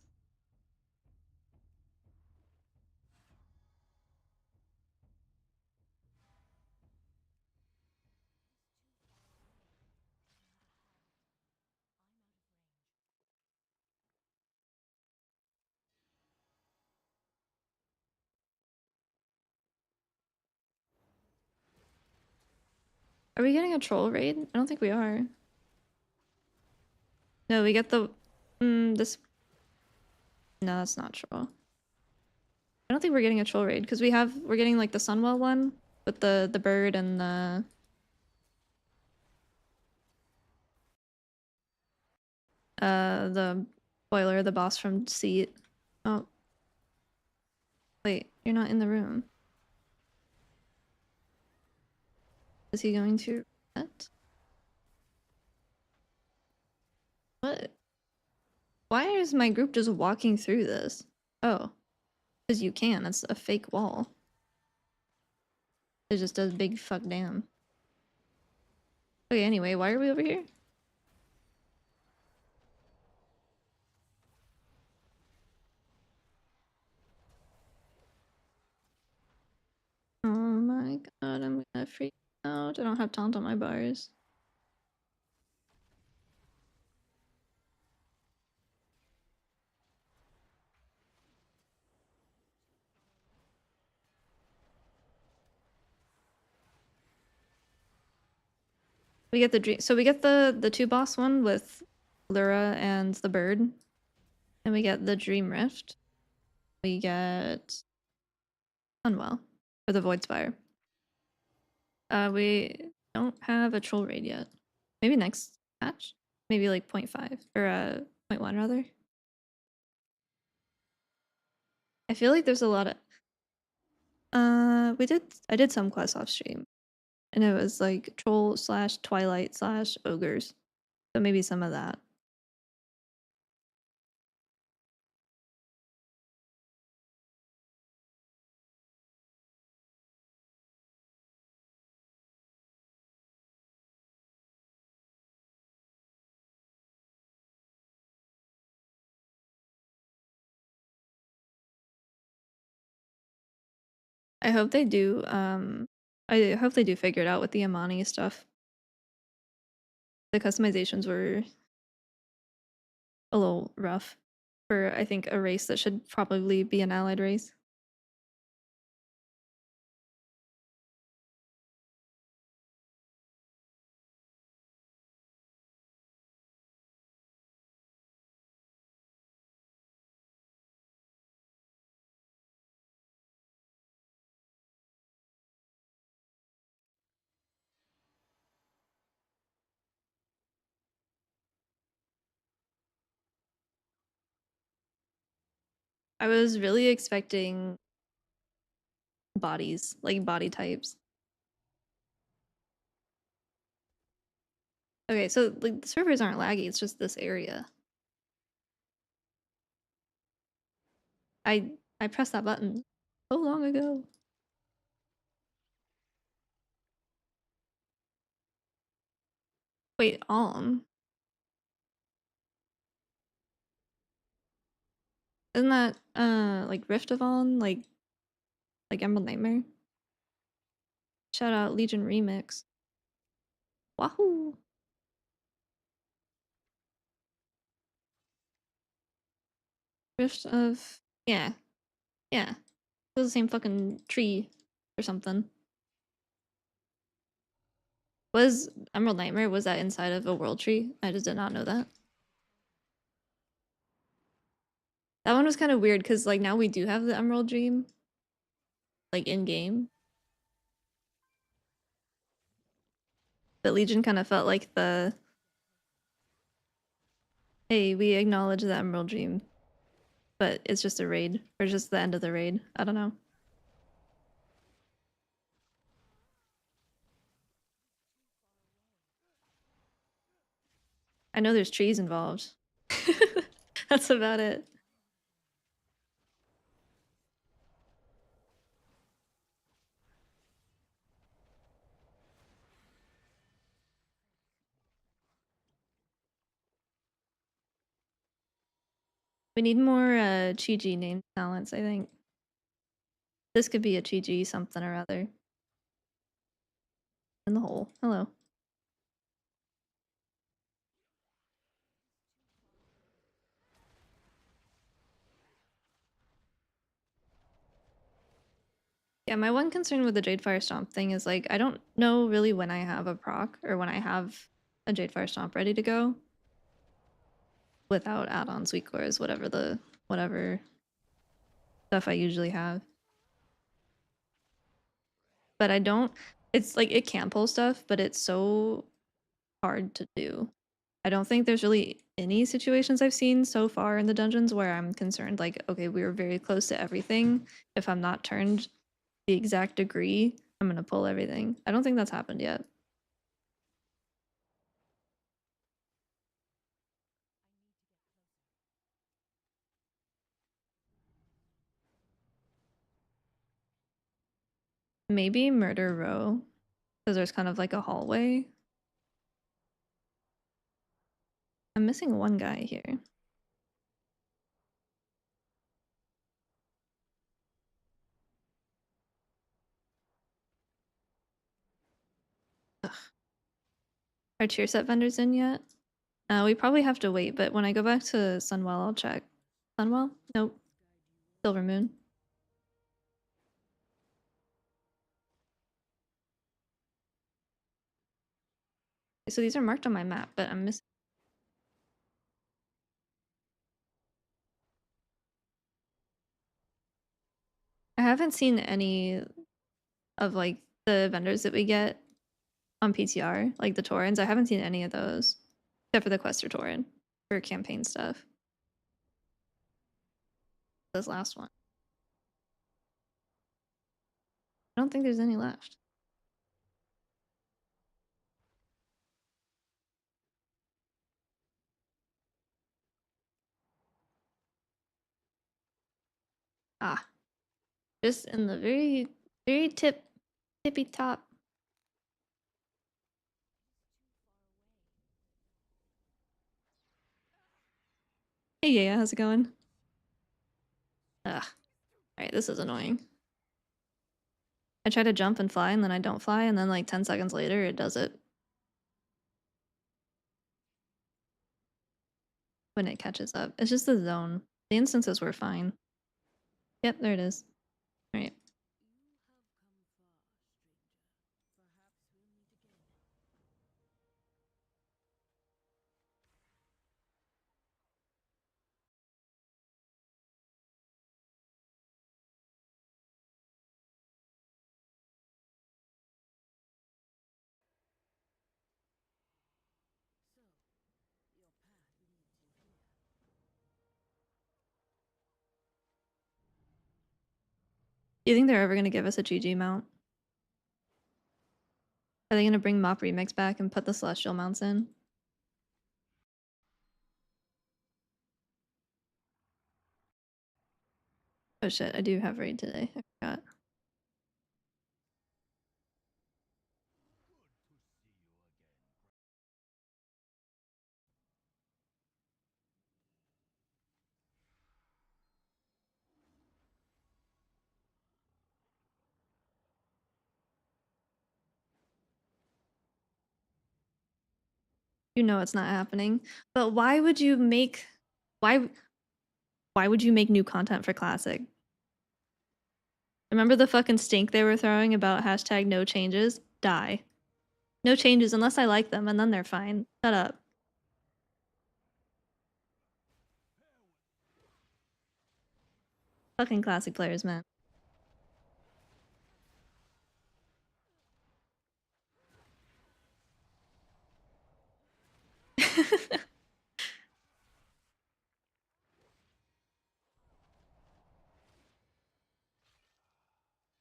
Are we getting a troll raid? I don't think we are. No, we get the this. No, that's not troll. I don't think we're getting a troll raid because we're getting like the Sunwell one with the bird and the boiler, the boss from Seat. Oh, wait, you're not in the room. Is he going to what? What? Why is my group just walking through this? Oh, because you can. That's a fake wall. It just does big fuck damn. Okay, anyway, why are we over here? Oh my god, I'm gonna freak out. I don't have taunt on my bars. We get the dream. So we get the two boss one with Lura and the bird, and we get the Dream Rift. We get Unwell or the Void Spire. We don't have a troll raid yet. Maybe next patch. Maybe like 0.5 or 0.1 rather. I feel like there's a lot of I did some quests off stream, and it was like troll slash twilight slash ogres. So maybe some of that. I hope they do I hope they do figure it out with the Amani stuff. The customizations were a little rough for I think a race that should probably be an allied race. I was really expecting bodies, like body types. Okay, so like the servers aren't laggy, it's just this area. I pressed that button so long ago. Wait, isn't that like Rift of On, like Emerald Nightmare? Shout out Legion Remix. Wahoo! Rift of yeah, yeah. It was the same fucking tree or something. Was Emerald Nightmare, was that inside of a world tree? I just did not know that. That one was kind of weird because like now we do have the Emerald Dream, like in game. But Legion kind of felt like the hey, we acknowledge the Emerald Dream, but it's just a raid or just the end of the raid. I don't know. I know there's trees involved. That's about it. We need more Chi-Ji name talents, I think. This could be a Chi-Ji something or other. In the hole. Hello. Yeah, my one concern with the Jadefire Stomp thing is like I don't know really when I have a proc or when I have a Jadefire Stomp ready to go without add-ons, weak cores, whatever stuff I usually have. But I don't. It's like it can pull stuff, but it's so hard to do. I don't think there's really any situations I've seen so far in the dungeons where I'm concerned like, okay, we were very close to everything. If I'm not turned the exact degree, I'm gonna pull everything. I don't think that's happened yet. Maybe Murder Row, because there's kind of like a hallway. I'm missing one guy here. Ugh. Are tier set vendors in yet? We probably have to wait, but when I go back to Sunwell, I'll check. Sunwell? Nope. Silver Moon. So these are marked on my map, but I'm missing. I haven't seen any of like the vendors that we get on PTR, like the Taurens. I haven't seen any of those, except for the Quester Tauren for campaign stuff. This last one. I don't think there's any left. Ah, just in the very tippy top. Hey, yeah, how's it going? Ugh. Alright, this is annoying. I try to jump and fly, and then I don't fly, and then like 10 seconds later, it does it. When it catches up. It's just the zone. The instances were fine. Yep, there it is. Alright. Do you think they're ever gonna give us a GG mount? Are they gonna bring Mop Remix back and put the Celestial mounts in? Oh shit, I do have raid today. I forgot. You know it's not happening. But why would you make why why would you make new content for Classic? Remember the fucking stink they were throwing about hashtag no changes? Die. No changes unless I like them, and then they're fine. Shut up. Fucking Classic players, man.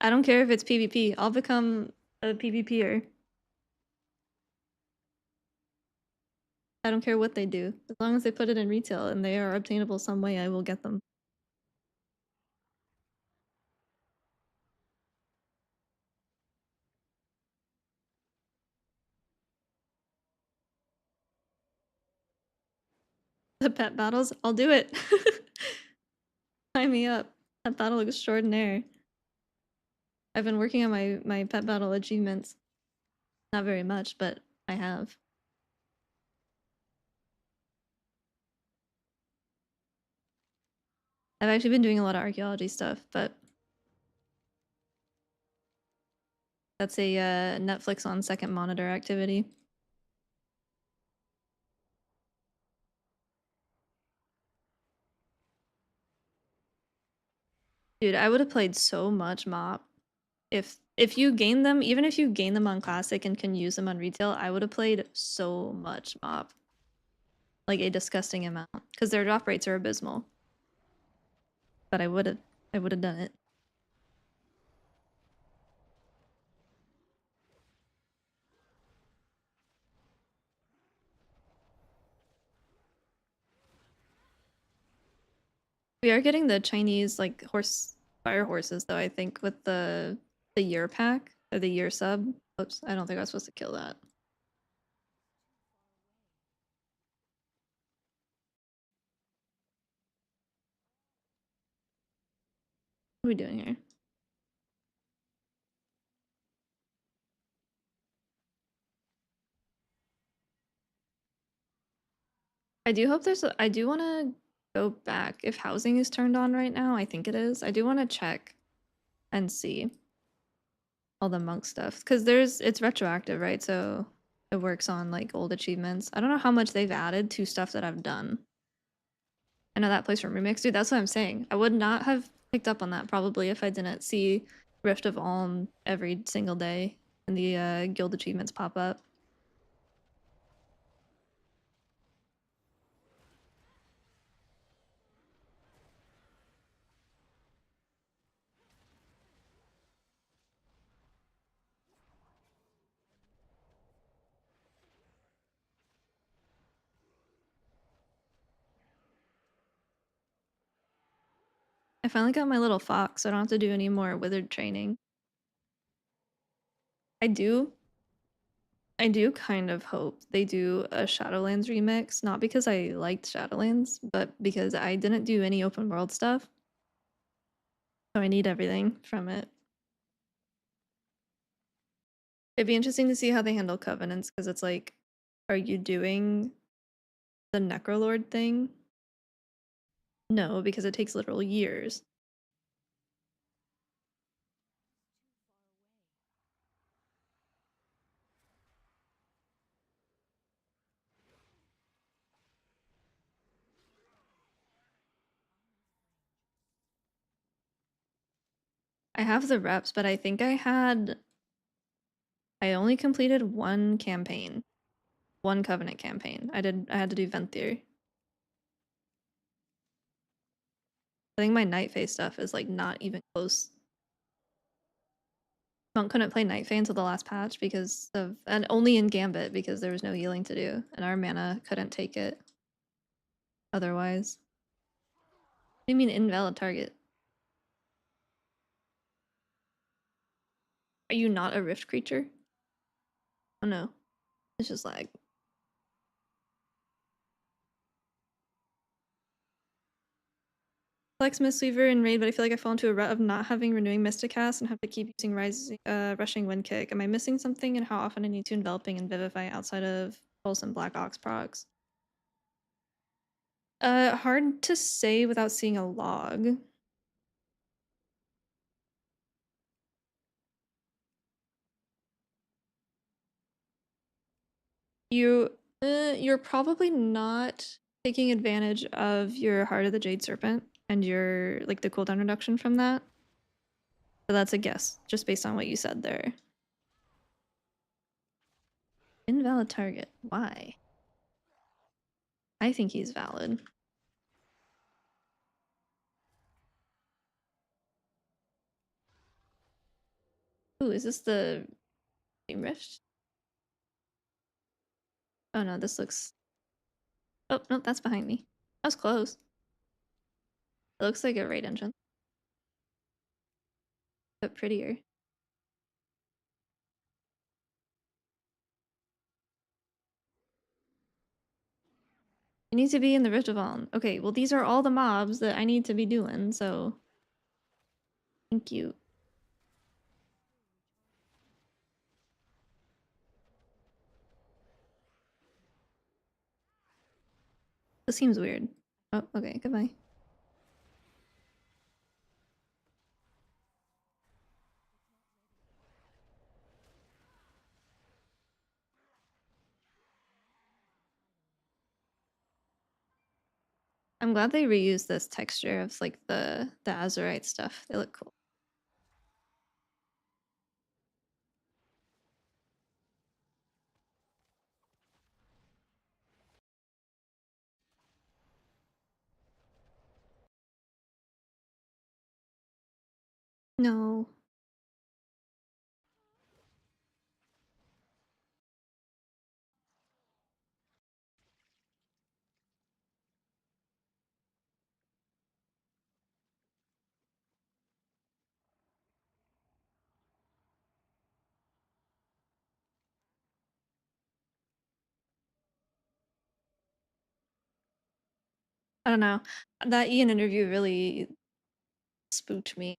I don't care if it's PvP. I'll become a PvPer. I don't care what they do. As long as they put it in retail and they are obtainable some way, I will get them. The pet battles, I'll do it. Sign me up. Pet battle extraordinaire. I've been working on my pet battle achievements. Not very much, but I have. I've actually been doing a lot of archaeology stuff, but That's a Netflix on second monitor activity. Dude, I would have played so much mop. If you gain them, even if you gain them on classic and can use them on retail, I would have played so much mop. Like a disgusting amount. Because their drop rates are abysmal. But I would have done it. We are getting the Chinese like fire horses though, I think, with the year pack or the year sub. Oops, I don't think I was supposed to kill that. What are we doing here? I do hope I do want to go back. If housing is turned on right now, I think it is. I do want to check and see all the monk stuff because it's retroactive, right? So it works on like old achievements. I don't know how much they've added to stuff that I've done. I know that plays from remix, dude. That's what I'm saying. I would not have picked up on that probably if I didn't see Rift of Alm every single day and the guild achievements pop up. I finally got my little fox, so I don't have to do any more withered training. I do I do kind of hope they do a Shadowlands remix, not because I liked Shadowlands, but because I didn't do any open world stuff. So I need everything from it. It'd be interesting to see how they handle covenants, because it's like, are you doing the Necrolord thing? No, because it takes literal years. I have the reps, but I think I only completed one campaign. One covenant campaign. I had to do Venthyr. I think my Night Fae stuff is like not even close. Monk couldn't play Night Fae until the last patch because of, and only in Gambit because there was no healing to do, and our mana couldn't take it otherwise. What do you mean invalid target? Are you not a rift creature? Oh no, it's just lag. Flex Mistweaver in raid, but I feel like I fall into a rut of not having renewing Mysticast and have to keep using rushing wind kick. Am I missing something, and how often I need to enveloping and vivify outside of Pulse and Black Ox procs? Hard to say without seeing a log. You're probably not taking advantage of your Heart of the Jade Serpent and your like the cooldown reduction from that. But that's a guess, just based on what you said there. Invalid target. Why? I think he's valid. Ooh, is this the Rift? Oh no, this looks. Oh no, that's behind me. That was close. It looks like a raid engine, but prettier. You need to be in the Rift of Alm. Okay, well these are all the mobs that I need to be doing, so thank you. This seems weird. Oh, okay, goodbye. I'm glad they reused this texture of like the azurite stuff. They look cool. No. I don't know. That Ian interview really spooked me,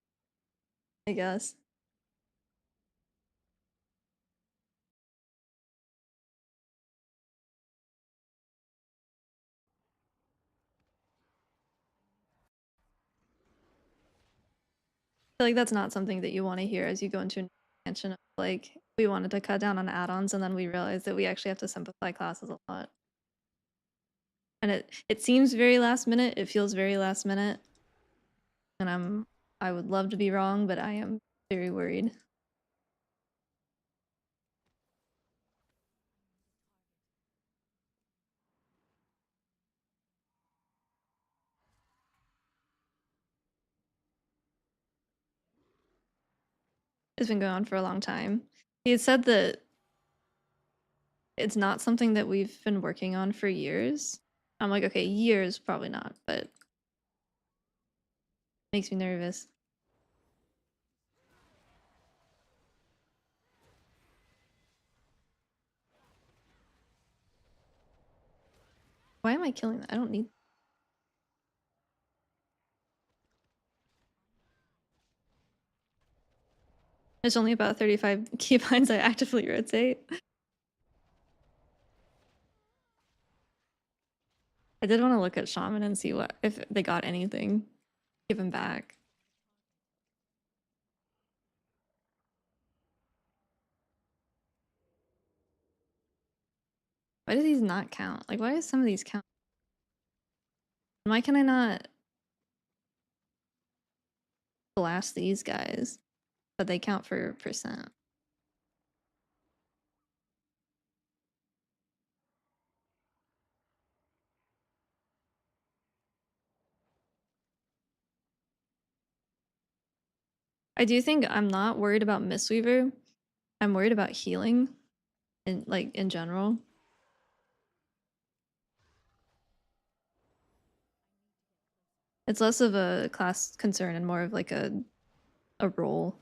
I guess. I feel like that's not something that you want to hear as you go into an expansion of like we wanted to cut down on add-ons and then we realized that we actually have to simplify classes a lot. And it seems very last minute, it feels very last minute. And I would love to be wrong, but I am very worried. It's been going on for a long time. He had said that it's not something that we've been working on for years. I'm like, okay, years probably not, but makes me nervous. Why am I killing that? I don't need. There's only about 35 keybinds I actively rotate. I did want to look at Shaman and see what if they got anything. Give him back. Why do these not count? Like, why does some of these count? Why can I not blast these guys? But they count for percent. I do think I'm not worried about Mistweaver. I'm worried about healing in general. It's less of a class concern and more of like a role.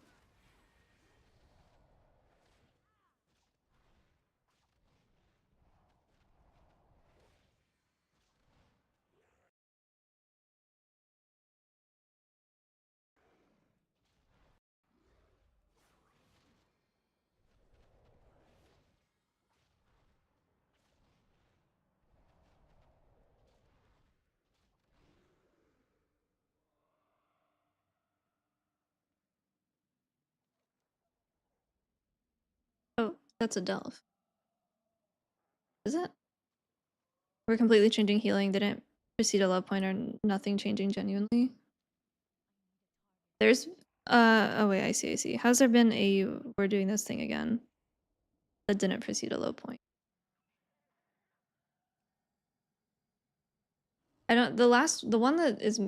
Oh, that's a delve. Is it? We're completely changing healing. Didn't proceed a low point or nothing changing genuinely. There's oh wait, I see, I see. Has there been a we're doing this thing again that didn't proceed a low point? I don't the one that is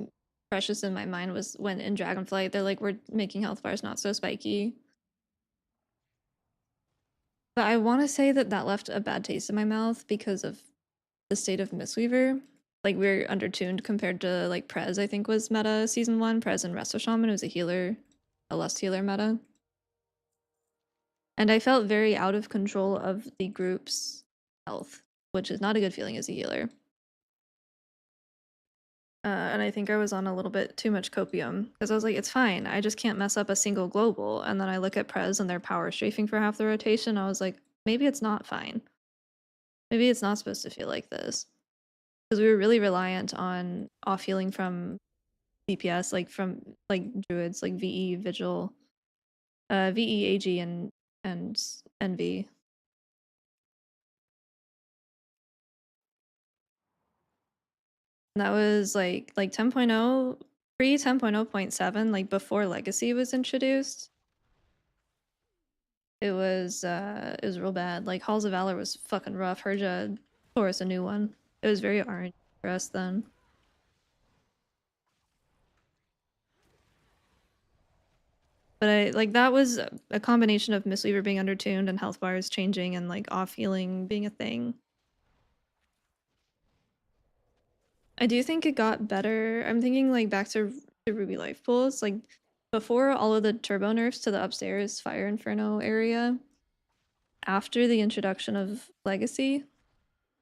precious in my mind was when in Dragonflight they're like we're making health bars not so spiky. But I want to say that that left a bad taste in my mouth because of the state of Mistweaver. Like we're undertuned compared to like Prez, I think was meta season 1. Prez and Resto Shaman was a healer, a lust healer meta. And I felt very out of control of the group's health, which is not a good feeling as a healer. And I think I was on a little bit too much copium because I was like, it's fine. I just can't mess up a single global. And then I look at Prez and their power strafing for half the rotation. I was like, maybe it's not fine. Maybe it's not supposed to feel like this. Because we were really reliant on off healing from DPS, like from like druids, like VE, Vigil, VE, AG, and NV. And That was like 10.0, pre 10.0.7, like before Legacy was introduced. It was real bad. Like Halls of Valor was fucking rough. Herja tore us a new one. It was very RNG for us then. But that was a combination of Mistweaver being undertuned and health bars changing and like off healing being a thing. I do think it got better. I'm thinking like back to Ruby life pools. Like before all of the turbo nerfs to the upstairs Fire Inferno area, after the introduction of Legacy,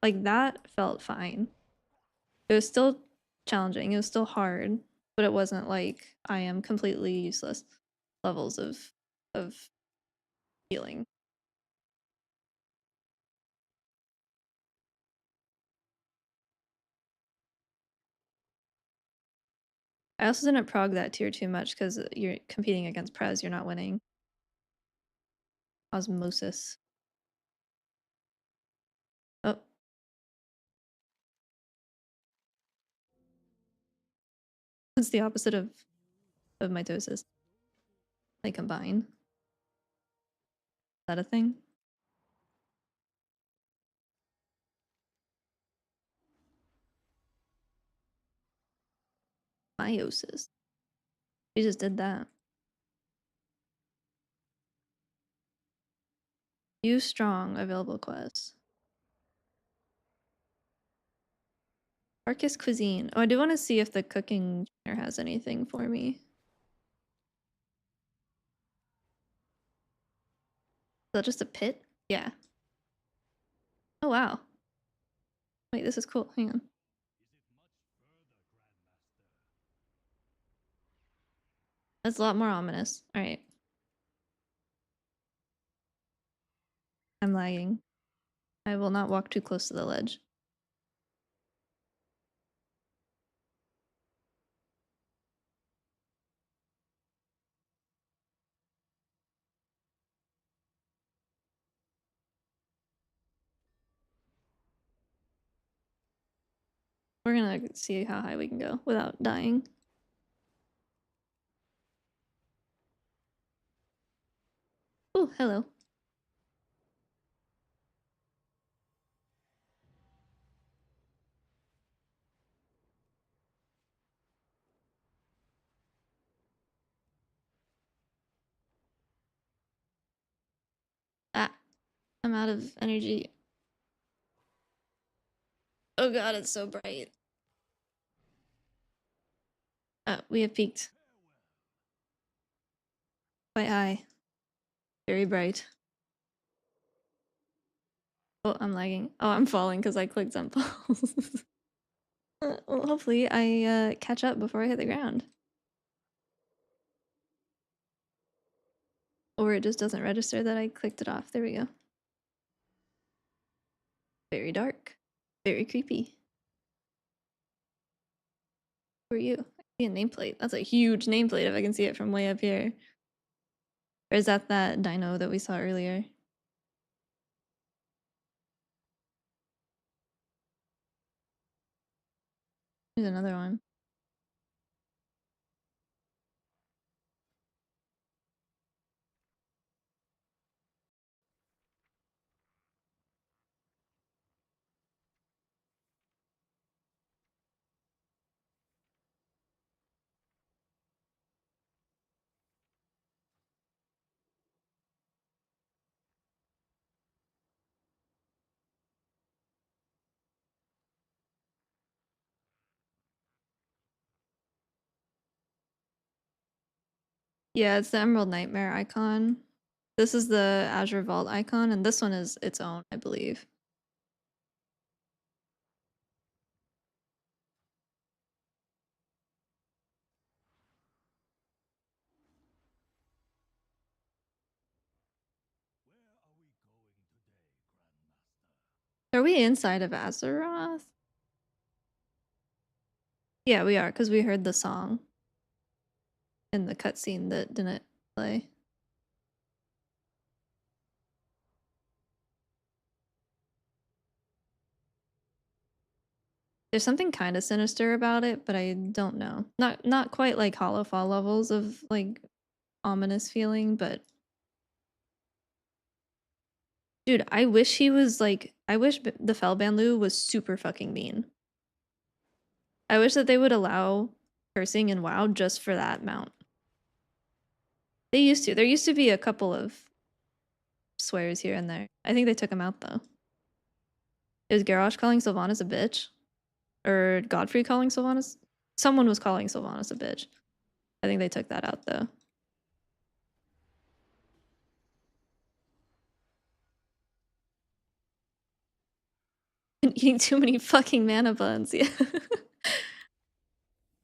like that felt fine. It was still challenging, it was still hard, but it wasn't like I am completely useless levels of healing. I also didn't prog that tier too much because you're competing against Prez, you're not winning. Osmosis. Oh, it's the opposite of mitosis. They combine. Is that a thing? Meiosis. We just did that. Use strong available quests. Arcus cuisine. Oh, I do want to see if the cooking trainer has anything for me. Is that just a pit? Yeah. Oh wow. Wait, this is cool. Hang on. That's a lot more ominous. Alright. I'm lagging. I will not walk too close to the ledge. We're gonna see how high we can go without dying. Oh, hello. Ah, I'm out of energy. Oh god, it's so bright. We have peaked. Quite high. Very bright. Oh, I'm lagging. Oh, I'm falling because I clicked on pause. Well, hopefully I catch up before I hit the ground. Or it just doesn't register that I clicked it off. There we go. Very dark. Very creepy. Who are you? I see a nameplate. That's a huge nameplate if I can see it from way up here. Or is that dino that we saw earlier? There's another one. Yeah, it's the Emerald Nightmare icon. This is the Azure Vault icon, and this one is its own, I believe. Are we inside of Azeroth? Yeah, we are, because we heard the song in the cutscene that didn't play. There's something kind of sinister about it, but I don't know. Not quite like Hollow Fall levels of like ominous feeling, but dude, I wish he was like I wish the Fellbanlu was super fucking mean. I wish that they would allow cursing in WoW just for that mount. They used to. There used to be a couple of swears here and there. I think they took him out though. Is Garrosh calling Sylvanas a bitch? Or Godfrey calling Sylvanas? Someone was calling Sylvanas a bitch. I think they took that out though. Eating too many fucking mana buns, yeah.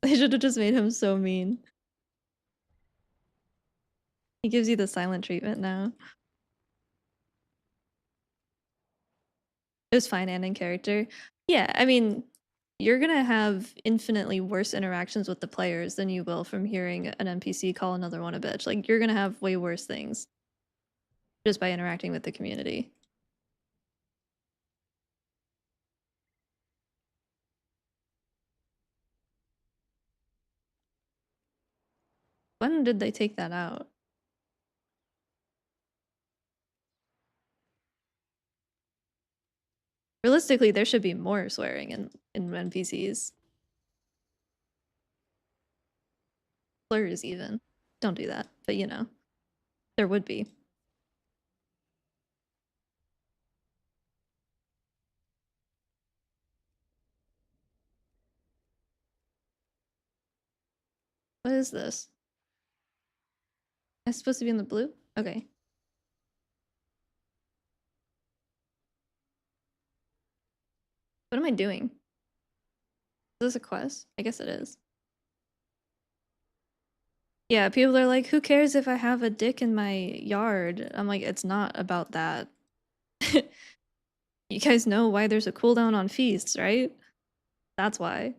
They should have just made him so mean. He gives you the silent treatment now. It was fine and in character. Yeah, I mean, you're gonna have infinitely worse interactions with the players than you will from hearing an NPC call another one a bitch. Like, you're gonna have way worse things just by interacting with the community. When did they take that out? Realistically, there should be more swearing in NPCs. Slurs, even. Don't do that, but you know, there would be. What is this? It's supposed to be in the blue? Okay. What am I doing? Is this a quest? I guess it is. Yeah, people are like, who cares if I have a dick in my yard? I'm like, it's not about that. You guys know why there's a cooldown on feasts, right? That's why.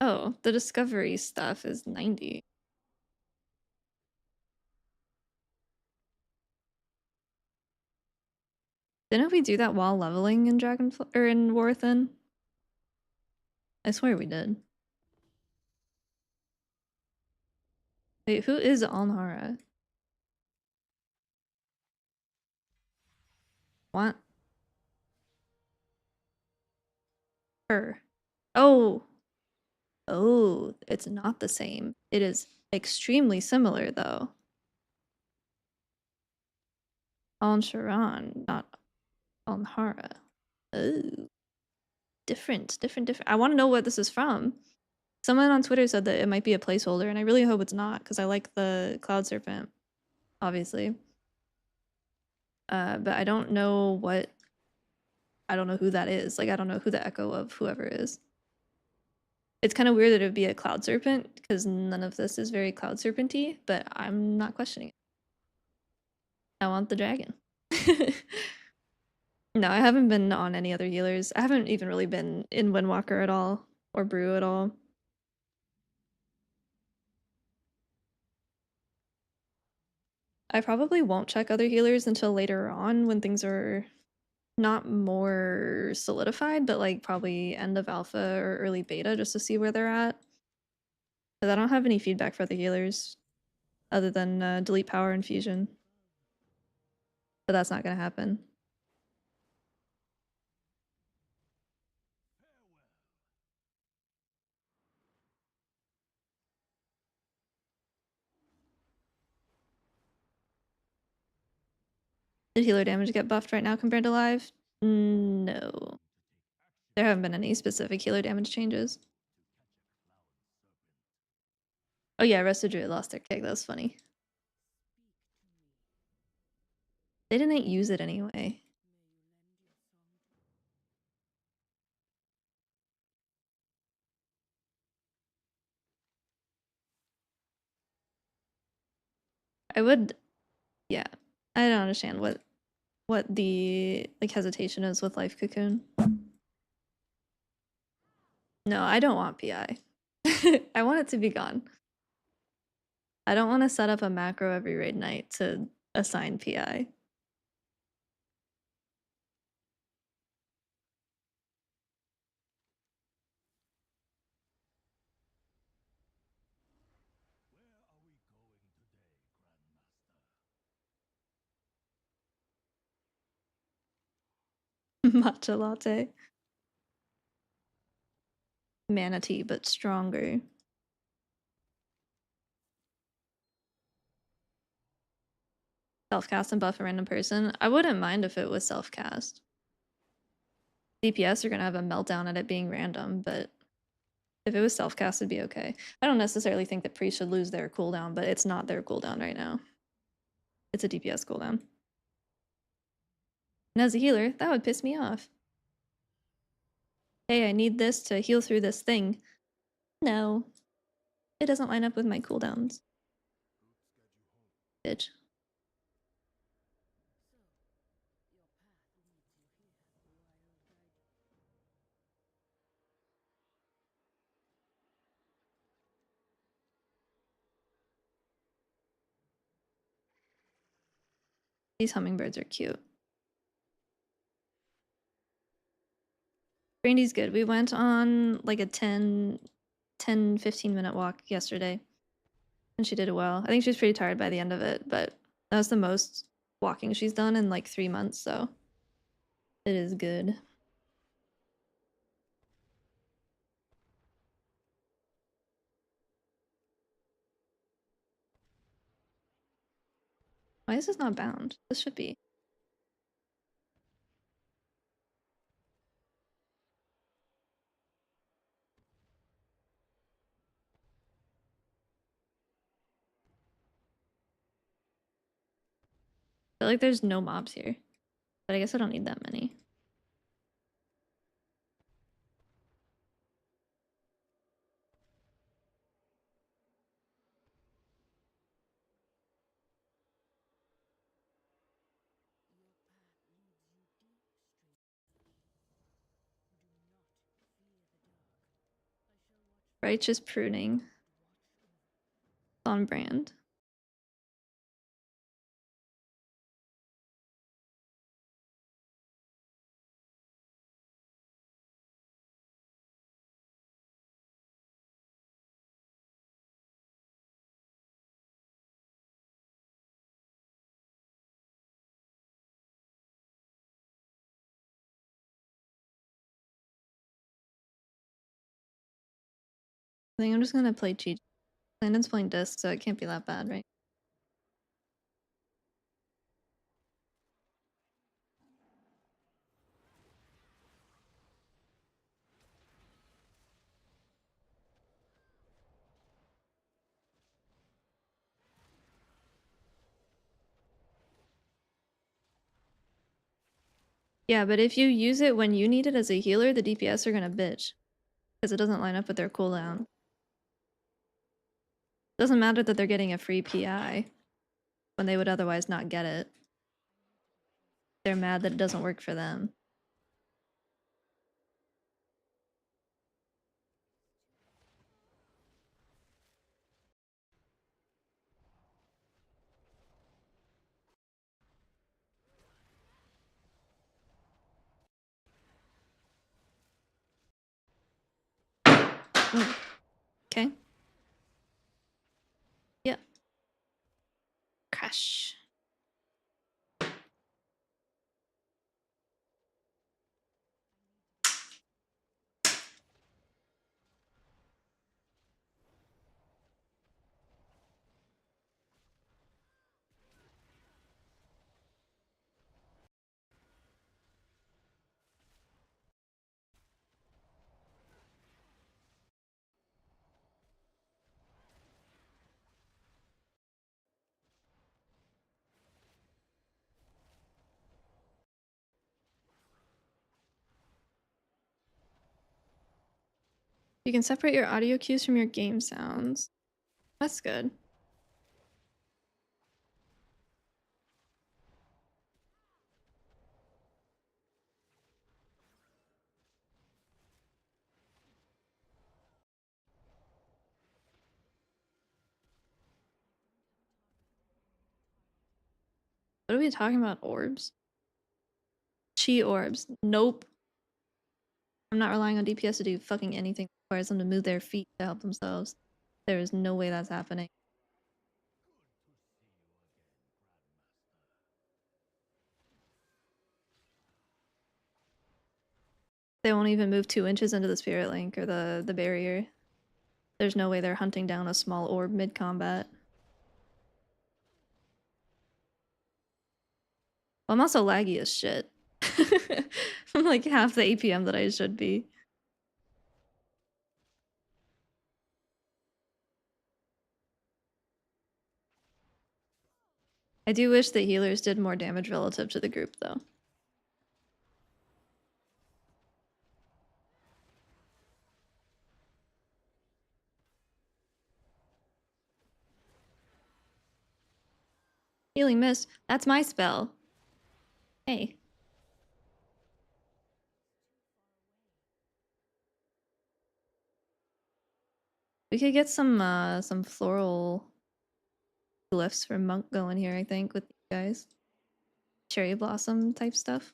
Oh, the discovery stuff is 90. Didn't we do that while leveling in Dragonfl or in Warthen? I swear we did. Wait, who is Alnhara? What? Her. Oh. Oh, it's not the same. It is extremely similar though. Sharon, not Alnhara. Oh. Different. I want to know what this is from. Someone on Twitter said that it might be a placeholder, and I really hope it's not, because I like the Cloud Serpent, obviously. But I don't know what... I don't know who that is. Like, I don't know who the echo of whoever is. It's kind of weird that it would be a Cloud Serpent, because none of this is very Cloud Serpent-y, but I'm not questioning it. I want the dragon. No, I haven't been on any other healers. I haven't even really been in Windwalker at all, or Brew at all. I probably won't check other healers until later on when things are not more solidified, but like probably end of alpha or early beta just to see where they're at. Because I don't have any feedback for the healers other than delete power and fusion. But that's not going to happen. Did healer damage get buffed right now compared to live? No. There haven't been any specific healer damage changes. Oh yeah, Rested Druid lost their kick. That was funny. They didn't use it anyway. I would... Yeah. I don't understand what the like hesitation is with Life Cocoon. No, I don't want PI. I want it to be gone. I don't want to set up a macro every raid night to assign PI. Matcha latte. Manatee, but stronger. Self-cast and buff a random person. I wouldn't mind if it was self-cast. DPS are gonna have a meltdown at it being random, but if it was self-cast, it'd be okay. I don't necessarily think that priests should lose their cooldown, but it's not their cooldown right now. It's a DPS cooldown. And as a healer, that would piss me off. Hey, I need this to heal through this thing. No. It doesn't line up with my cooldowns. Bitch. These hummingbirds are cute. Brandy's good. We went on like a 10, 15 minute walk yesterday. And she did well. I think she was pretty tired by the end of it, but that was the most walking she's done in like 3 months, so it is good. Why is this not bound? This should be. I feel like there's no mobs here, but I guess I don't need that many. Righteous pruning. On brand. I think I'm just gonna play cheat. Landon's playing disc, so it can't be that bad, right? Yeah, but if you use it when you need it as a healer, the DPS are gonna bitch. Because it doesn't line up with their cooldown. Doesn't matter that they're getting a free PI when they would otherwise not get it. They're mad that it doesn't work for them. Okay. Yep. Crash. You can separate your audio cues from your game sounds. That's good. What are we talking about? Orbs? Chi orbs. Nope. I'm not relying on DPS to do fucking anything that requires them to move their feet to help themselves. There is no way that's happening. They won't even move 2 inches into the spirit link or the barrier. There's no way they're hunting down a small orb mid-combat. Well, I'm also laggy as shit. I'm like half the APM that I should be. I do wish that healers did more damage relative to the group, though. Healing Mist. That's my spell. Hey. We could get some floral glyphs from Monk going here, I think, with you guys. Cherry blossom type stuff.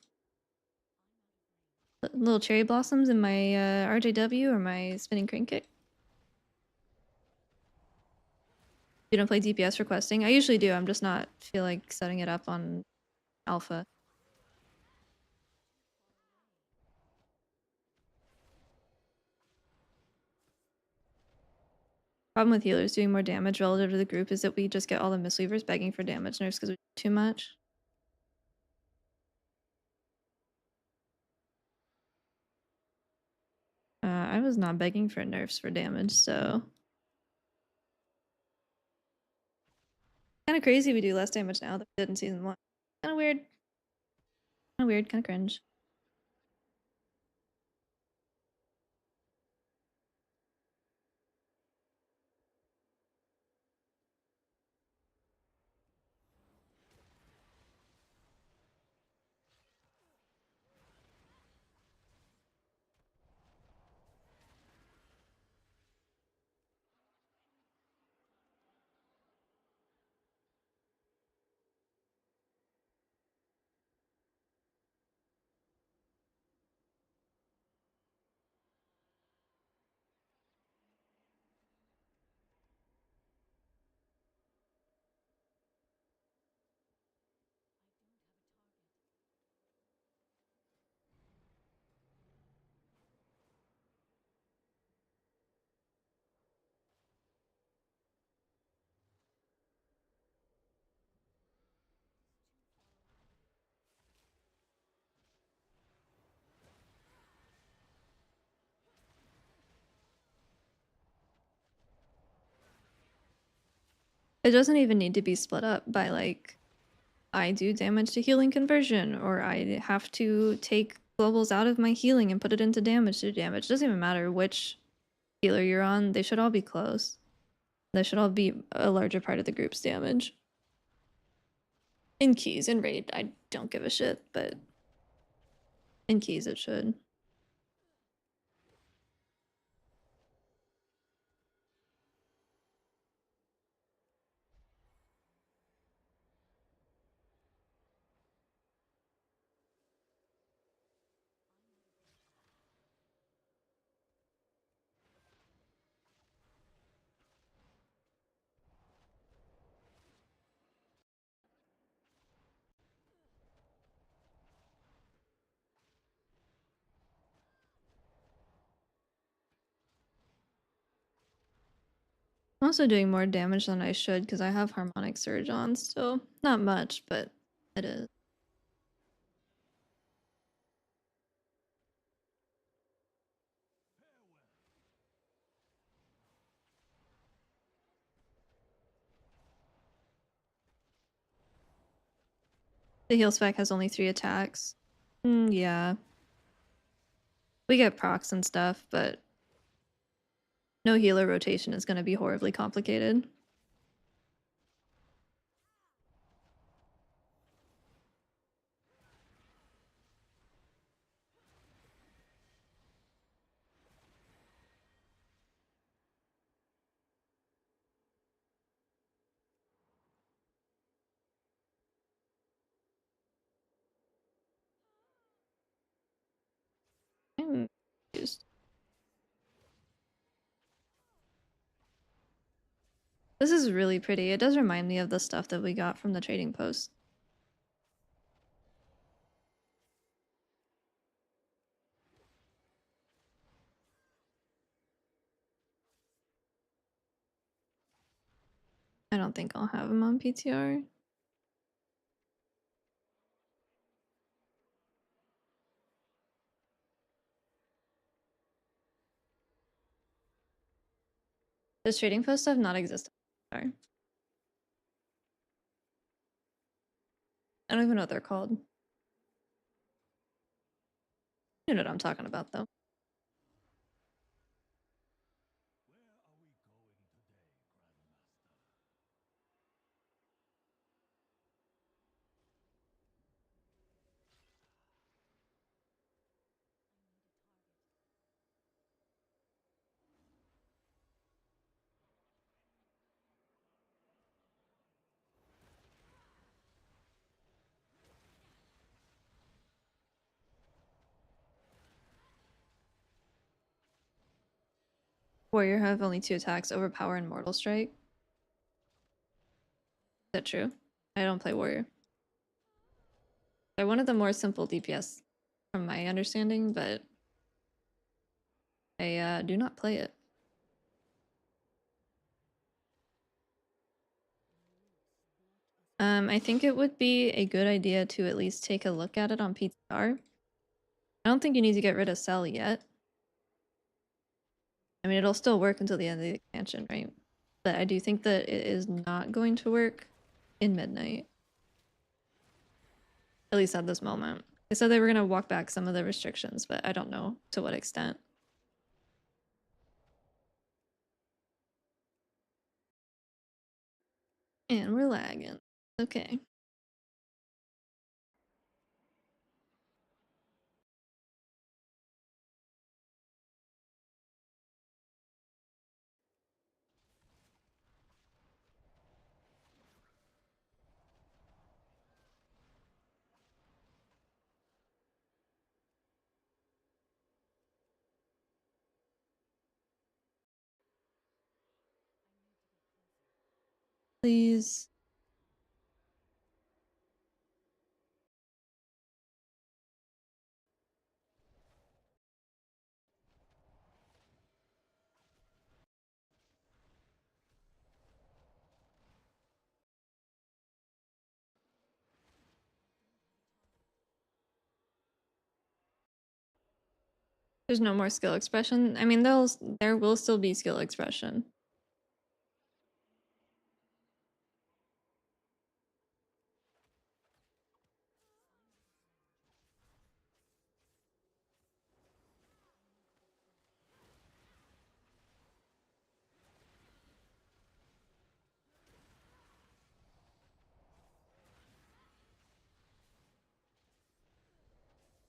Little cherry blossoms in my RJW or my spinning crane kick. You don't play DPS requesting? I usually do. I'm just not feel like setting it up on alpha. Problem with healers doing more damage relative to the group is that we just get all the mistweavers begging for damage nerfs because we do too much. I was not begging for nerfs for damage, so kind of crazy we do less damage now than we did in season 1. Kind of weird. Kind of weird. Kind of cringe. It doesn't even need to be split up by like I do damage to healing conversion, or I have to take globals out of my healing and put it into damage to damage. It doesn't even matter which healer you're on, they should all be close. They should all be a larger part of the group's damage. In keys, in raid, I don't give a shit, but in keys it should. I'm also doing more damage than I should because I have Harmonic Surge on still. Not much, but it is. The heal spec has only 3 attacks. Yeah. We get procs and stuff, but no healer rotation is going to be horribly complicated. This is really pretty. It does remind me of the stuff that we got from the trading post. I don't think I'll have him on PTR. Does trading post stuff not exist? Sorry. I don't even know what they're called. You know what I'm talking about, though. Warrior have only 2 attacks, overpower and mortal strike. Is that true? I don't play warrior. They're one of the more simple DPS from my understanding, but I do not play it. I think it would be a good idea to at least take a look at it on PTR. I don't think you need to get rid of Cell yet. I mean, it'll still work until the end of the expansion, right? But I do think that it is not going to work in Midnight. At least at this moment. They said they were going to walk back some of the restrictions, but I don't know to what extent. And we're lagging. Okay. Please. There's no more skill expression. I mean, there will still be skill expression.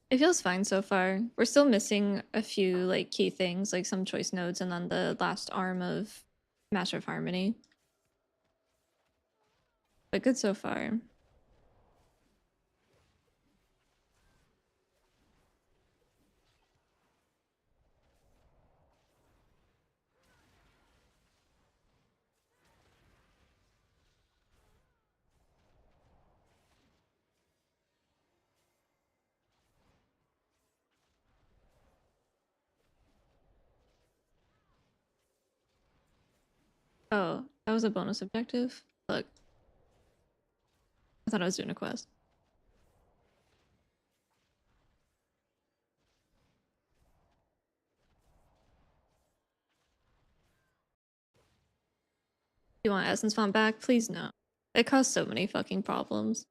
It feels fine so far. We're still missing a few like key things, like some choice nodes and then the last arm of Master of Harmony. But good so far. Oh, that was a bonus objective? Look, I thought I was doing a quest. You want Essence Font back? Please no. It caused so many fucking problems.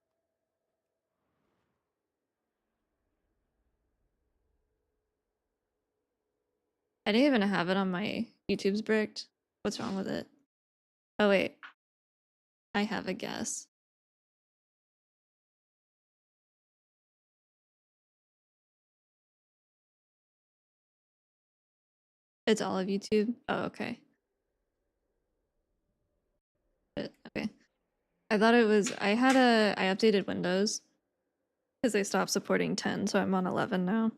I didn't even have it on my YouTube's bricked. What's wrong with it? Oh wait. I have a guess. It's all of YouTube? Oh, okay. Okay. I thought it was I updated Windows because they stopped supporting 10, so I'm on 11 now.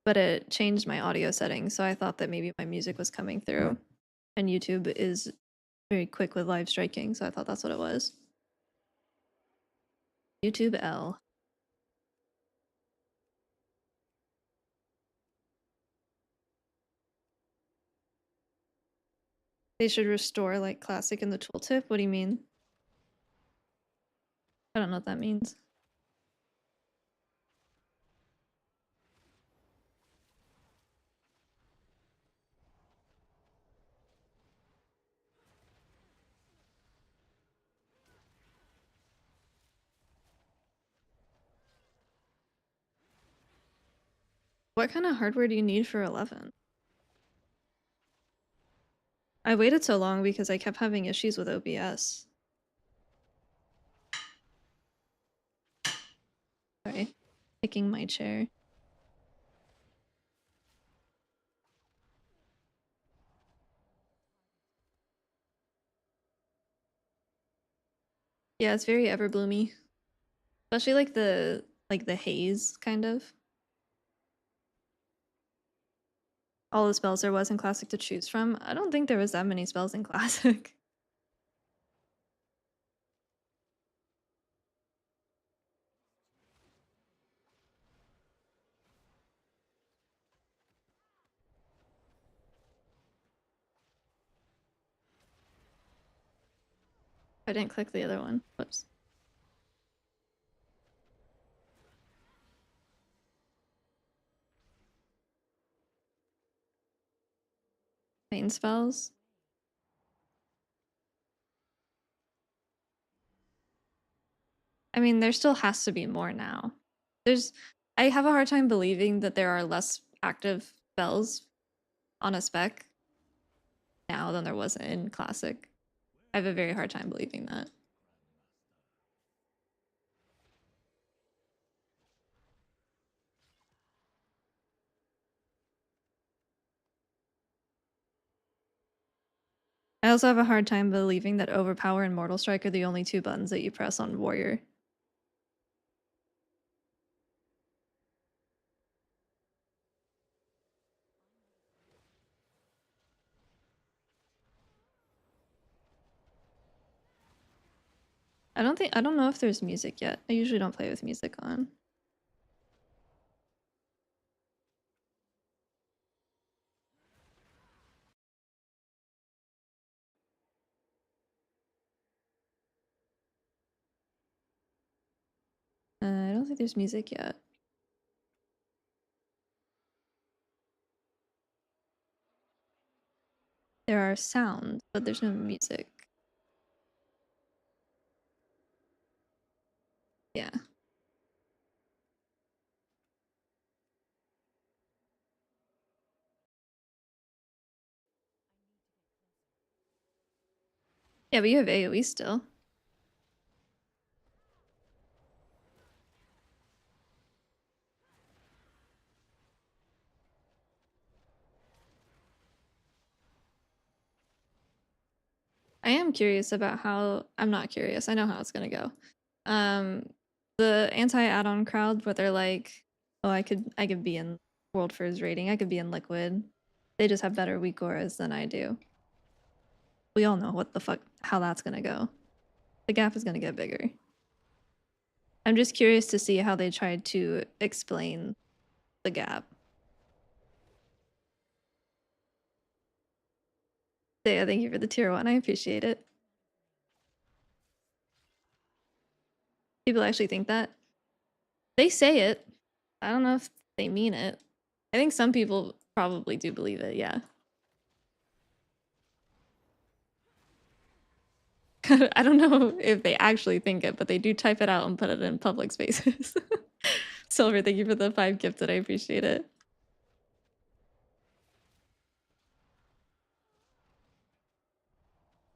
But it changed my audio settings, so I thought that maybe my music was coming through. And YouTube is very quick with live striking, so I thought that's what it was. YouTube L. They should restore like classic in the tooltip? What do you mean? I don't know what that means. What kind of hardware do you need for 11? I waited so long because I kept having issues with OBS. Sorry, taking my chair. Yeah, it's very everbloomy. Especially like the haze kind of. All the spells there was in Classic to choose from. I don't think there was that many spells in Classic. I didn't click the other one. Whoops. Main spells. I mean, there still has to be more now. I have a hard time believing that there are less active spells on a spec now than there was in Classic. I have a very hard time believing that. I also have a hard time believing that Overpower and Mortal Strike are the only two buttons that you press on Warrior. I don't know if there's music yet. I usually don't play with music on. I don't think there's music yet. There are sounds, but there's no music. Yeah. Yeah, but you have AoE still. I am curious about how I'm not curious. I know how it's gonna go. The anti-add-on crowd, where they're like, "Oh, I could be in World First rating. I could be in Liquid. They just have better weak auras than I do." We all know what the fuck how that's gonna go. The gap is gonna get bigger. I'm just curious to see how they tried to explain the gap. So yeah, thank you for the tier 1. I appreciate it. People actually think that. They say it. I don't know if they mean it. I think some people probably do believe it, yeah. I don't know if they actually think it, but they do type it out and put it in public spaces. Silver, thank you for the 5 gifted. I appreciate it.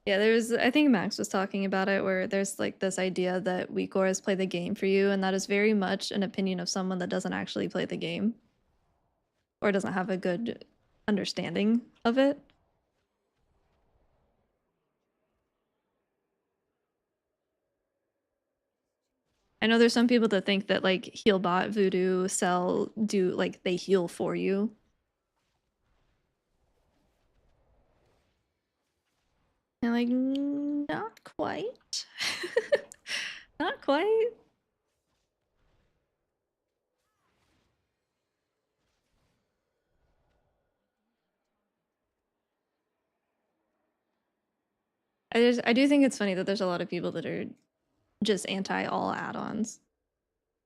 Yeah, I think Max was talking about it, where there's like this idea that weak auras play the game for you, and that is very much an opinion of someone that doesn't actually play the game or doesn't have a good understanding of it. I know there's some people that think that like Healbot, Voodoo, Cell do like they heal for you. And like, not quite. Not quite. I do think it's funny that there's a lot of people that are just anti all add-ons.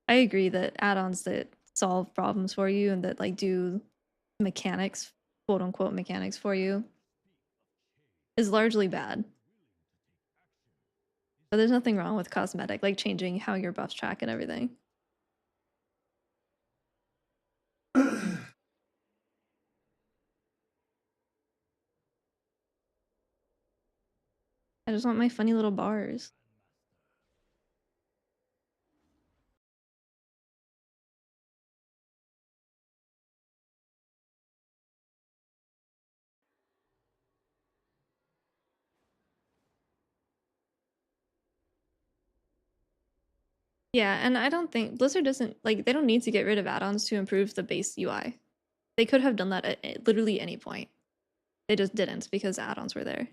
I agree that add-ons that solve problems for you and that like do mechanics, quote unquote mechanics for you, is largely bad. But there's nothing wrong with cosmetic, like changing how your buffs track and everything. I just want my funny little bars. Yeah, and I don't think Blizzard doesn't like they don't need to get rid of add-ons to improve the base UI. They could have done that at literally any point. They just didn't because add-ons were there.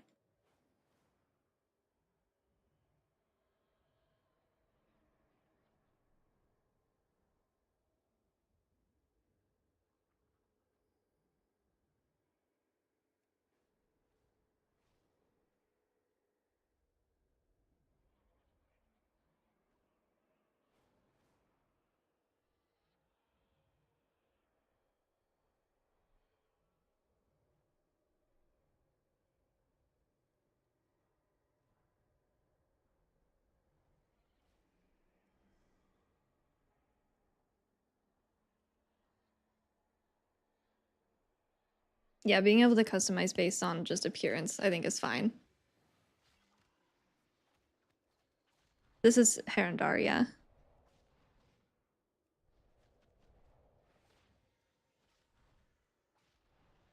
Yeah, being able to customize based on just appearance, I think is fine. This is Herondar, yeah.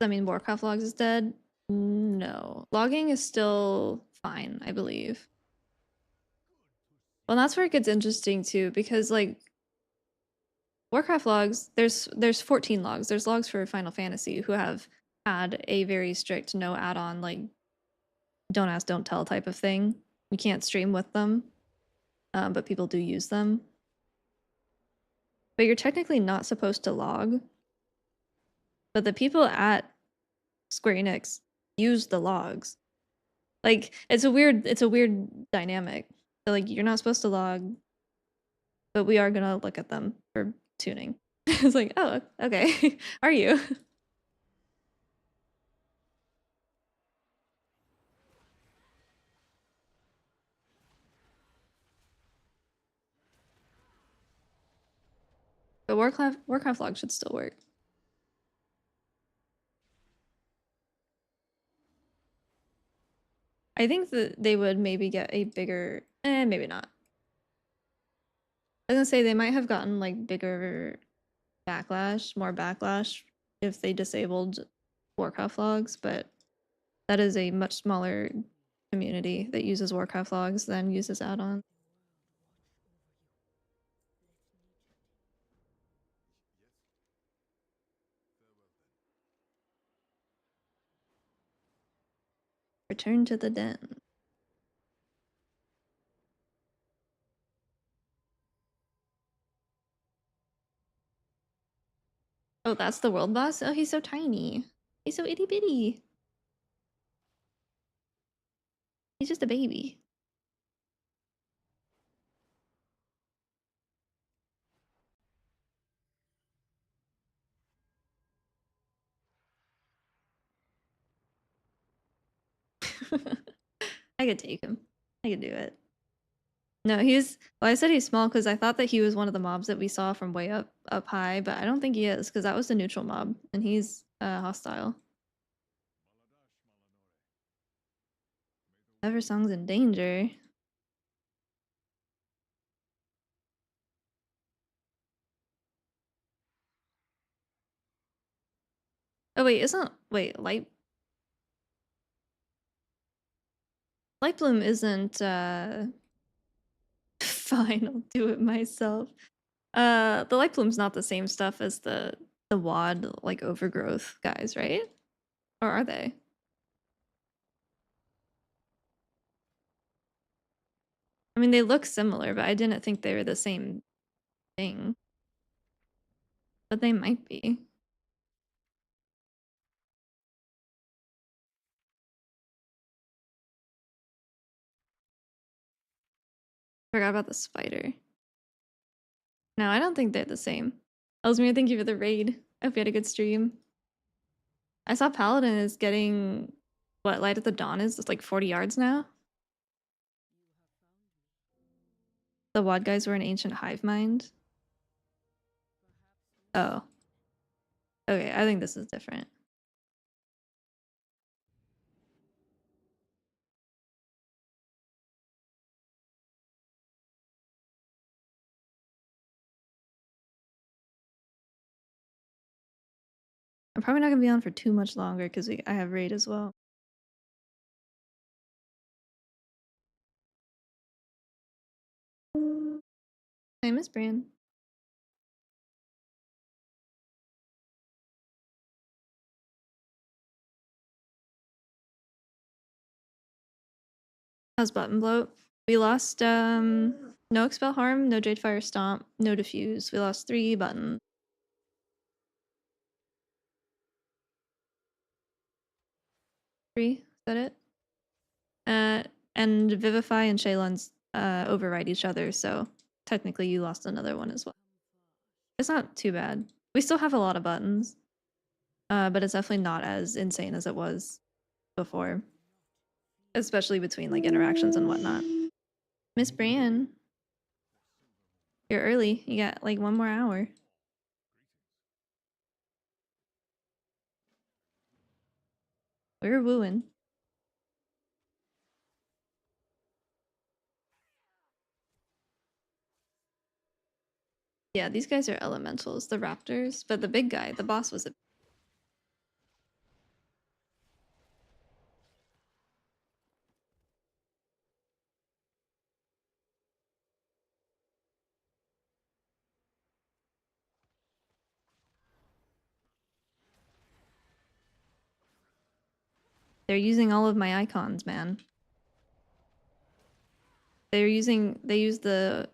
I mean, Warcraft logs is dead. No, logging is still fine, I believe. Well, that's where it gets interesting too, because like Warcraft logs, there's 14 logs. There's logs for Final Fantasy who have had a very strict no add-on, like don't ask, don't tell type of thing. You can't stream with them, but people do use them. But you're technically not supposed to log. But the people at Square Enix use the logs. Like it's a weird dynamic. So like you're not supposed to log, but we are gonna look at them for tuning. It's like, oh, okay. Are you? But Warcraft log should still work. I think that they would maybe get a bigger, maybe not. I was gonna say they might have gotten like bigger backlash, more backlash if they disabled Warcraft logs, but that is a much smaller community that uses Warcraft logs than uses add-ons. Return to the den. Oh, that's the world boss? Oh, he's so tiny. He's so itty bitty. He's just a baby. I could take him. I could do it. No, well, I said he's small because I thought that he was one of the mobs that we saw from way up high, but I don't think he is because that was the neutral mob and he's hostile. Eversong's in danger. Oh wait, Lightbloom isn't fine, I'll do it myself. The Lightbloom's not the same stuff as the WAD like overgrowth guys, right? Or are they? I mean, they look similar, but I didn't think they were the same thing. But they might be. Forgot about the spider. No, I don't think they're the same. Ellesmere, thank you for the raid. I hope you had a good stream. I saw Paladin is getting what Light at the Dawn is. It's like 40 yards now. The WAD guys were an ancient hive mind. Oh. Okay, I think this is different. I'm probably not gonna be on for too much longer because I have raid as well. Hey, Miss Bran. How's button bloat? We lost no expel harm, no Jadefire stomp, no diffuse. We lost 3 buttons. 3, is that it? And Vivify and Shaylun's override each other, so technically you lost another one as well. It's not too bad. We still have a lot of buttons, but it's definitely not as insane as it was before, especially between like interactions and whatnot. Miss Brian, you're early. You got like 1 more hour. We're wooing. Yeah, these guys are elementals, the raptors, but the big guy, the boss was a... They're using all of my icons, man. They use the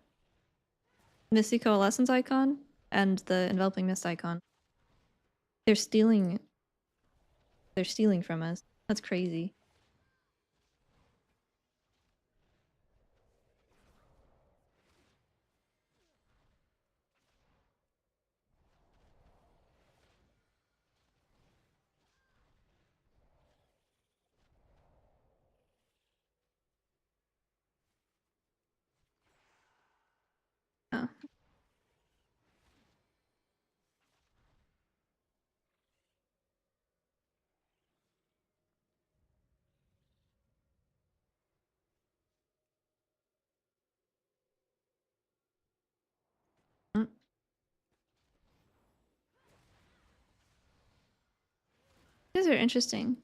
Misty Coalescence icon and the Enveloping Mist icon. They're stealing from us. That's crazy. Oh. Mm. These are interesting.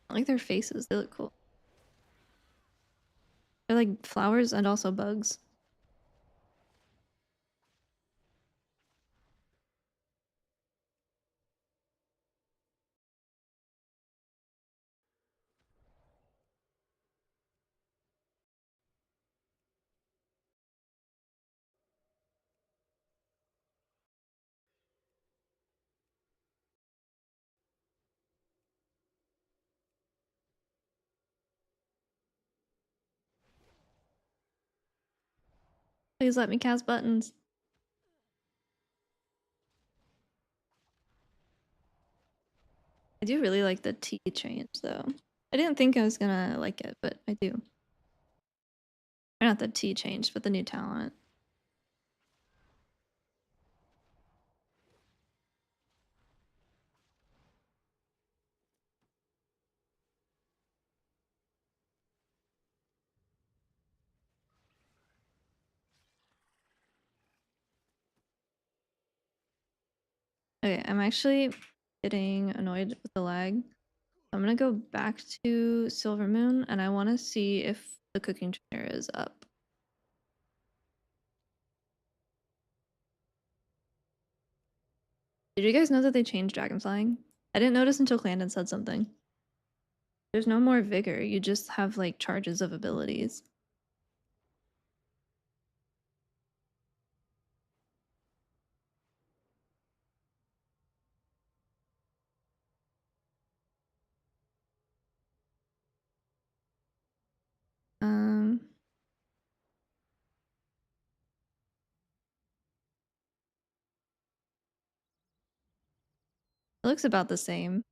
I like their faces. They look cool. They're like flowers and also bugs. Please let me cast buttons. I do really like the T change though. I didn't think I was gonna like it, but I do. Or not the T change, but the new talent. Okay, I'm actually getting annoyed with the lag. I'm gonna go back to Silver Moon and I want to see if the cooking trainer is up. Did you guys know that they changed dragon flying? I didn't notice until Clandon said something. There's no more vigor. You just have like charges of abilities. Um, it looks about the same.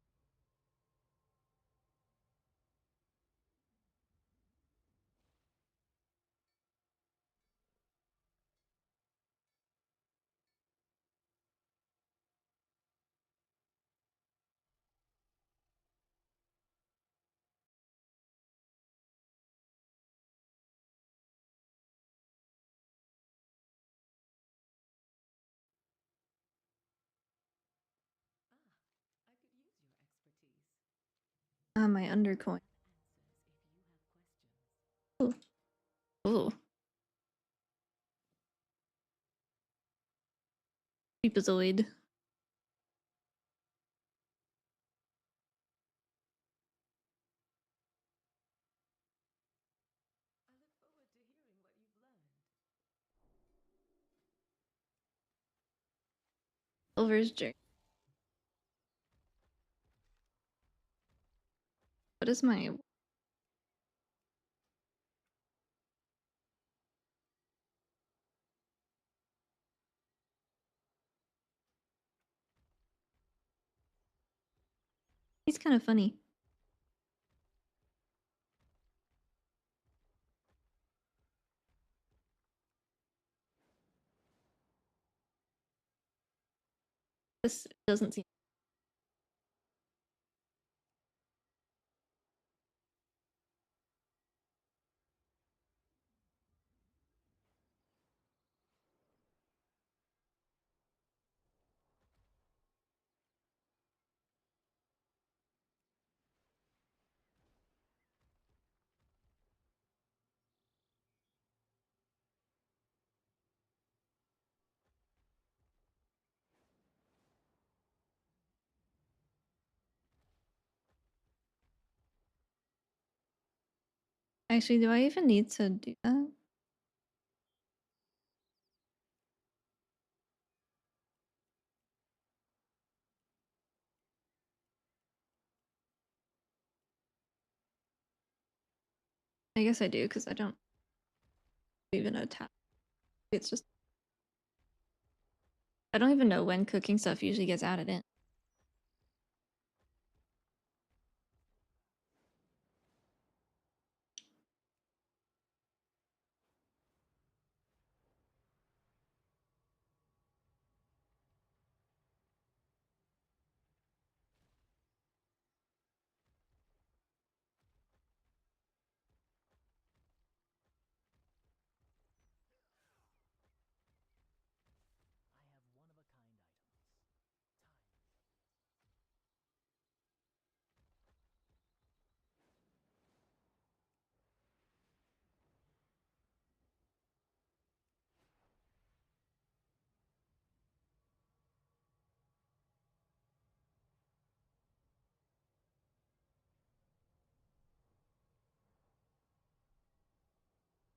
My undercoin. Ooh. Ooh. Creepazoid. Silver's jerk. What is my... He's kind of funny. This doesn't seem... Actually, do I even need to do that? I guess I do, because I don't even attack. It's just... I don't even know when cooking stuff usually gets added in.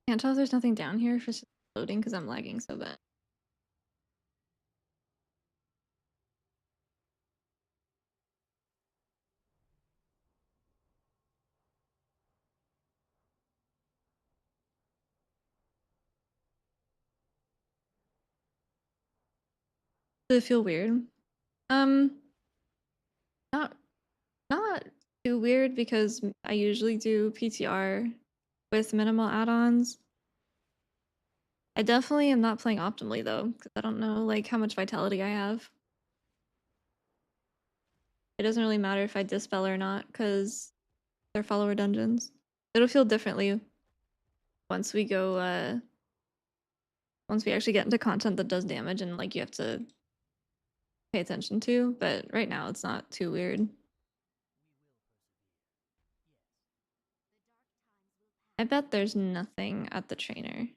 Can't tell if there's nothing down here if it's just loading because I'm lagging so bad. Does it feel weird? Um, not not too weird because I usually do PTR with minimal add-ons. I definitely am not playing optimally though, because I don't know like how much vitality I have. It doesn't really matter if I dispel or not, because they're follower dungeons. It'll feel differently once we go once we actually get into content that does damage and like you have to pay attention to, but right now it's not too weird. I bet there's nothing at the trainer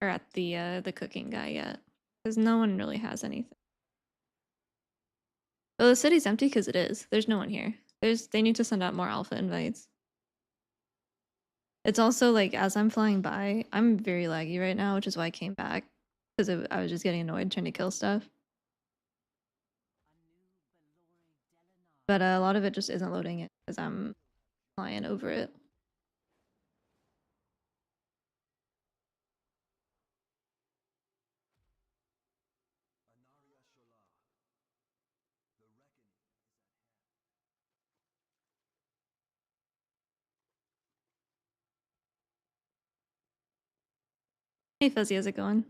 or at the cooking guy yet, because no one really has anything. Well, the city's empty because it is. There's no one here. They need to send out more alpha invites. It's also like as I'm flying by, I'm very laggy right now, which is why I came back because I was just getting annoyed trying to kill stuff. But a lot of it just isn't loading it because I'm flying over it. Hey Fuzzy, how's it going?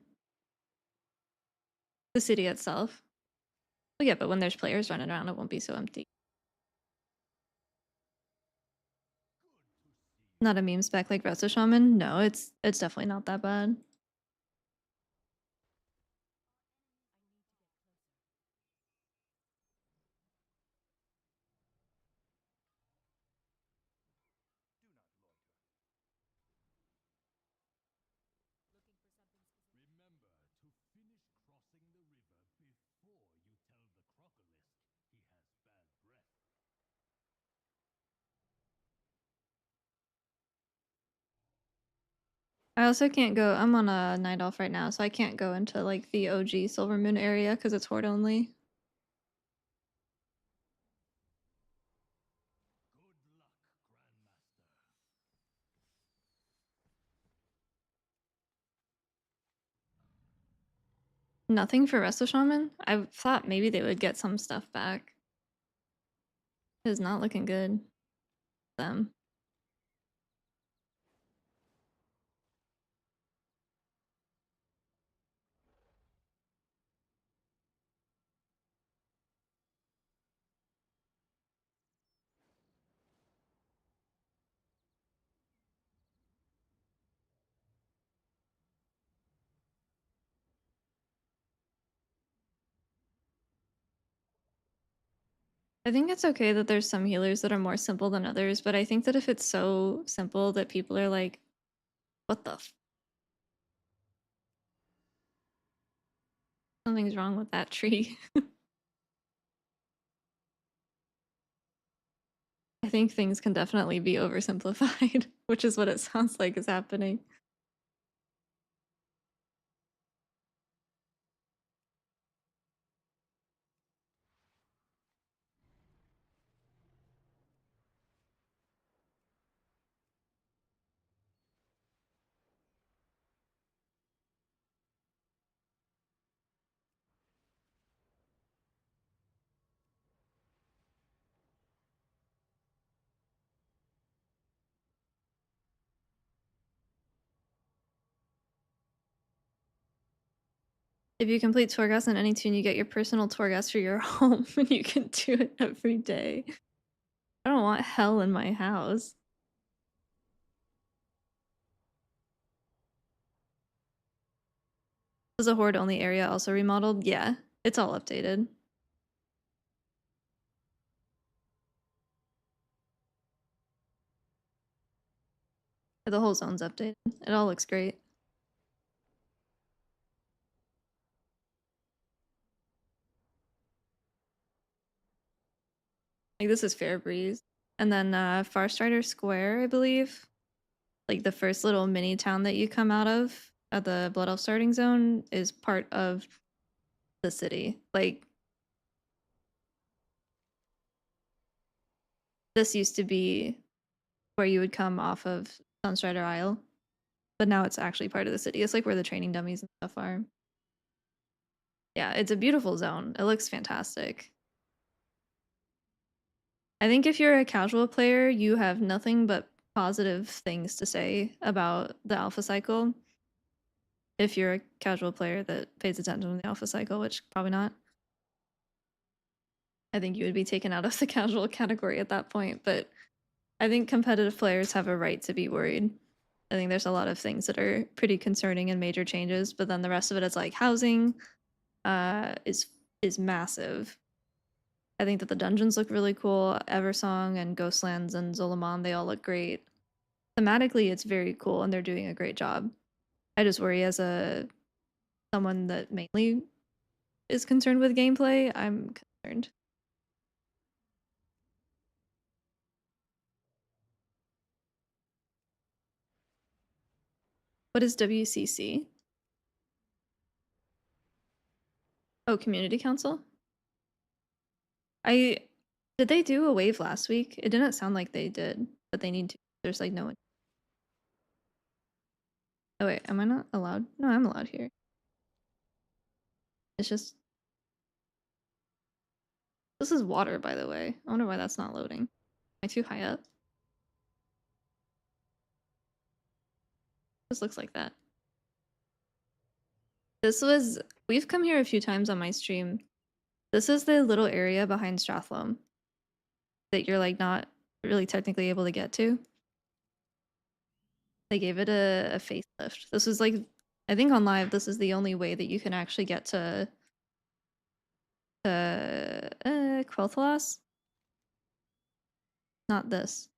The city itself. Well, yeah, but when there's players running around, it won't be so empty. Not a meme spec like Resto Shaman? No, it's definitely not that bad. I also can't go. I'm on a night off right now, so I can't go into like the OG Silver Moon area because it's horde only. Nothing for Resto Shaman? I thought maybe they would get some stuff back. It's not looking good. Them. I think it's okay that there's some healers that are more simple than others, but I think that if it's so simple that people are like, what the something's wrong with that tree. I think things can definitely be oversimplified, which is what it sounds like is happening. If you complete Torghast in any tune, you get your personal Torghast for your home, and you can do it every day. I don't want hell in my house. Was a horde only area also remodeled? Yeah, it's all updated. The whole zone's updated. It all looks great. Like this is Fair Breeze. And then Farstrider Square, I believe. Like the first little mini town that you come out of at the Blood Elf starting zone is part of the city. Like this used to be where you would come off of Sunstrider Isle, but now it's actually part of the city. It's like where the training dummies and stuff are. Yeah, it's a beautiful zone. It looks fantastic. I think if you're a casual player, you have nothing but positive things to say about the alpha cycle. If you're a casual player that pays attention to the alpha cycle, which probably not. I think you would be taken out of the casual category at that point, but I think competitive players have a right to be worried. I think there's a lot of things that are pretty concerning and major changes, but then the rest of it is like housing is massive. I think that the dungeons look really cool. Eversong and Ghostlands and Zolaman, they all look great. Thematically, it's very cool and they're doing a great job. I just worry as a someone that mainly is concerned with gameplay, I'm concerned. What is WCC? Oh, Community Council? I did they do a wave last week? It didn't sound like they did, but they need to. There's like no one. Oh wait, am I not allowed? No, I'm allowed here. It's just this is water, by the way. I wonder why that's not loading. Am I too high up? This looks like that. We've come here a few times on my stream. This is the little area behind Strathlome that you're like not really technically able to get to. They gave it a facelift. This is like, I think on live, this is the only way that you can actually get to Quel'Thalas. Not this.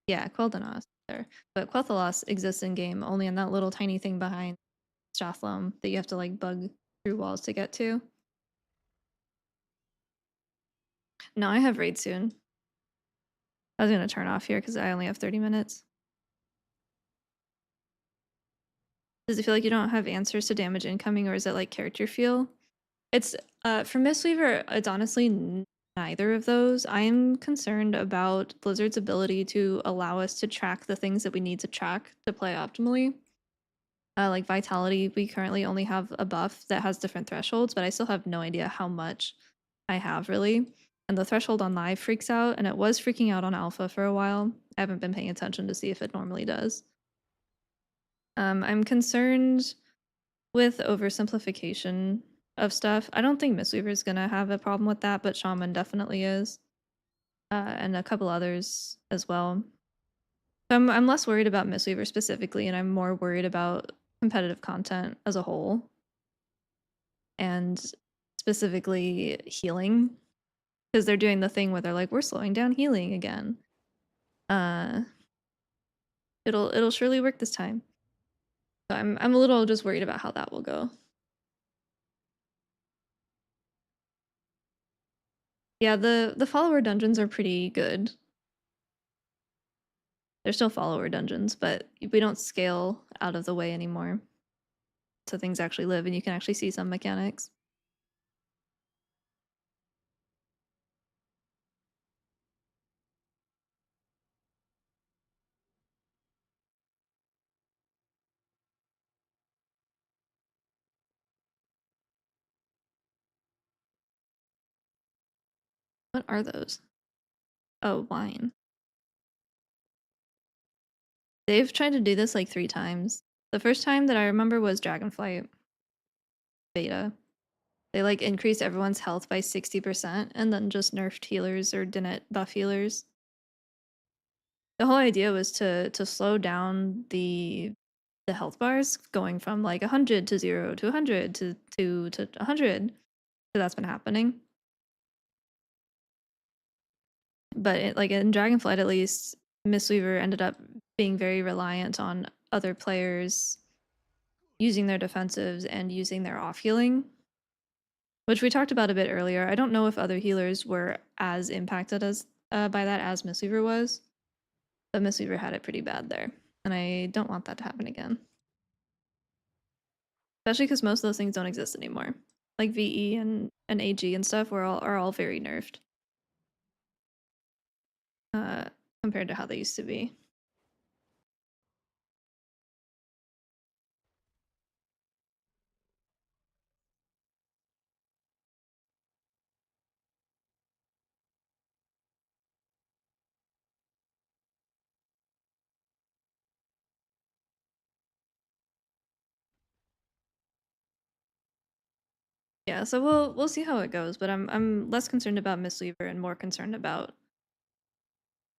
Yeah, Quel'Danas there. But Quel'Thalas exists in game only in that little tiny thing behind Strathlome that you have to like bug through walls to get to. No, I have raid soon. I was gonna turn off here because I only have 30 minutes. Does it feel like you don't have answers to damage incoming, or is it like character feel? It's for Mistweaver, it's honestly neither of those. I am concerned about Blizzard's ability to allow us to track the things that we need to track to play optimally. Like Vitality, we currently only have a buff that has different thresholds, but I still have no idea how much I have really. And the threshold on live freaks out, and it was freaking out on alpha for a while. I haven't been paying attention to see if it normally does. I'm concerned with oversimplification of stuff. I don't think Mistweaver is gonna have a problem with that, but Shaman definitely is, and a couple others as well. So I'm less worried about Mistweaver specifically, and I'm more worried about competitive content as a whole, and specifically healing, because they're doing the thing where they're like, we're slowing down healing again. Uh, it'll surely work this time. So I'm a little just worried about how that will go. Yeah, the follower dungeons are pretty good. They're still follower dungeons, but we don't scale out of the way anymore. So things actually live and you can actually see some mechanics. What are those? Oh, wine. They've tried to do this like 3 times. The first time that I remember was Dragonflight beta. They like increased everyone's health by 60% and then just nerfed healers or didn't buff healers. The whole idea was to slow down the health bars going from like 100 to 0 to 100 to 2 to 100. So that's been happening. But like in Dragonflight, at least, Mistweaver ended up being very reliant on other players using their defensives and using their off healing, which we talked about a bit earlier. I don't know if other healers were as impacted as by that as Mistweaver was, but Mistweaver had it pretty bad there, and I don't want that to happen again. Especially because most of those things don't exist anymore, like VE and AG and stuff. Are all very nerfed uh, compared to how they used to be. Yeah, so we'll see how it goes, but I'm less concerned about Mistweaver and more concerned about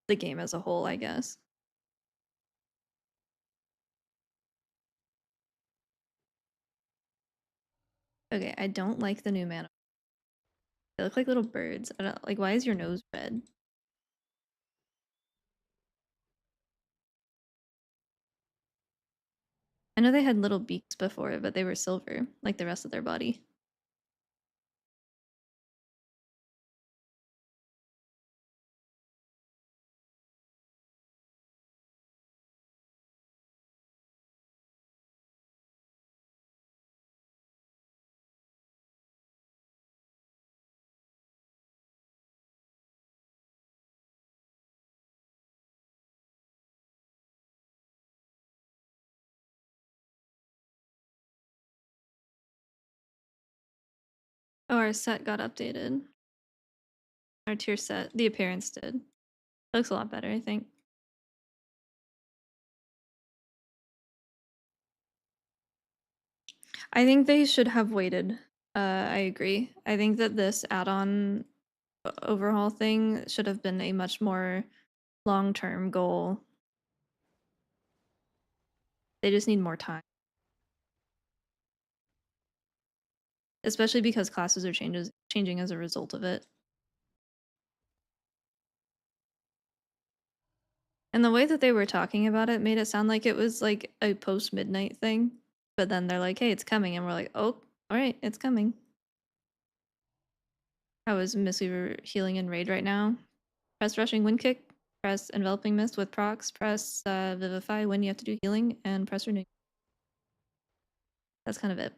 the game as a whole, I guess. Okay, I don't like the new mana. They look like little birds. I don't like, why is your nose red? I know they had little beaks before, but they were silver, like the rest of their body. Oh, our set got updated. Our tier set, the appearance did. It looks a lot better, I think. I think they should have waited. I agree. I think that this add-on overhaul thing should have been a much more long-term goal. They just need more time. Especially because classes are changing as a result of it. And the way that they were talking about it made it sound like it was like a post-midnight thing. But then they're like, hey, it's coming. And we're like, oh, all right, it's coming. How is Mistweaver healing in Raid right now? Press Rushing Wind Kick, press Enveloping Mist with procs, press Vivify when you have to do healing, and press Renew. That's kind of it.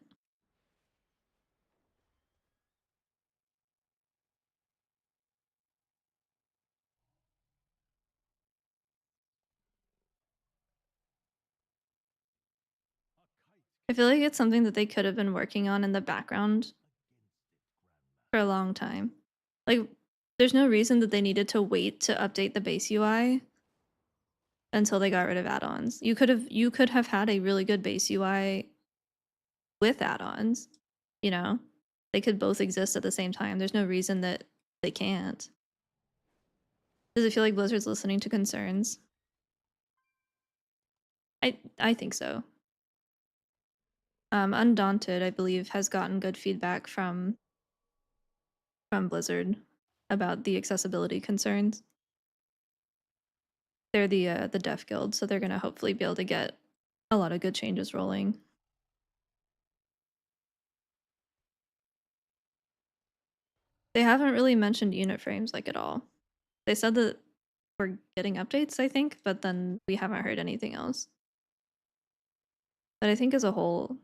I feel like it's something that they could have been working on in the background for a long time. Like, there's no reason that they needed to wait to update the base UI until they got rid of add-ons. You could have had a really good base UI with add-ons, you know? They could both exist at the same time. There's no reason that they can't. Does it feel like Blizzard's listening to concerns? I think so. Undaunted, I believe, has gotten good feedback from Blizzard about the accessibility concerns. They're the deaf guild, so they're gonna hopefully be able to get a lot of good changes rolling. They haven't really mentioned unit frames like at all. They said that we're getting updates, I think, but then we haven't heard anything else. But I think as a whole,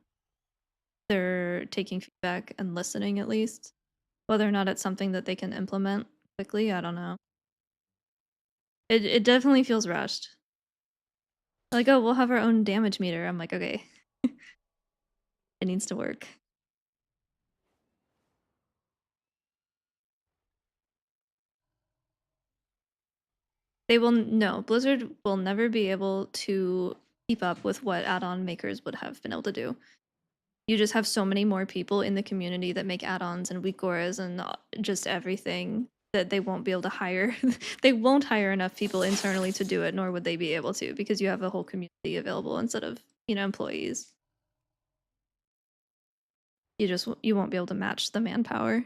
they're taking feedback and listening at least. Whether or not it's something that they can implement quickly, I don't know. It definitely feels rushed. Like, oh, we'll have our own damage meter. I'm like, okay. It needs to work. They will no, Blizzard will never be able to keep up with what add-on makers would have been able to do. You just have so many more people in the community that make add-ons and weak auras and just everything that they won't be able to hire. They won't hire enough people internally to do it, nor would they be able to, because you have a whole community available instead of, employees. You won't be able to match the manpower.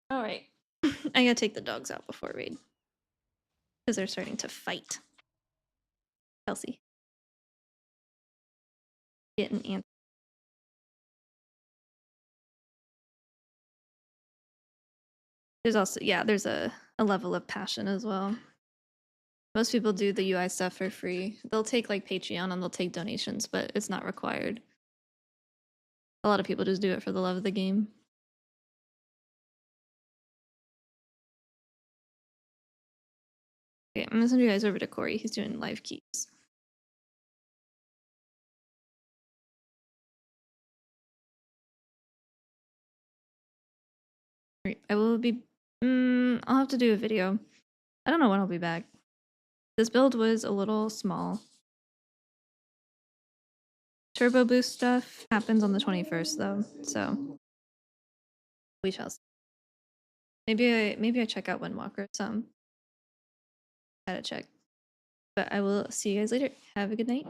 All right. I gotta take the dogs out before raid because they're starting to fight. Kelsey, get an ant. There's also there's a level of passion as well. Most people do the UI stuff for free. They'll take like Patreon and they'll take donations, but it's not required. A lot of people just do it for the love of the game. Okay, I'm gonna send you guys over to Corey. He's doing live keys. I will be. I'll have to do a video. I don't know when I'll be back. This build was a little small. Turbo boost stuff happens on the 21st though, so we shall see. Maybe I check out Windwalker some. Gotta check. But I will see you guys later. Have a good night.